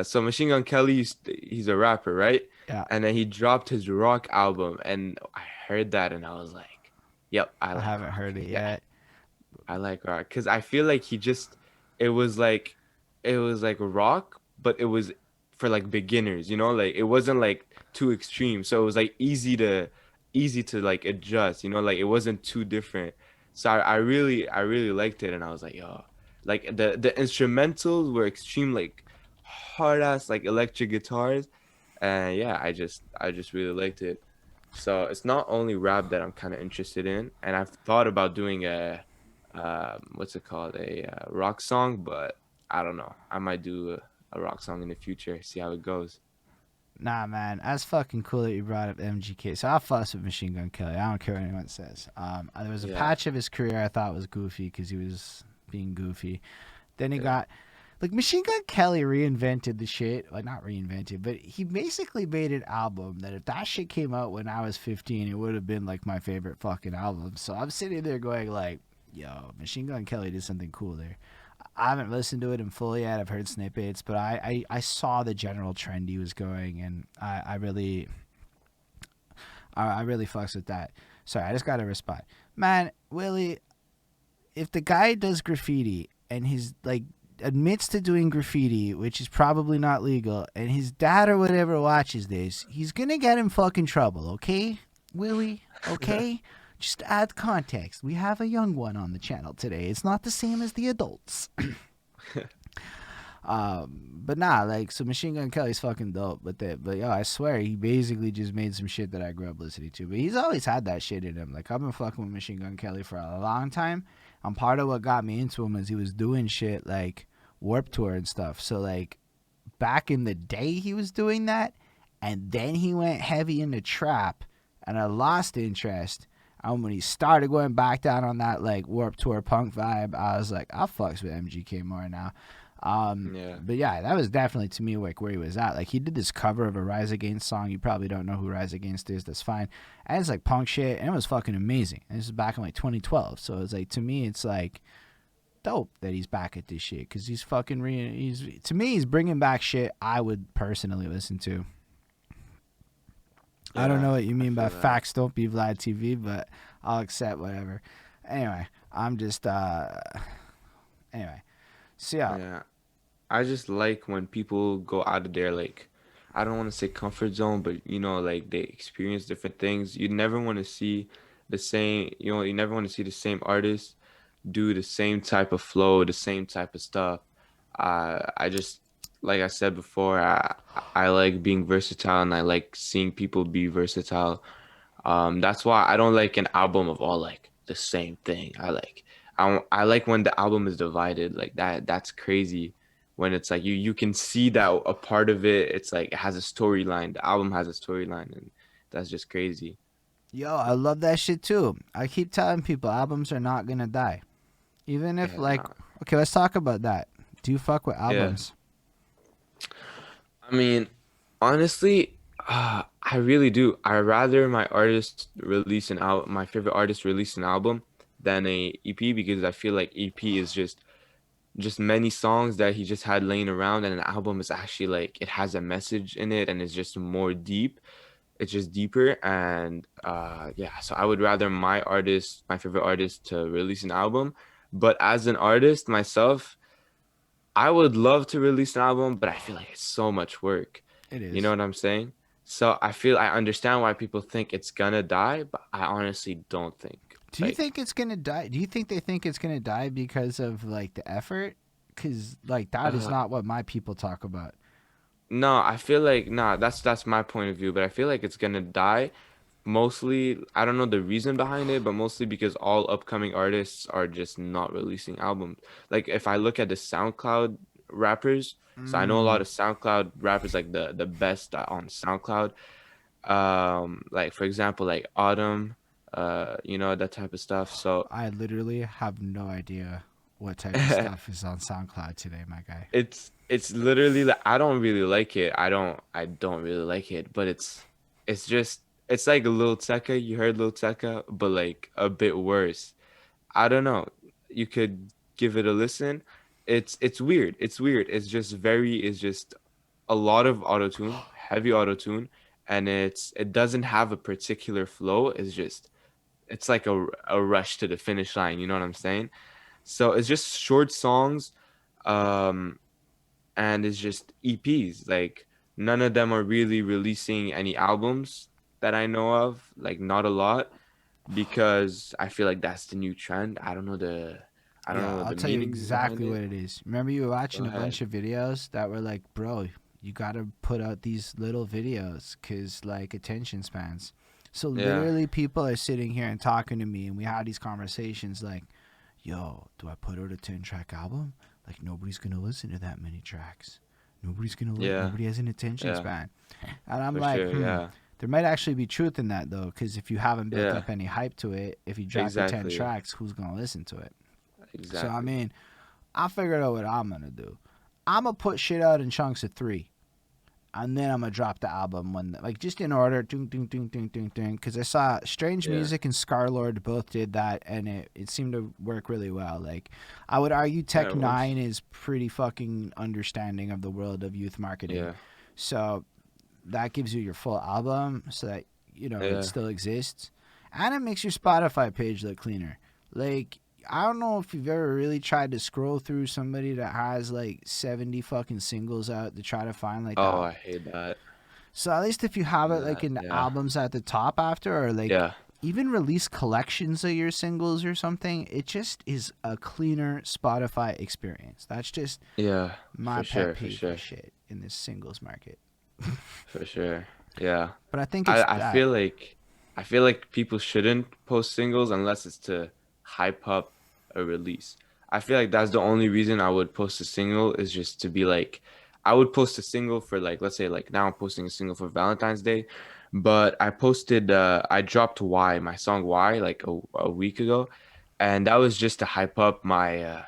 so Machine Gun Kelly, he's a rapper, right? Yeah, And then he dropped his rock album, and I heard that and I was like, yep, I I like haven't rock. heard it Yeah. yet. I like rock because I feel like it was like, it was like rock, but it was for like beginners, like it wasn't like too extreme, so it was like easy to like adjust, like it wasn't too different. So I really liked it, and I was like, yo, like the instrumentals were extreme, like hard ass like electric guitars, and yeah, I just really liked it. So it's not only rap that I'm kind of interested in, and I've thought about doing a what's it called, a rock song, but I don't know. I might do a rock song in the future, see how it goes. Nah, man, that's fucking cool that you brought up MGK. So I fuss with Machine Gun Kelly. I don't care what anyone says. There was a Yeah, patch of his career I thought was goofy because he was being goofy. Then he yeah, got like Machine Gun Kelly reinvented the shit. Like not reinvented, but he basically made an album that if that shit came out when I was 15, it would have been like my favorite fucking album. So I'm sitting there going like, yo, Machine Gun Kelly did something cool there. I haven't listened to it in full yet. I've heard snippets, but I saw the general trend he was going, and I really fucks with that. Sorry, I just got to respond. Man, Willie, if the guy does graffiti and he's like admits to doing graffiti, which is probably not legal, and his dad or whatever watches this, he's gonna get in fucking trouble, okay? Willie, okay? Just to add context, we have a young one on the channel today. It's not the same as the adults. But nah, like so Machine Gun Kelly's fucking dope, but yo, I swear he basically just made some shit that I grew up listening to. But he's always had that shit in him. Like I've been fucking with Machine Gun Kelly for a long time. And part of what got me into him is he was doing shit like Warp Tour and stuff. So like back in the day he was doing that, and then he went heavy into trap, and I lost interest. And when he started going back down on that like Warp Tour punk vibe, I was like, I fucks with MGK more now. yeah, But yeah, that was definitely to me like where he was at. Like he did this cover of a Rise Against song. You probably don't know who Rise Against is. That's fine. And it's like punk shit, and it was fucking amazing. And this is back in like 2012. So it's like to me, it's like dope that he's back at this shit because he's fucking he's to me he's bringing back shit I would personally listen to. I don't yeah. know what you I mean by feel that. facts don't be Vlad TV, but I'll accept whatever. Anyway, I'm just anyway. So yeah, Yeah, I just like when people go out of their, like, I don't want to say comfort zone, but like they experience different things. You never want to see the same, you never want to see the same artist do the same type of flow, the same type of stuff. I just, like I said before, I like being versatile, and I like seeing people be versatile. That's why I don't like an album of all like the same thing. I like when the album is divided like that. That's crazy. When it's like you can see that a part of it, it's like it has a storyline. The album has a storyline, and that's just crazy. Yo, I love that shit too. I keep telling people albums are not gonna die. Even if Yeah, like, nah. okay, let's talk about that. Do you fuck with Yeah. albums? I mean, honestly, I really do. I rather my artist release an album, my favorite artist release an album than a EP because I feel like EP is just many songs that he just had laying around, and an album is actually like it has a message in it and it's just more deep. It's just deeper, and yeah, so I would rather my favorite artist to release an album. But as an artist myself, I would love to release an album, but I feel like it's so much work. It You know is. what I'm saying? So I understand why people think it's gonna die, but I honestly don't think. Do you Like, think it's gonna die? Do you think they think it's gonna die because of like the effort? Because like that is uh, not what my people talk about. no, I feel like nah, that's my point of view, but I feel like it's gonna die mostly. I don't know the reason behind it, but mostly because all upcoming artists are just not releasing albums. Like if I look at the SoundCloud rappers, so I know a lot Mm, of SoundCloud rappers, like the best on SoundCloud. Like for example, like Autumn, you know, that type of stuff. So I literally have no idea what type of stuff is on SoundCloud today, my guy. it's literally like I don't really like it. I don't really like it, but it's just it's like Lil Tecca. You heard Lil Tecca, but like a bit worse. I don't know. You could give it a listen. It's weird. It's weird. It's just a lot of auto-tune, heavy auto-tune, and it doesn't have a particular flow. It's like a rush to the finish line, you know what I'm saying? So it's just short songs, um, and it's just EPs. Like none of them are really releasing any albums that I know of, like not a lot, because I feel like that's the new trend. I don't Yeah, know I'll the tell you meanings behind exactly it. what it is. Remember, you were Go watching a ahead. bunch of videos that were like, bro, you gotta put out these little videos because, like, attention spans. So, Yeah. literally, people are sitting here and talking to me, and we had these conversations like, yo, do I put out a 10-track album? Like, nobody's gonna listen to that many tracks. Nobody's gonna look, Yeah. nobody has an attention Yeah. span. And I'm For like, sure. Yeah. there might actually be truth in that, though, because if you haven't built Yeah. up any hype to it, if you drop your 10 Exactly. tracks, who's gonna listen to it? So, I Exactly. mean, I figured out what I'm gonna do. I'm gonna put shit out in chunks of three, and then I'm gonna drop the album when, like, just in order, ding, ding, ding, ding, ding, ding. Because I saw Strange Yeah. Music and Scarlord both did that, and it seemed to work really well. Like, I would argue Yeah. Tech Nine is pretty fucking understanding of the world of youth marketing, Yeah. so that gives you your full album, so that it Yeah. still exists, and it makes your Spotify page look cleaner. Like, I don't know if you've ever really tried to scroll through somebody that has like 70 fucking singles out to try to find like Oh, that. I hate that. So at least if you have it like That. in the Yeah. albums at the top after, or like Yeah. even release collections of your singles or something, it just is a cleaner Spotify experience. That's just Yeah. my For pet sure. For peeve for sure. shit in this singles market. For sure. Yeah. But I think it's I that. feel like people shouldn't post singles unless it's to hype up a release. I feel like that's the only reason I would post a single is just to be like I would post a single for like let's say like now I'm posting a single for Valentine's Day, but I dropped Why, my song Why like a week ago, and that was just to hype up my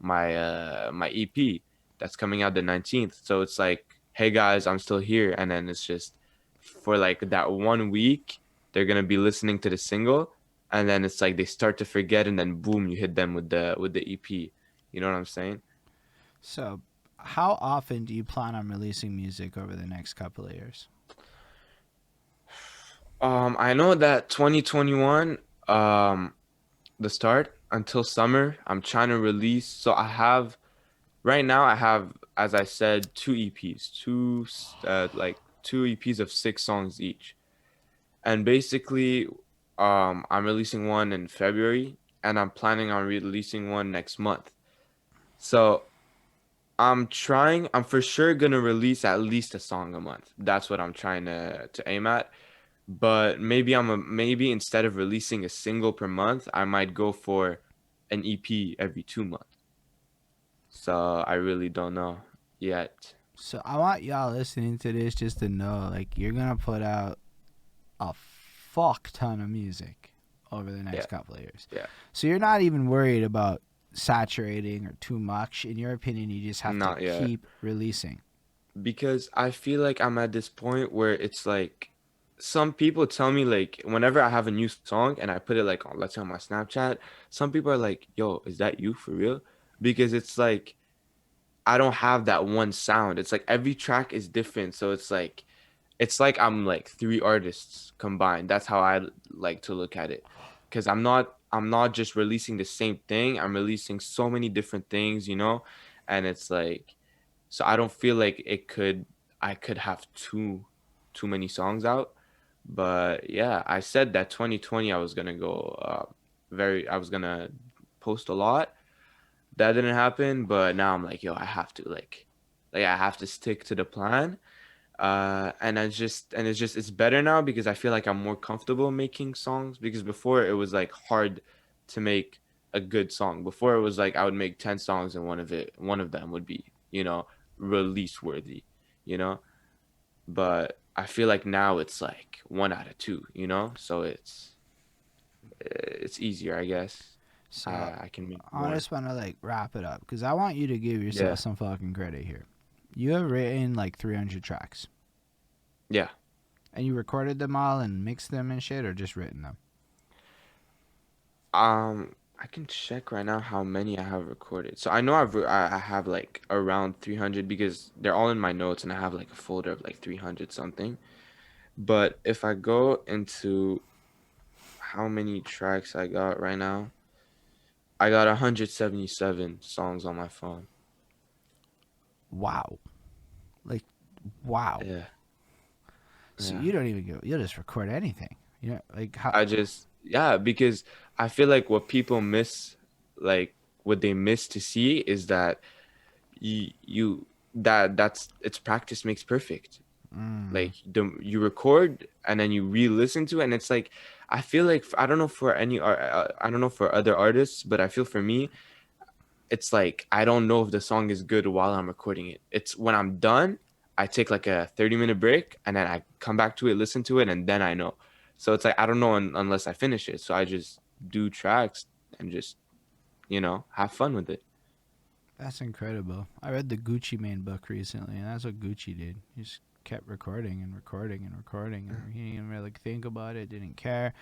EP that's coming out the 19th. So it's like, hey guys, I'm still here, and then it's just for like that 1 week they're gonna be listening to the single, and then it's like they start to forget, and then boom, you hit them with the EP. You know what I'm saying? So, how often do you plan on releasing music over the next couple of years? I know that 2021, the start until summer, I'm trying to release. So right now I have, as I said, two EPs, like two EPs of 6 songs each. And basically, I'm releasing one in February, and I'm planning on releasing one next month. So I'm for sure gonna release at least a song a month. That's what I'm trying to aim at. But maybe maybe instead of releasing a single per month, I might go for an EP every 2 months. So I really don't know yet. So I want y'all listening to this just to know, like, you're gonna put out a fuck ton of music over the next Yeah, couple of years. yeah. So you're not even worried about saturating or too much. In your opinion, you just have to Not yet. keep releasing. Because I feel like I'm at this point where it's like some people tell me like whenever I have a new song and I put it like on, let's say on my Snapchat, some people are like, "Yo, is that you for real?" Because it's like I don't have that one sound. It's like every track is different, so it's like I'm like three artists combined. That's how I like to look at it. Cuz I'm not just releasing the same thing. I'm releasing so many different things, And it's like so I don't feel like I could have too many songs out. But yeah, I said that 2020 I was going to go very I was going to post a lot. That didn't happen, but now I'm like, yo, I have to like I have to stick to the plan. And it's better now because I feel like I'm more comfortable making songs because before it was like hard to make a good song. Before it was like I would make 10 songs and one of them would be, release worthy, you know? But I feel like now it's like one out of two. So it's easier, I guess. So I can make I more. just want to like wrap it up because I want you to give yourself Yeah. some fucking credit here. You have written like 300 tracks, Yeah. and you recorded them all and mixed them and shit, or just written them. I can check right now how many I have recorded. So I know I have like around 300 because they're all in my notes and I have like a folder of like 300 something. But if I go into how many tracks I got right now, I got 177 songs on my phone. Wow, like wow. Yeah, So yeah. you don't even go. You'll just record anything. You know, like how. Yeah, because I feel like like what they miss to see is that that's it's practice makes perfect. Mm, Like you record and then you re-listen to it, and it's like I feel like I don't know for I don't know for other artists, but I feel for me it's like I don't know if the song is good while I'm recording it. It's when I'm done, I take like a 30-minute break and then I come back to it, listen to it, and then I know. So it's like I don't know unless I finish it. So I just do tracks and just have fun with it. that's incredible. I read the Gucci Mane book recently, and that's what Gucci did. He just kept recording and recording and recording, and he didn't really think about it. Didn't care.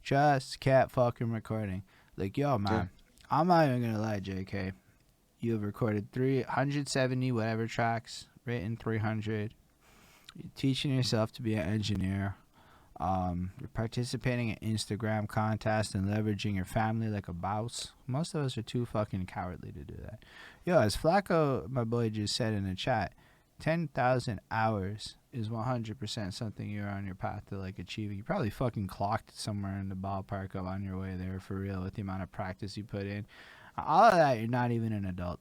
Just kept fucking recording. Like, yo, Yeah. man, I'm not even gonna lie, JK. You have recorded 370 whatever tracks, written 300. You're teaching yourself to be an engineer. You're participating in Instagram contests and leveraging your family like a boss. Most of us are too fucking cowardly to do that. Yo, as Flacco, my boy, just said in the chat, 10,000 hours is 100% something you're on your path to like achieving. You probably fucking clocked somewhere in the ballpark of on your way there for real with the amount of practice you put in. All of that, you're not even an adult.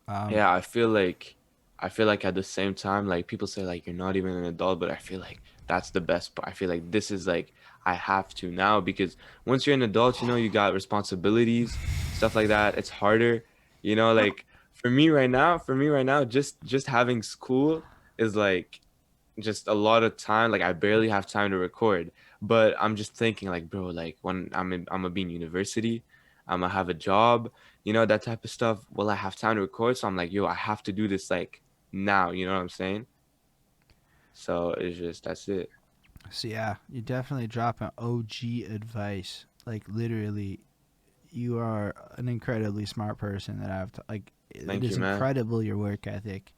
Um, Yeah, I feel like at the same time, like people say like you're not even an adult, but I feel like that's the best part. I feel like this is like I have to now because once you're an adult, you got responsibilities, stuff like that. It's harder, like for me right now, just having school is like just a lot of time. Like I barely have time to record. But I'm just thinking like, bro, like when I'm gonna be in university, I'm gonna have a job, that type of stuff. Will I have time to record? So I'm like, yo, I have to do this like now, you know what I'm saying? So it's just that's it. so yeah, you definitely drop an OG advice. Like literally, you are an incredibly smart person that I've like. It Thank is you, man. incredible your work ethic.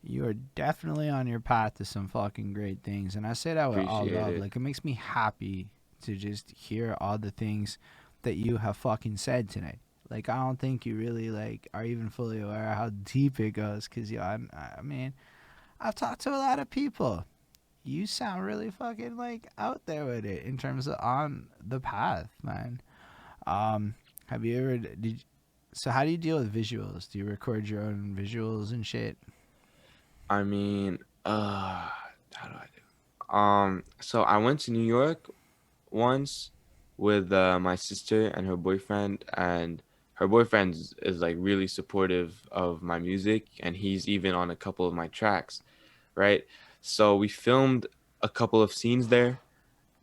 You are definitely on your path to some fucking great things, and I say that with all Appreciate love. it. Like it makes me happy to just hear all the things that you have fucking said tonight. Like I don't think you really like are even fully aware of how deep it goes. Cause I mean, I've talked to a lot of people. You sound really fucking like out there with it in terms of on the path, man. Have you ever did? So how do you deal with visuals? Do you record your own visuals and shit? I mean, how do I do? So I went to New York once with my sister and her boyfriend, and her boyfriend is like really supportive of my music, and he's even on a couple of my tracks, right? So we filmed a couple of scenes there,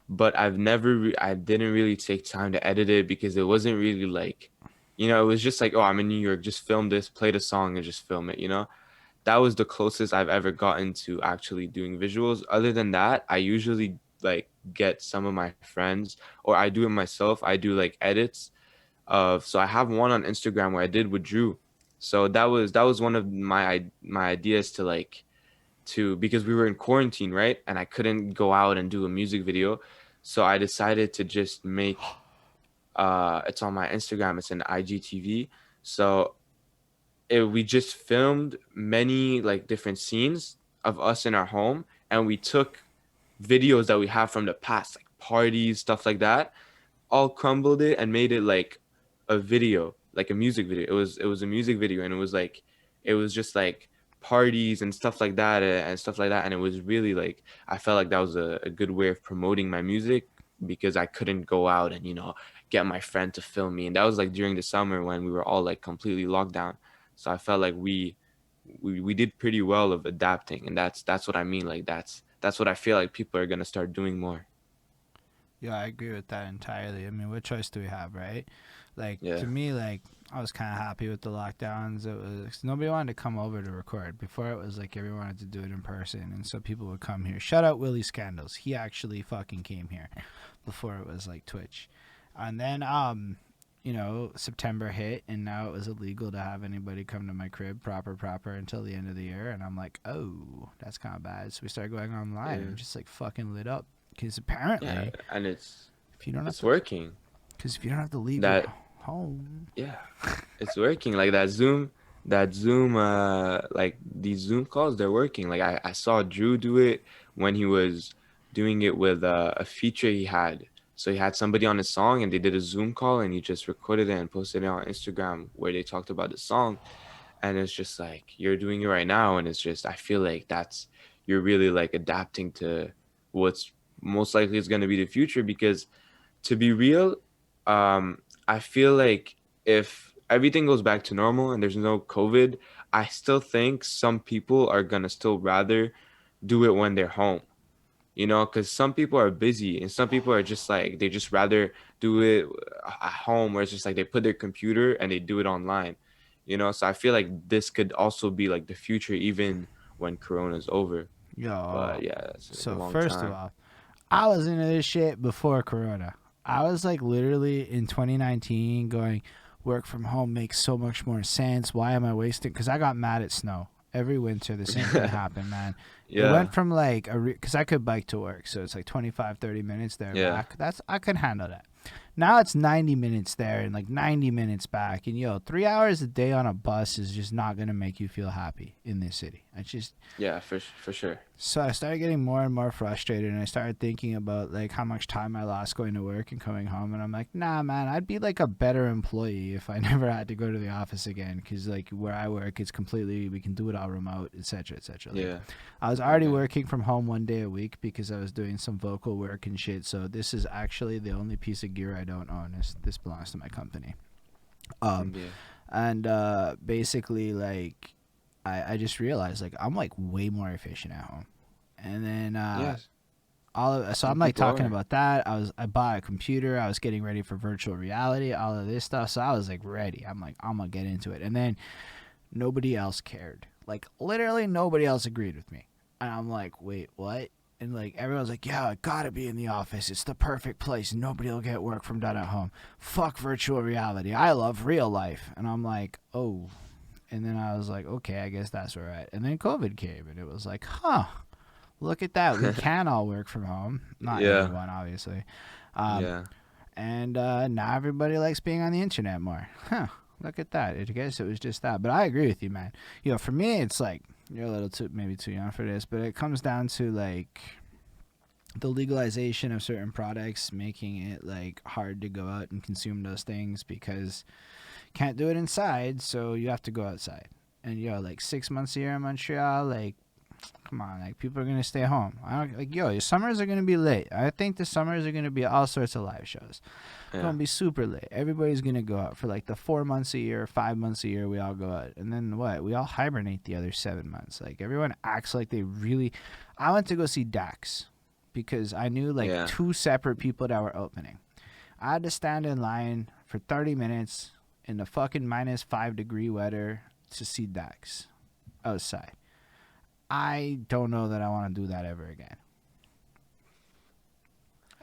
but I didn't really take time to edit it because it wasn't really like, it was just like, oh, I'm in New York, just film this, play the song and just film it. That was the closest I've ever gotten to actually doing visuals. Other than that, I usually like get some of my friends, or I do it myself. I do like edits of, so I have one on Instagram where I did with Drew. So that was one of my ideas to like to because we were in quarantine, right? And I couldn't go out and do a music video. So I decided to just make it's on my Instagram, it's an IGTV. So we just filmed many like different scenes of us in our home, and we took videos that we have from the past, like parties, stuff like that, all crumbled it and made it like a video, like a music video. It was a music video, and it was just like parties and stuff like that, and stuff like that. And it was really like, I felt like that was a good way of promoting my music because I couldn't go out and get my friend to film me. And that was like during the summer when we were all like completely locked down. So I felt like we did pretty well of adapting, and that's what I mean. Like that's what I feel like people are gonna start doing more. Yeah, I agree with that entirely. I mean, what choice do we have, right? Like, to Yeah. me, like, I was kind of happy with the lockdowns. It was nobody wanted to come over to record. Before it was like everyone wanted to do it in person, and so people would come here. Shout out Willie Scandals. He actually fucking came here before it was like Twitch. And then September hit, and now it was illegal to have anybody come to my crib proper until the end of the year. And I'm like, oh, that's kind of bad. So we started going online Yeah. and just like fucking lit up. Because Yeah, apparently, and it's if you don't have it's to, working. because if you don't have to leave your That home, Yeah, it's working. Like that Zoom like these Zoom calls, they're working. Like I saw Drew do it when he was doing it with a feature he had. So he had somebody on his song and they did a Zoom call and he just recorded it and posted it on Instagram where they talked about the song. And it's just like you're doing it right now, and it's just I feel like you're really like adapting to what's most likely is going to be the future. Because to be real, I feel like if everything goes back to normal and there's no COVID, I still think some people are gonna still rather do it when they're home. Because some people are busy and some people are just like they just rather do it at home, where it's just like they put their computer and they do it online. So I feel like this could also be like the future, even when Corona's over. yo. But yeah, that's like a So long first of time. all, I was into this shit before Corona. I was like literally in 2019 going, work from home makes so much more sense. Why am I wasting? Because I got mad at snow. Every winter, the same thing happened, man. It went Yeah, from like because I could bike to work, so it's like 25, 30 minutes there yeah, back. I could handle that. Now it's 90 minutes there and like 90 minutes back. And 3 hours a day on a bus is just not going to make you feel happy in this city. yeah, for sure. So I started getting more and more frustrated, and I started thinking about like how much time I lost going to work and coming home. And I'm like, nah, man, I'd be like a better employee if I never had to go to the office again. Because like where I work, it's completely we can do it all remote, etc., etc. Like Yeah. I was already Okay. working from home 1 day a week because I was doing some vocal work and shit. So this is actually the only piece of gear I don't own. This belongs to my company. Um, Yeah. and basically like I just realized like I'm like way more efficient at home. And then Yes. so I'm Some like people talking are. about that. I bought a computer. I was getting ready for virtual reality, all of this stuff. So I was like ready. I'm like I'm gonna get into it. And then nobody else cared. Like literally nobody else agreed with me. And I'm like, wait, what? And like everyone's like, yeah, I gotta be in the office. It's the perfect place. Nobody will get work from done at home. Fuck virtual reality. I love real life. And I'm like, oh. And then I was like, okay, I guess that's all right. And then COVID came, and it was like, huh, look at that. We can all work from home. Not Yeah. everyone, obviously. Um, Yeah. and now everybody likes being on the internet more. Huh. Look at that. I guess it was just that. But I agree with you, man. For me, it's like you're a little maybe too young for this, but it comes down to like the legalization of certain products, making it like hard to go out and consume those things because can't do it inside, so you have to go outside. And like 6 months a year in Montreal, like Come on, like people are gonna stay home. I don't like yo. Your summers are gonna be late. I think the summers are gonna be all sorts of live shows. Yeah. Gonna be super late. Everybody's gonna go out for like the 4 months a year, 5 months a year. We all go out, and then what? We all hibernate the other 7 months. Like everyone acts like they really. I went to go see Dax because I knew like Yeah. two separate people that were opening. I had to stand in line for 30 minutes in the fucking -5 degree weather to see Dax outside. I don't know that I want to do that ever again.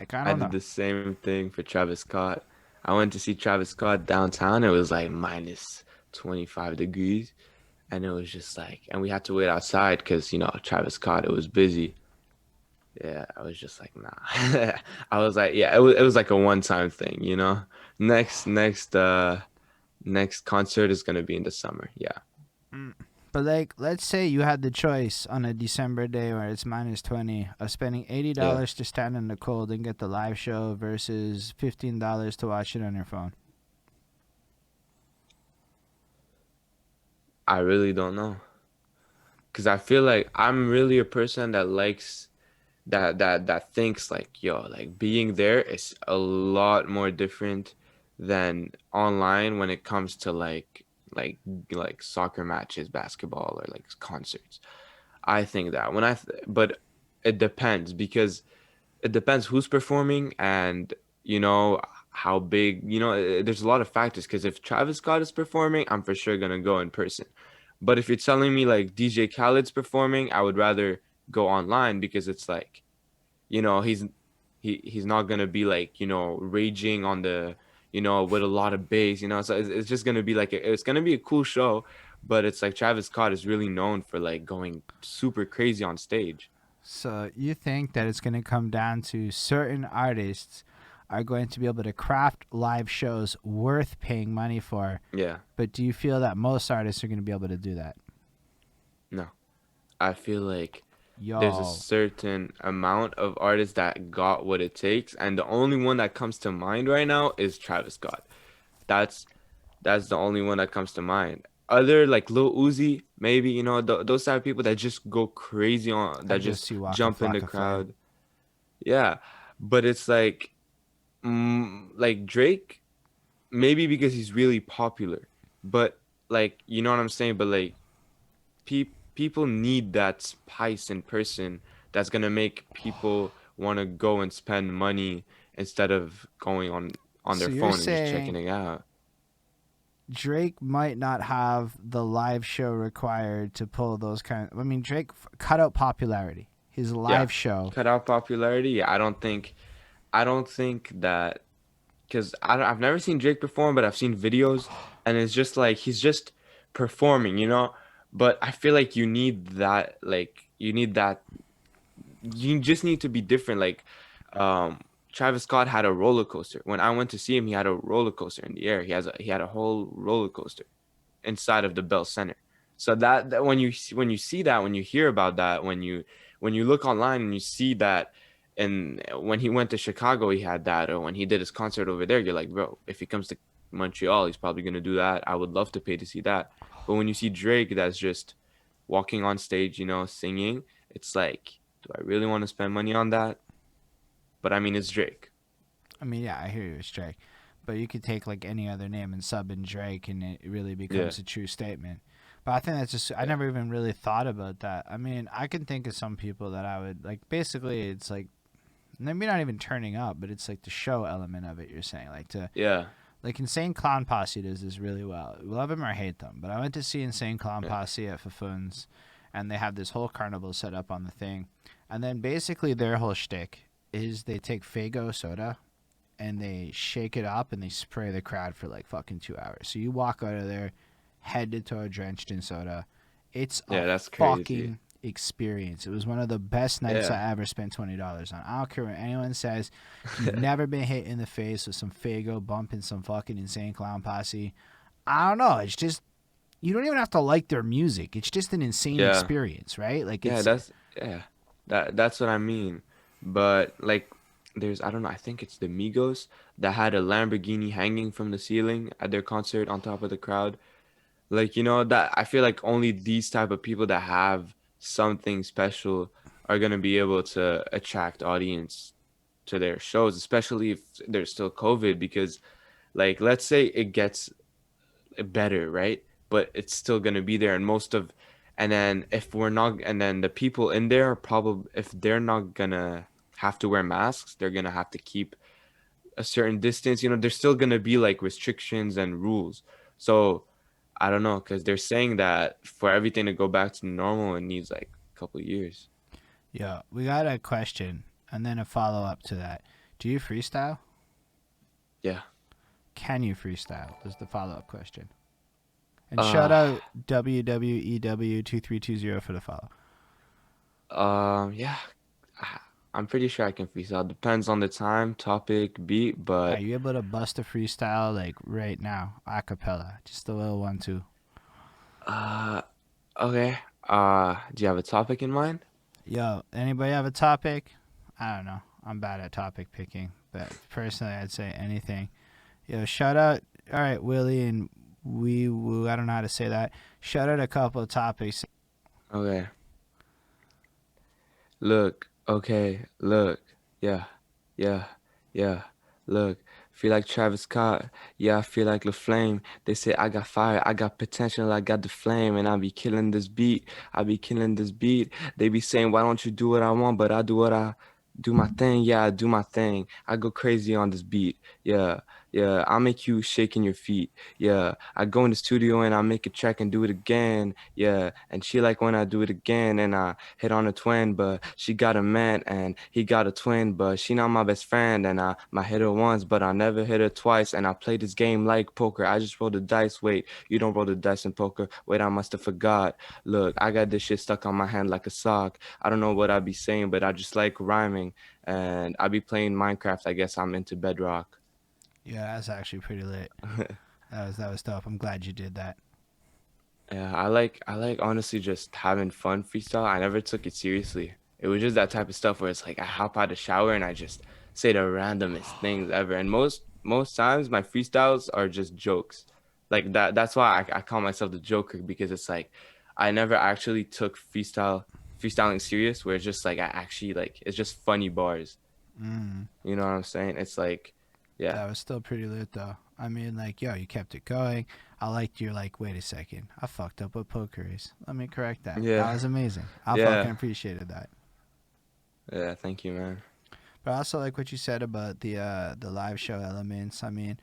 Like I I don't did know. the same thing for Travis Scott. I went to see Travis Scott downtown. It was like minus 25 degrees. And it was just like, and we had to wait outside because, Travis Scott, it was busy. Yeah, I was just like, nah. I was like, yeah, it was like a one-time thing. Next concert is gonna be in the summer. Yeah. Mm. But like, let's say you had the choice on a December day where it's -20 of spending eighty Yeah. dollars to stand in the cold and get the live show versus $15 to watch it on your phone. I really don't know. Because I feel like I'm really a person that likes that thinks like, yo, like being there is a lot more different than online when it comes to like like soccer matches, basketball, or like concerts. I think that but it depends because it depends who's performing and how big, there's a lot of factors because if Travis Scott is performing, I'm for sure gonna go in person. But if you're telling me like DJ Khaled's performing, I would rather go online because it's like, he's not gonna be like, raging on the, with a lot of bass, so it's just gonna be like it's gonna be a cool show, but it's like Travis Scott is really known for like going super crazy on stage. So you think that it's going to come down to certain artists are going to be able to craft live shows worth paying money for, Yeah. but do you feel that most artists are going to be able to do that? No, I feel like there's a Yo, certain amount of artists that got what it takes, and the only one that comes to mind right now is Travis Scott. That's that's the only one that comes to mind. Other like Lil Uzi, maybe, those type of people that just go crazy I that just just see Waka jump in the Flocka Flame. crowd. Yeah, but it's like Drake, maybe because he's really popular, but like, you know what I'm saying? But like, people need that spice in person that's gonna make people want to go and spend money instead of going on So their you're phone and just checking saying it out. Drake might not have the live show required to pull those kind of. I mean, Drake cut out popularity. His Yeah, live show. cut out popularity. Yeah, I don't think that because I've never seen Drake perform, but I've seen videos, and it's just like he's just performing. But I feel like you just need to be different. Like, um, Travis Scott had a roller coaster. When I went to see him, he had a roller coaster in the air. He had a whole roller coaster inside of the Bell Center. So that when you see that, when you hear about that, when you look online and you see that, and when he went to Chicago, he had that, or when he did his concert over there, you're like, bro, if he comes to Montreal, he's probably gonna do that. I would love to pay to see that. But when you see Drake, that's just walking on stage, singing, it's like, do I really want to spend money on that? But I mean, it's Drake. I mean, yeah, I hear you, it's Drake. But you could take like any other name and sub in Drake, and it really Yeah, becomes a true statement. But I think that's just, I yeah, never even really thought about that. I mean, I can think of some people that I would, like, basically, it's like, maybe not even turning up, but it's like the show element of it, you're saying. yeah, Like Insane Clown Posse does this really well. Love them or hate them. But I went to see Insane Clown yeah, Posse at Fafun's, and they have this whole carnival set up on the thing. And then basically their whole shtick is they take Fago soda and they shake it up and they spray the crowd for like fucking 2 hours. So you walk out of there head to toe drenched in soda. It's a yeah. That's crazy. fucking experience. It was one of the best nights Yeah, I ever spent $20 on. I don't care what anyone says. If you've never been hit in the face with some Fago bumping some fucking Insane Clown Posse, I don't know. It's just you don't even have to like their music. It's just an insane yeah. experience, right? Like Yeah, it's yeah. That's what I mean. But like there's I don't know, I think it's the Migos that had a Lamborghini hanging from the ceiling at their concert on top of the crowd. Like, that I feel like only these type of people that have something special are gonna be able to attract audience to their shows, especially if there's still COVID. Because, like, let's say it gets better, right? But it's still gonna be there, and and then if we're not, and then the people in there are probably, if they're not gonna have to wear masks, they're gonna have to keep a certain distance. There's still gonna be like restrictions and rules. So I don't know, because they're saying that for everything to go back to normal, it needs like a couple of years. Yeah, we got a question and then a follow up to that. Do you freestyle? Yeah. Can you freestyle? Is the follow up question. And shout Uh, out WWEW2320 for the follow. yeah. I- I'm pretty sure I can freestyle. Depends on the time, topic, beat, Are but you able to bust a freestyle like right now, a cappella? Just a little one, two. uh, okay. Do you have a topic in mind? Yo, anybody have a topic? I don't know. I'm bad at topic picking, but personally, I'd say anything. Yo, shout out. All right, Willie and Wee Woo. I don't know how to say that. Shout out a couple of topics. Okay. Look, okay, look, yeah, yeah, yeah, look. Feel like Travis Scott, yeah, I feel like LaFlame. They say I got fire, I got potential, I got the flame, and I be killing this beat, I be killing this beat. They be saying, why don't you do what I want, but I do what I do my thing, yeah, I do my thing. I go crazy on this beat, yeah, yeah, I'll make you shake in your feet, yeah. I go in the studio and I make a track and do it again, yeah. And she like when I do it again, and I hit on a twin, but she got a man and he got a twin, but she not my best friend. And I might hit her once, but I never hit her twice. And I play this game like poker. I just roll the dice. Wait, you don't roll the dice in poker. Wait, I must have forgot. Look, I got this shit stuck on my hand like a sock. I don't know what I be saying, but I just like rhyming. And I be playing Minecraft. I guess I'm into Bedrock. Yeah, that's actually pretty lit. That was dope. I'm glad you did that. Yeah, I like honestly just having fun freestyle. I never took it seriously. It was just that type of stuff where it's like I hop out of the shower and I just say the randomest things ever. And most times my freestyles are just jokes. Like that's why I call myself the Joker, because it's like I never actually took freestyling serious, where it's just like I actually like it's just funny bars. Mm, You know what I'm saying? It's like, yeah. that was still pretty lit though. I mean, like, yo, you kept it going. I liked your like. Wait a second, I fucked up what poker is. Let me correct that. That Yeah. was amazing. I fucking Yeah. appreciated that. Yeah, thank you, man. But I also like what you said about the live show elements. I mean,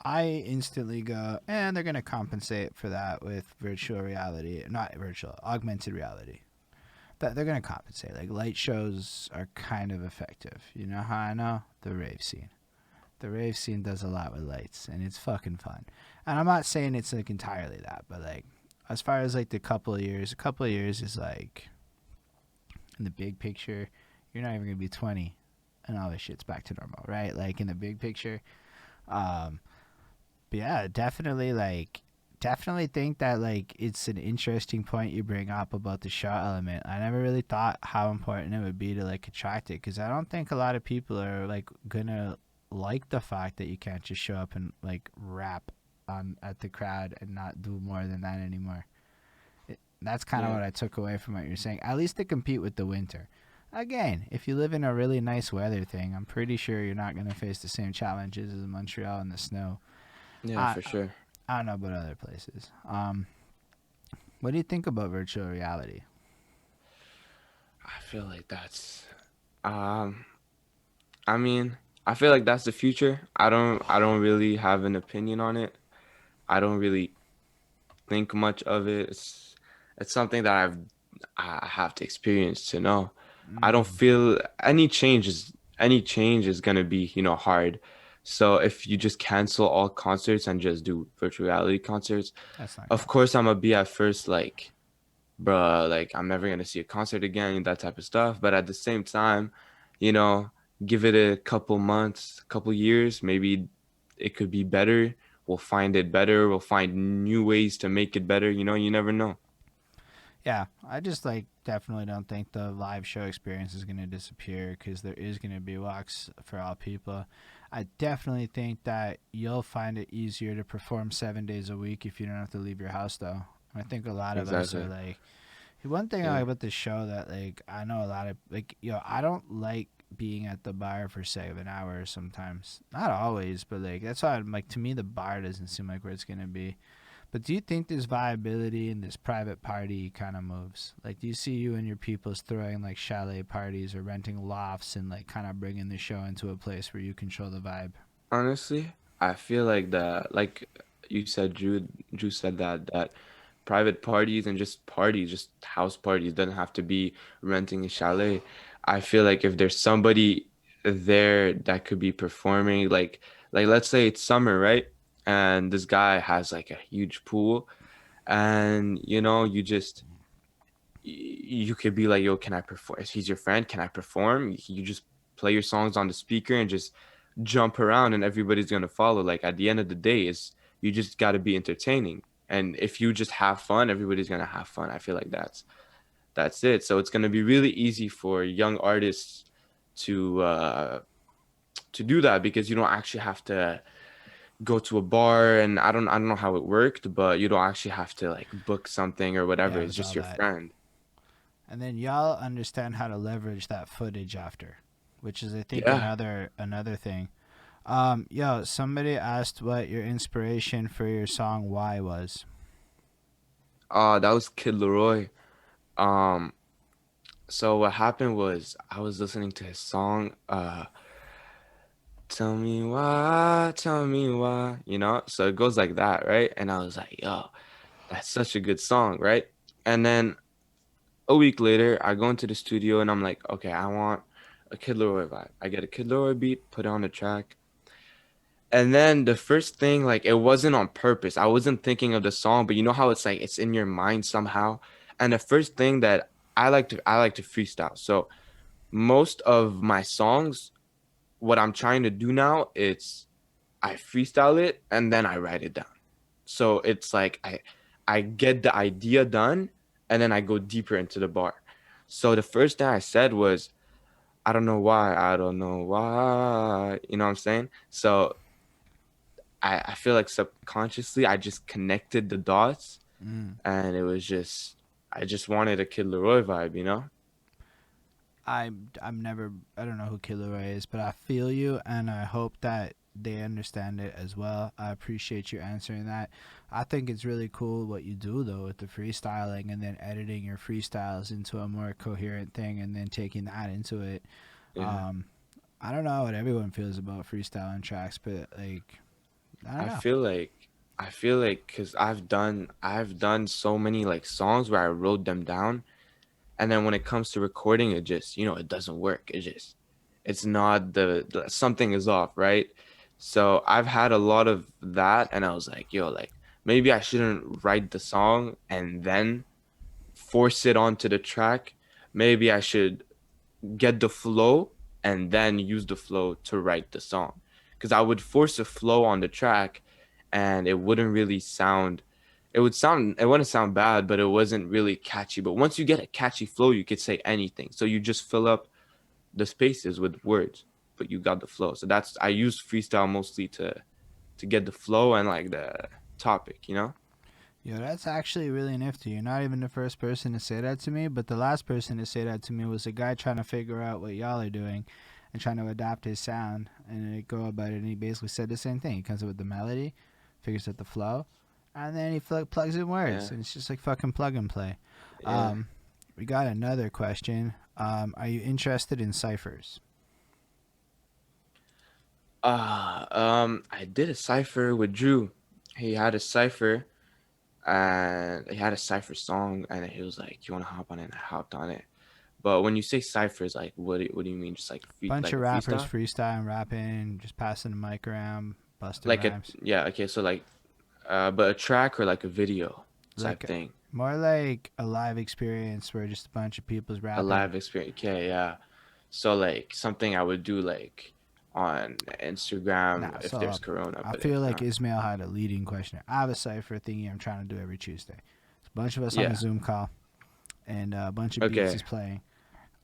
I instantly go, and they're gonna compensate for that with virtual reality, not virtual, augmented reality. That they're gonna compensate. Like light shows are kind of effective. You know how I know? The rave scene. The rave scene does a lot with lights, and it's fucking fun. And I'm not saying it's like entirely that, but like as far as like the couple of years, a couple of years is like in the big picture, you're not even gonna be 20, and all this shit's back to normal, right? Like in the big picture. Um, But yeah, definitely think that like it's an interesting point you bring up about the shot element. I never really thought how important it would be to like attract it, because I don't think a lot of people are like gonna like the fact that you can't just show up and like rap on at the crowd and not do more than that anymore. That's kind of Yeah. what I took away from what you're saying. At least to compete with the winter. Again, if you live in a really nice weather thing, I'm pretty sure you're not gonna face the same challenges as Montreal in the snow. Yeah, I for sure. I don't know about other places. What do you think about virtual reality? I feel like that's um I mean, I feel like that's the future. I don't really have an opinion on it. I don't really think much of it. It's something that I have to experience to know. I don't Mm, feel any change is gonna be, hard. So if you just cancel all concerts and just do virtual reality concerts, that's not of gonna. course I'm gonna be at first like, bruh, like I'm never gonna see a concert again, that type of stuff. But at the same time, you know, give it a couple months, couple years, maybe it could be better. We'll find it better. We'll find new ways to make it better. You never know. Yeah, I just like definitely don't think the live show experience is gonna disappear because there is gonna be walks for all people. I definitely think that you'll find it easier to perform 7 days a week if you don't have to leave your house, though. I think a lot of us are Exactly. like One thing I like Yeah. about this show that like I know a lot of like I don't like being at the bar for 7 hours sometimes. Not always, but like that's why I'm like to me the bar doesn't seem like where it's gonna be. But do you think this viability and this private party kind of moves? Like, do you see you and your peoples throwing like chalet parties or renting lofts and like kind of bringing the show into a place where you control the vibe? Honestly, I feel like that, like you said, Drew said that private parties and just parties, just house parties, doesn't have to be renting a chalet. I feel like if there's somebody there that could be performing, like let's say it's summer, right? And this guy has like a huge pool, and you just you could be like, yo, can I perform? If he's your friend, can I perform? You just play your songs on the speaker and just jump around, and everybody's gonna follow. Like at the end of the day, is you just got to be entertaining. And if you just have fun, everybody's gonna have fun. I feel like that's it. So it's gonna be really easy for young artists to uh to do that because you don't actually have to go to a bar, and I don't know how it worked, but you don't actually have to like book something or whatever. Yeah, It's with just all your that. friend. And then y'all understand how to leverage that footage after, which is I think Yeah. another thing. Somebody asked what your inspiration for your song "Why" was. That was Kid Leroy. Um, so what happened was I was listening to his song, Tell Me Why, So it goes like that, right? And I was like, yo, that's such a good song, right? And then a week later, I go into the studio and I'm like, okay, I want a Kid Leroy vibe. I get a Kid Leroy beat, put it on the track. And then the first thing, like, it wasn't on purpose. I wasn't thinking of the song, but you know how it's like it's in your mind somehow. And the first thing that I like to freestyle. So most of my songs, what I'm trying to do now, it's I freestyle it and then I write it down. So it's like I get the idea done and then I go deeper into the bar. So the first thing I said was, I don't know why. You know what I'm saying? So I feel like subconsciously I just connected the dots, Mm. and it was just I just wanted a Kid Leroy vibe. I'm never I don't know who Killer Ray is, but I feel you and I hope that they understand it as well. I appreciate you answering that. I think it's really cool what you do though with the freestyling and then editing your freestyles into a more coherent thing and then taking that into it. Yeah. Um, I don't know what everyone feels about freestyling tracks, but like I don't I know. feel like I feel like because I've done so many like songs where I wrote them down, and then when it comes to recording, it just it doesn't work. It's not something is off, right? So I've had a lot of that, and I was like, yo, like maybe I shouldn't write the song and then force it onto the track. Maybe I should get the flow and then use the flow to write the song. Because I would force a flow on the track and it wouldn't really sound, it wouldn't sound bad, but it wasn't really catchy. But once you get a catchy flow, you could say anything. So you just fill up the spaces with words, but you got the flow. So I use freestyle mostly to get the flow and like the topic. Yo, that's actually really nifty. You're not even the first person to say that to me, but the last person to say that to me was a guy trying to figure out what y'all are doing and trying to adapt his sound and then go about it. And he basically said the same thing. He comes up with the melody, figures out the flow, and then he plugs in words. Yeah, And it's just like fucking plug and play. yeah. Um, we got another question. Are you interested in ciphers? I did a cipher with Drew. He had a cipher and he had a cipher song, and he was like, "You want to hop on it?" And I hopped on it. But when you say ciphers, like, what do you mean? Just like Bunch like of a rappers freestyle? freestyling, rapping, just passing the mic around, busting Like a rhymes. Yeah, okay, so like, but a track or like a video type Like thing, more like a live experience where just a bunch of people's a rapping. live experience. Okay, yeah. So like something I would do like on Instagram Nah, if so there's Corona, I but feel if like not, Ismail had a leading question. I have a cipher thingy I'm trying to do every Tuesday. It's a bunch of us on a yeah. Zoom call, and a bunch of beats Okay. is playing,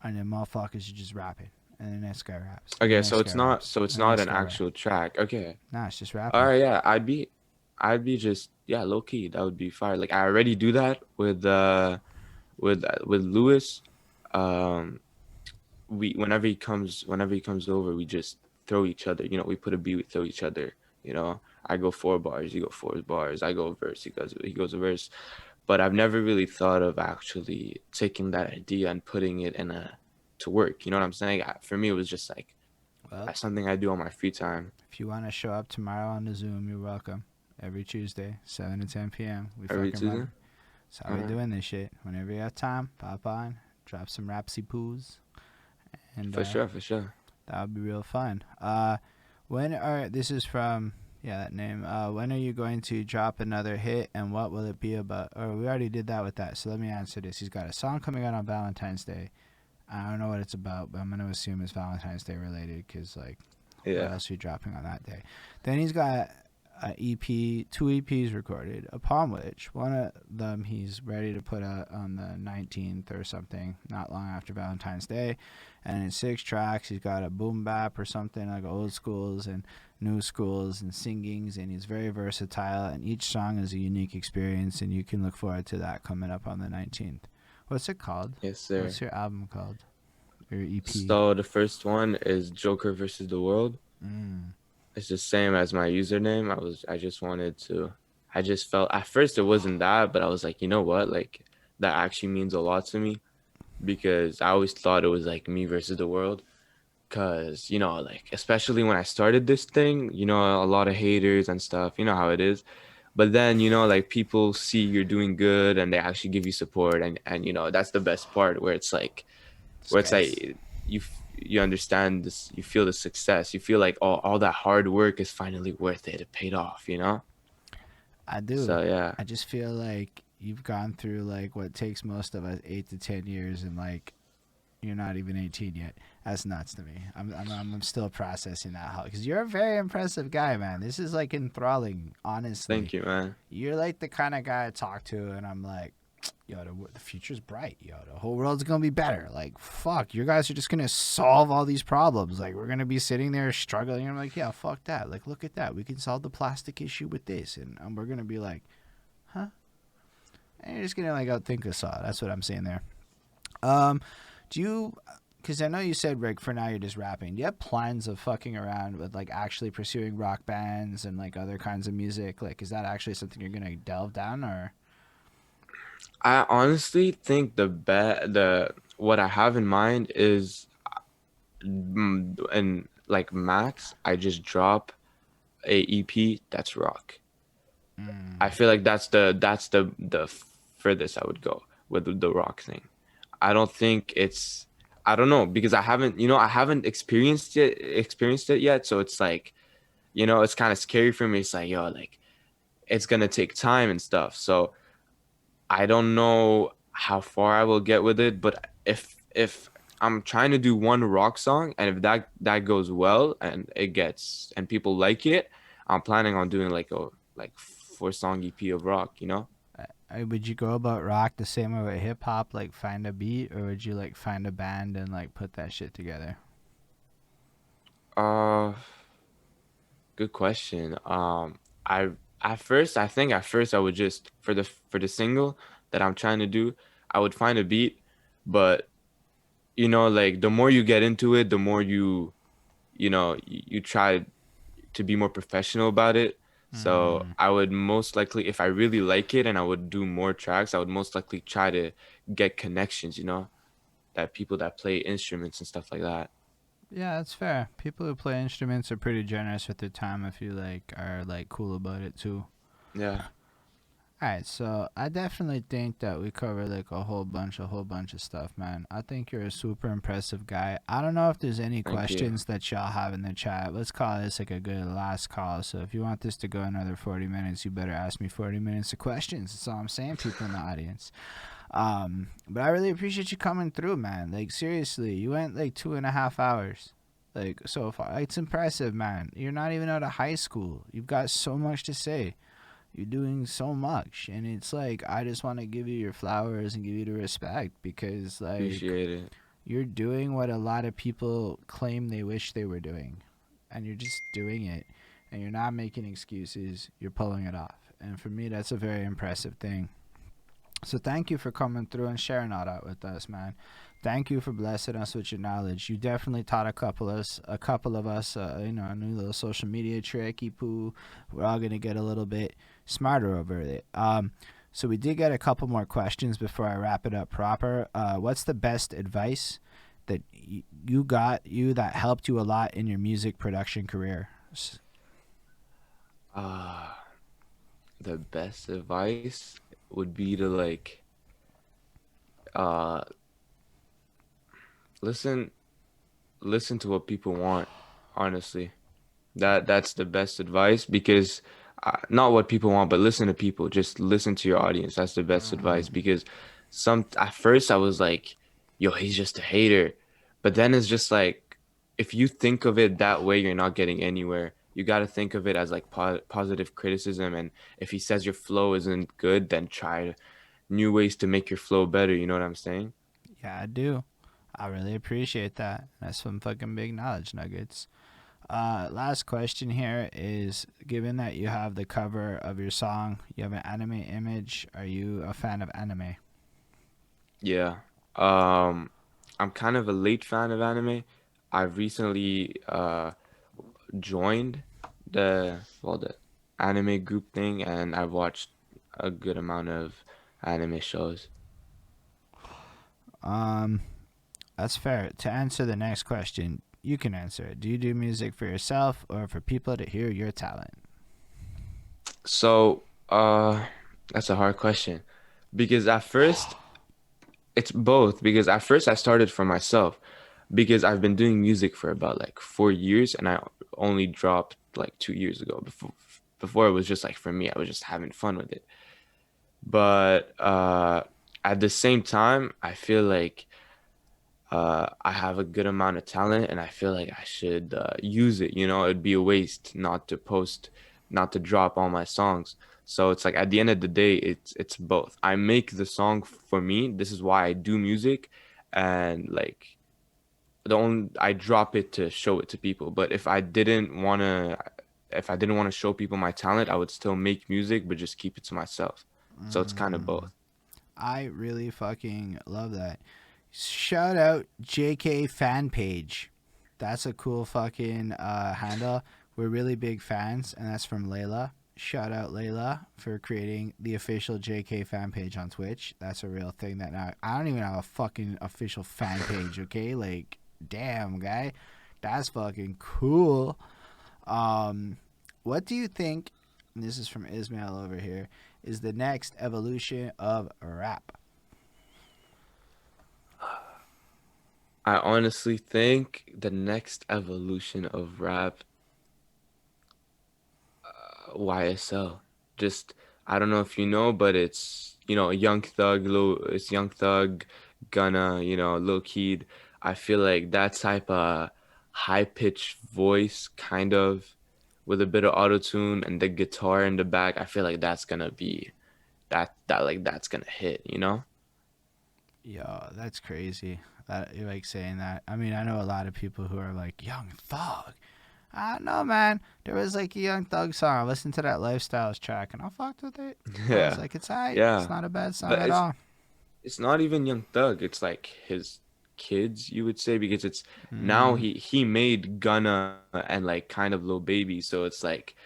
and then motherfuckers are just rapping, and the next guy raps, and the Okay, next guy raps, so it's and the not next an guy raps. actual track. Okay. Nah, it's just All rapping. right, yeah, I'd be just, yeah, low key. That would be fire. Like I already do that with with Lewis, um, we whenever he comes over, we just throw each other. You know, we put a beat, we throw each other. You know, I go 4 bars, you go 4 bars. I go verse, he goes a verse. But I've never really thought of actually taking that idea and putting it in a to work. You know what I'm saying? For me, it was just like Well, something I do on my free time. if you want to show up tomorrow on the Zoom, you're welcome. Every Tuesday, 7 to 10 p.m. We Every fucking Tuesday. run. That's how we Uh, doing this shit. Whenever you have time, pop on, drop some rapsy poos, and for sure, for sure. that would be real fun. When are this is from that name. When are you going to drop another hit, and what will it be about? Or we already did that with that, so let me answer this. He's got a song coming out on Valentine's Day. I don't know what it's about, but I'm gonna assume it's Valentine's Day related, cause like, what Yeah. else are you dropping on that day? Then he's got an EP, two EPs recorded, upon which one of them he's ready to put out on the 19th or something, not long after Valentine's Day. And in 6 tracks, he's got a boom bap or something, like old schools and new schools and singings, and he's very versatile. And each song is a unique experience, and you can look forward to that coming up on the 19th. What's it called? Yes, sir. What's your album called? Your EP? So the first one is Joker versus the World. Mm. It's the same as my username. I just wanted to. I just felt at first it wasn't that, but I was like, you know what? Like that actually means a lot to me because I always thought it was like me versus the world. Cause you know, like especially when I started this thing, you know, a lot of haters and stuff. You know how it is. But then you know, like people see you're doing good and they actually give you support, and you know that's the best part This where it's guy's. like you understand this, you feel the success, you feel like all that hard work is finally worth it, it paid off, you know. I do. So yeah. I just feel like you've gone through like what takes most of us 8 to 10 years, and like you're not even 18 yet. That's nuts to me. I'm still processing that because you're a very impressive guy, man. This is like enthralling, honestly. Thank you, man. You're like the kind of guy I talk to, and I'm like, yo, the future's bright. Yo, the whole world's gonna be better. Like, fuck, you guys are just gonna solve all these problems. Like, we're gonna be sitting there struggling. And I'm like, yeah, fuck that. Like, look at that. We can solve the plastic issue with this, and we're gonna be like, huh? And you're just gonna like outthink us all. That's what I'm saying there. Um, do you? Because I know you said, Rick, for now you're just rapping. Do you have plans of fucking around with like actually pursuing rock bands and like other kinds of music? Like, is that actually something you're gonna delve down or? I honestly think the what I have in mind is and like max I just drop a EP that's rock. I Mm, feel like that's the furthest I would go with the rock thing. I don't think it's I don't know because I haven't you know I haven't experienced it yet, so it's like you know it's kind of scary for me. It's like yo like it's gonna take time and stuff. So I don't know how far I will get with it, but if I'm trying to do one rock song and if that goes well and it gets and people like it, I'm planning on doing like a like 4 song EP of rock, you know? would you go about rock the same way with hip hop? Like find a beat, or would you like find a band and like put that shit together? Uh Good question. I I think at first I would just for the single that I'm trying to do, I would find a beat, but you know, like the more you get into it, the more you know you try to be more professional about it. So Mm. I would most likely, if I really like it and I would do more tracks, I would most likely try to get connections, you know, that people that play instruments and stuff like that. Yeah, that's fair. People who play instruments are pretty generous with their time if you like are like cool about it too. Yeah, Alright, so I definitely think that we covered like a whole bunch of stuff, man. I think you're a super impressive guy. I don't know if there's any thank you. questions that y'all have in the chat. Let's call this like a good last call. So if you want this to go another 40 minutes, you better ask me 40 minutes of questions. That's all I'm saying, people in the audience. But I really appreciate you coming through, man. Like seriously, you went like 2.5 hours. Like so far, it's impressive, man. You're not even out of high school. You've got so much to say. You're doing so much, and it's like I just want to give you your flowers and give you the respect because like Appreciate it. you're doing what a lot of people claim they wish they were doing, and you're just doing it, and you're not making excuses. You're pulling it off, and for me, that's a very impressive thing. So thank you for coming through and sharing all that with us, man. Thank you for blessing us with your knowledge. You definitely taught a couple of us, a new little social media tricky poo. We're all gonna get a little bit smarter over it. So we did get a couple more questions before I wrap it up proper. What's the best advice that you got you that helped you a lot in your music production career? Uh, the best advice would be to like uh listen listen to what people want, honestly. That's the best advice because not what people want, but listen to people. Just listen to your audience. That's the best advice because some at first I was like, yo, he's just a hater. But then it's just like if you think of it that way, you're not getting anywhere. You got to think of it as like positive criticism, and if he says your flow isn't good, then try new ways to make your flow better. You know what I'm saying? Yeah, I do. I really appreciate that. That's some fucking big knowledge nuggets. Last question here is given that you have the cover of your song, you have an anime image, are you a fan of anime? Yeah. Um, I'm kind of a late fan of anime. I've recently joined the anime group thing, and I've watched a good amount of anime shows. Um, that's fair. To answer the next question, you can answer it. Do you do music for yourself or for people to hear your talent? So, that's a hard question because at first it's both because at first I started for myself because I've been doing music for about like 4 years and I only dropped like 2 years ago. Before it was just like for me, I was just having fun with it. But at the same time, I feel like I have a good amount of talent and I feel like I should use it. You know, it'd be a waste not to post, not to drop all my songs. So it's like at the end of the day, it's both. I make the song for me. This is why I do music, and like the only I drop it to show it to people. But if I didn't want to show people my talent, I would still make music, but just keep it to myself. So it's kind of Mm, both. I really fucking love that. Shout out JK fan page. That's a cool fucking handle. We're really big fans, and that's from Layla. Shout out Layla for creating the official JK fan page on Twitch. That's a real thing that now I don't even have a fucking official fan page, okay? Like, damn, guy. That's fucking cool. Um, what do you think, and this is from Ismail over here, is the next evolution of rap? I honestly think the next evolution of rap, YSL. Just I don't know if you know, but it's Young Thug, it's Young Thug, Gunna, Lil Keed. I feel like that type of high pitched voice, kind of with a bit of auto tune and the guitar in the back. I feel like that's gonna be that's gonna hit, you know? Yo, that's crazy. That you're like saying that. I mean, I know a lot of people who are like Young Thug. I don't know, man. There was like a Young Thug song. I listened to that Lifestyles track and I fucked with it. I was Yeah, like, it's alright. It's yeah. not a bad song But at all. it's not even Young Thug. It's like his kids, you would say, because it's now Mm, he made Gunna and like kind of Lil Baby, so it's like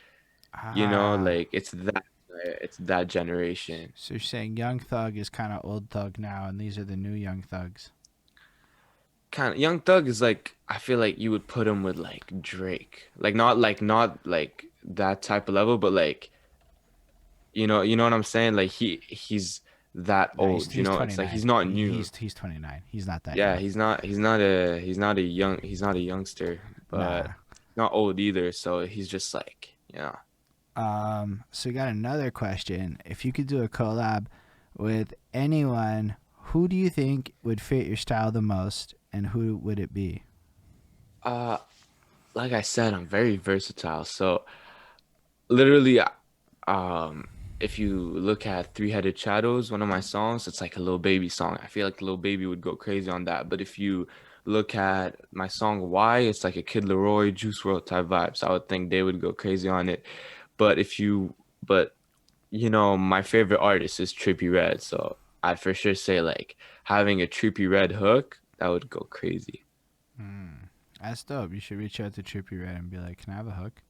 ah, like it's that generation. so you're saying Young Thug is kind of old Thug now, and these are the new Young Thugs. Kind of Young Thug is like I feel like you would put him with like Drake, like not like that type of level, but like you know what I'm saying? Like he's that No, old, he's It's like 29. he's not new. He's 29. He's not that Yeah, young. he's not a youngster, but Nah. not old either. So he's just like, So we got another question. If you could do a collab with anyone, who do you think would fit your style the most, and who would it be? uh, like I said, I'm very versatile. So literally, um, if you look at Three-Headed Shadows, one of my songs, it's like a little baby song. I feel like Lil Baby would go crazy on that. But if you look at my song Why, it's like a Kid Leroy, Juice World type vibe. So I would think they would go crazy on it. But if you, but my favorite artist is Trippie Redd. So I'd for sure say like having a Trippie Red hook, that would go crazy. That's dope. You should reach out to Trippie Red and be like, "Can I have a hook?"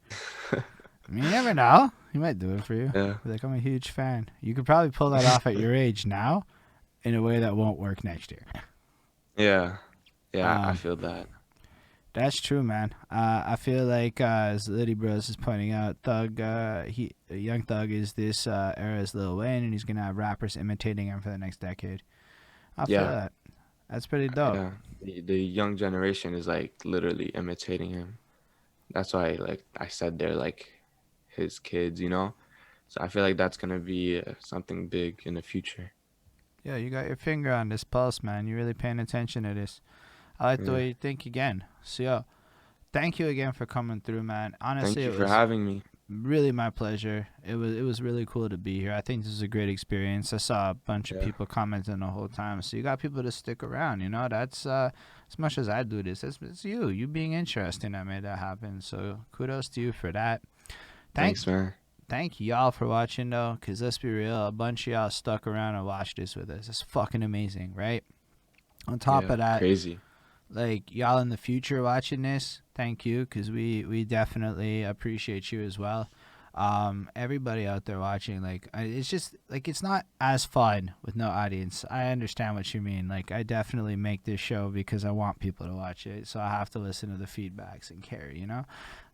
I mean, you never know. He might do it for you. Yeah. Be like, I'm a huge fan. You could probably pull that off at your age now, in a way that won't work next year. Yeah. Yeah, I Um, feel that. That's true, man. I feel like as Liddy Bros is pointing out, Young Thug is this era's Lil Wayne, and he's gonna have rappers imitating him for the next decade. I feel Yeah. that. That's pretty dope. Yeah. The young generation is like literally imitating him. That's why like I said they're like his kids, you know? So I feel like that's gonna be something big in the future. Yeah, you got your finger on this pulse, man. You're really paying attention to this. I like the Yeah. way you think again. So, yo, thank you again for coming through, man. Thank Honestly, you it for was having me. really my pleasure. It was really cool to be here. I think this is a great experience. I saw a bunch of Yeah. people commenting the whole time, so you got people to stick around. You know, that's as much as I do this. It's you being interesting that made that happen. So kudos to you for that. Thanks, man. Thank y'all for watching though, cause let's be real, a bunch of y'all stuck around and watched this with us. It's fucking amazing, right? On top Yeah, of that, crazy. like y'all in the future watching this, thank you, because we definitely appreciate you as well. Everybody out there watching, like it's just like it's not as fun with no audience. I understand what you mean. Like I definitely make this show because I want people to watch it, so I have to listen to the feedbacks and care, you know.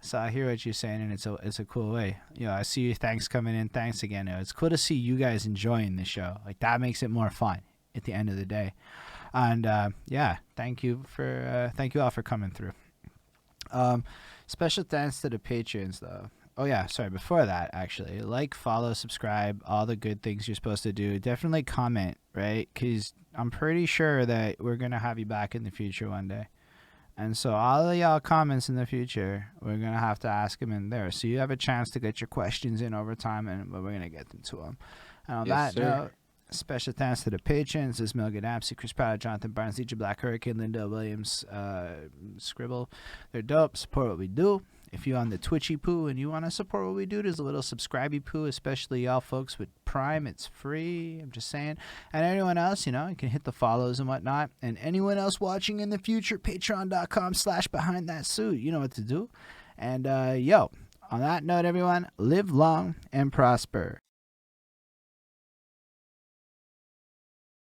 So I hear what you're saying, and it's a cool way. You know, I see you. Thanks coming in. Thanks again. It's cool to see you guys enjoying the show. Like that makes it more fun at the end of the day. And yeah, thank you all for coming through. Special thanks to the patrons though. Oh yeah, sorry. Before that, actually, like, follow, subscribe, all the good things you're supposed to do. Definitely comment, right? Because I'm pretty sure that we're gonna have you back in the future one day. And so all of y'all comments in the future, we're gonna have to ask them in there. So you have a chance to get your questions in over time, and we're gonna get them to them. And on Yes, that sir. note, special thanks to the patrons: Ismail Gadamsi, Chris Pratt, Jonathan Barnes, DJ Black Hurricane, Linda Williams, Scribble. They're dope. Support what we do. If you're on the Twitchy poo and you want to support what we do, there's a little subscribey poo, especially y'all folks with Prime. It's free. I'm just saying. And anyone else, you know, you can hit the follows and whatnot. And anyone else watching in the future, patreon.com/behind that suit. You know what to do. And yo, on that note, everyone, live long and prosper.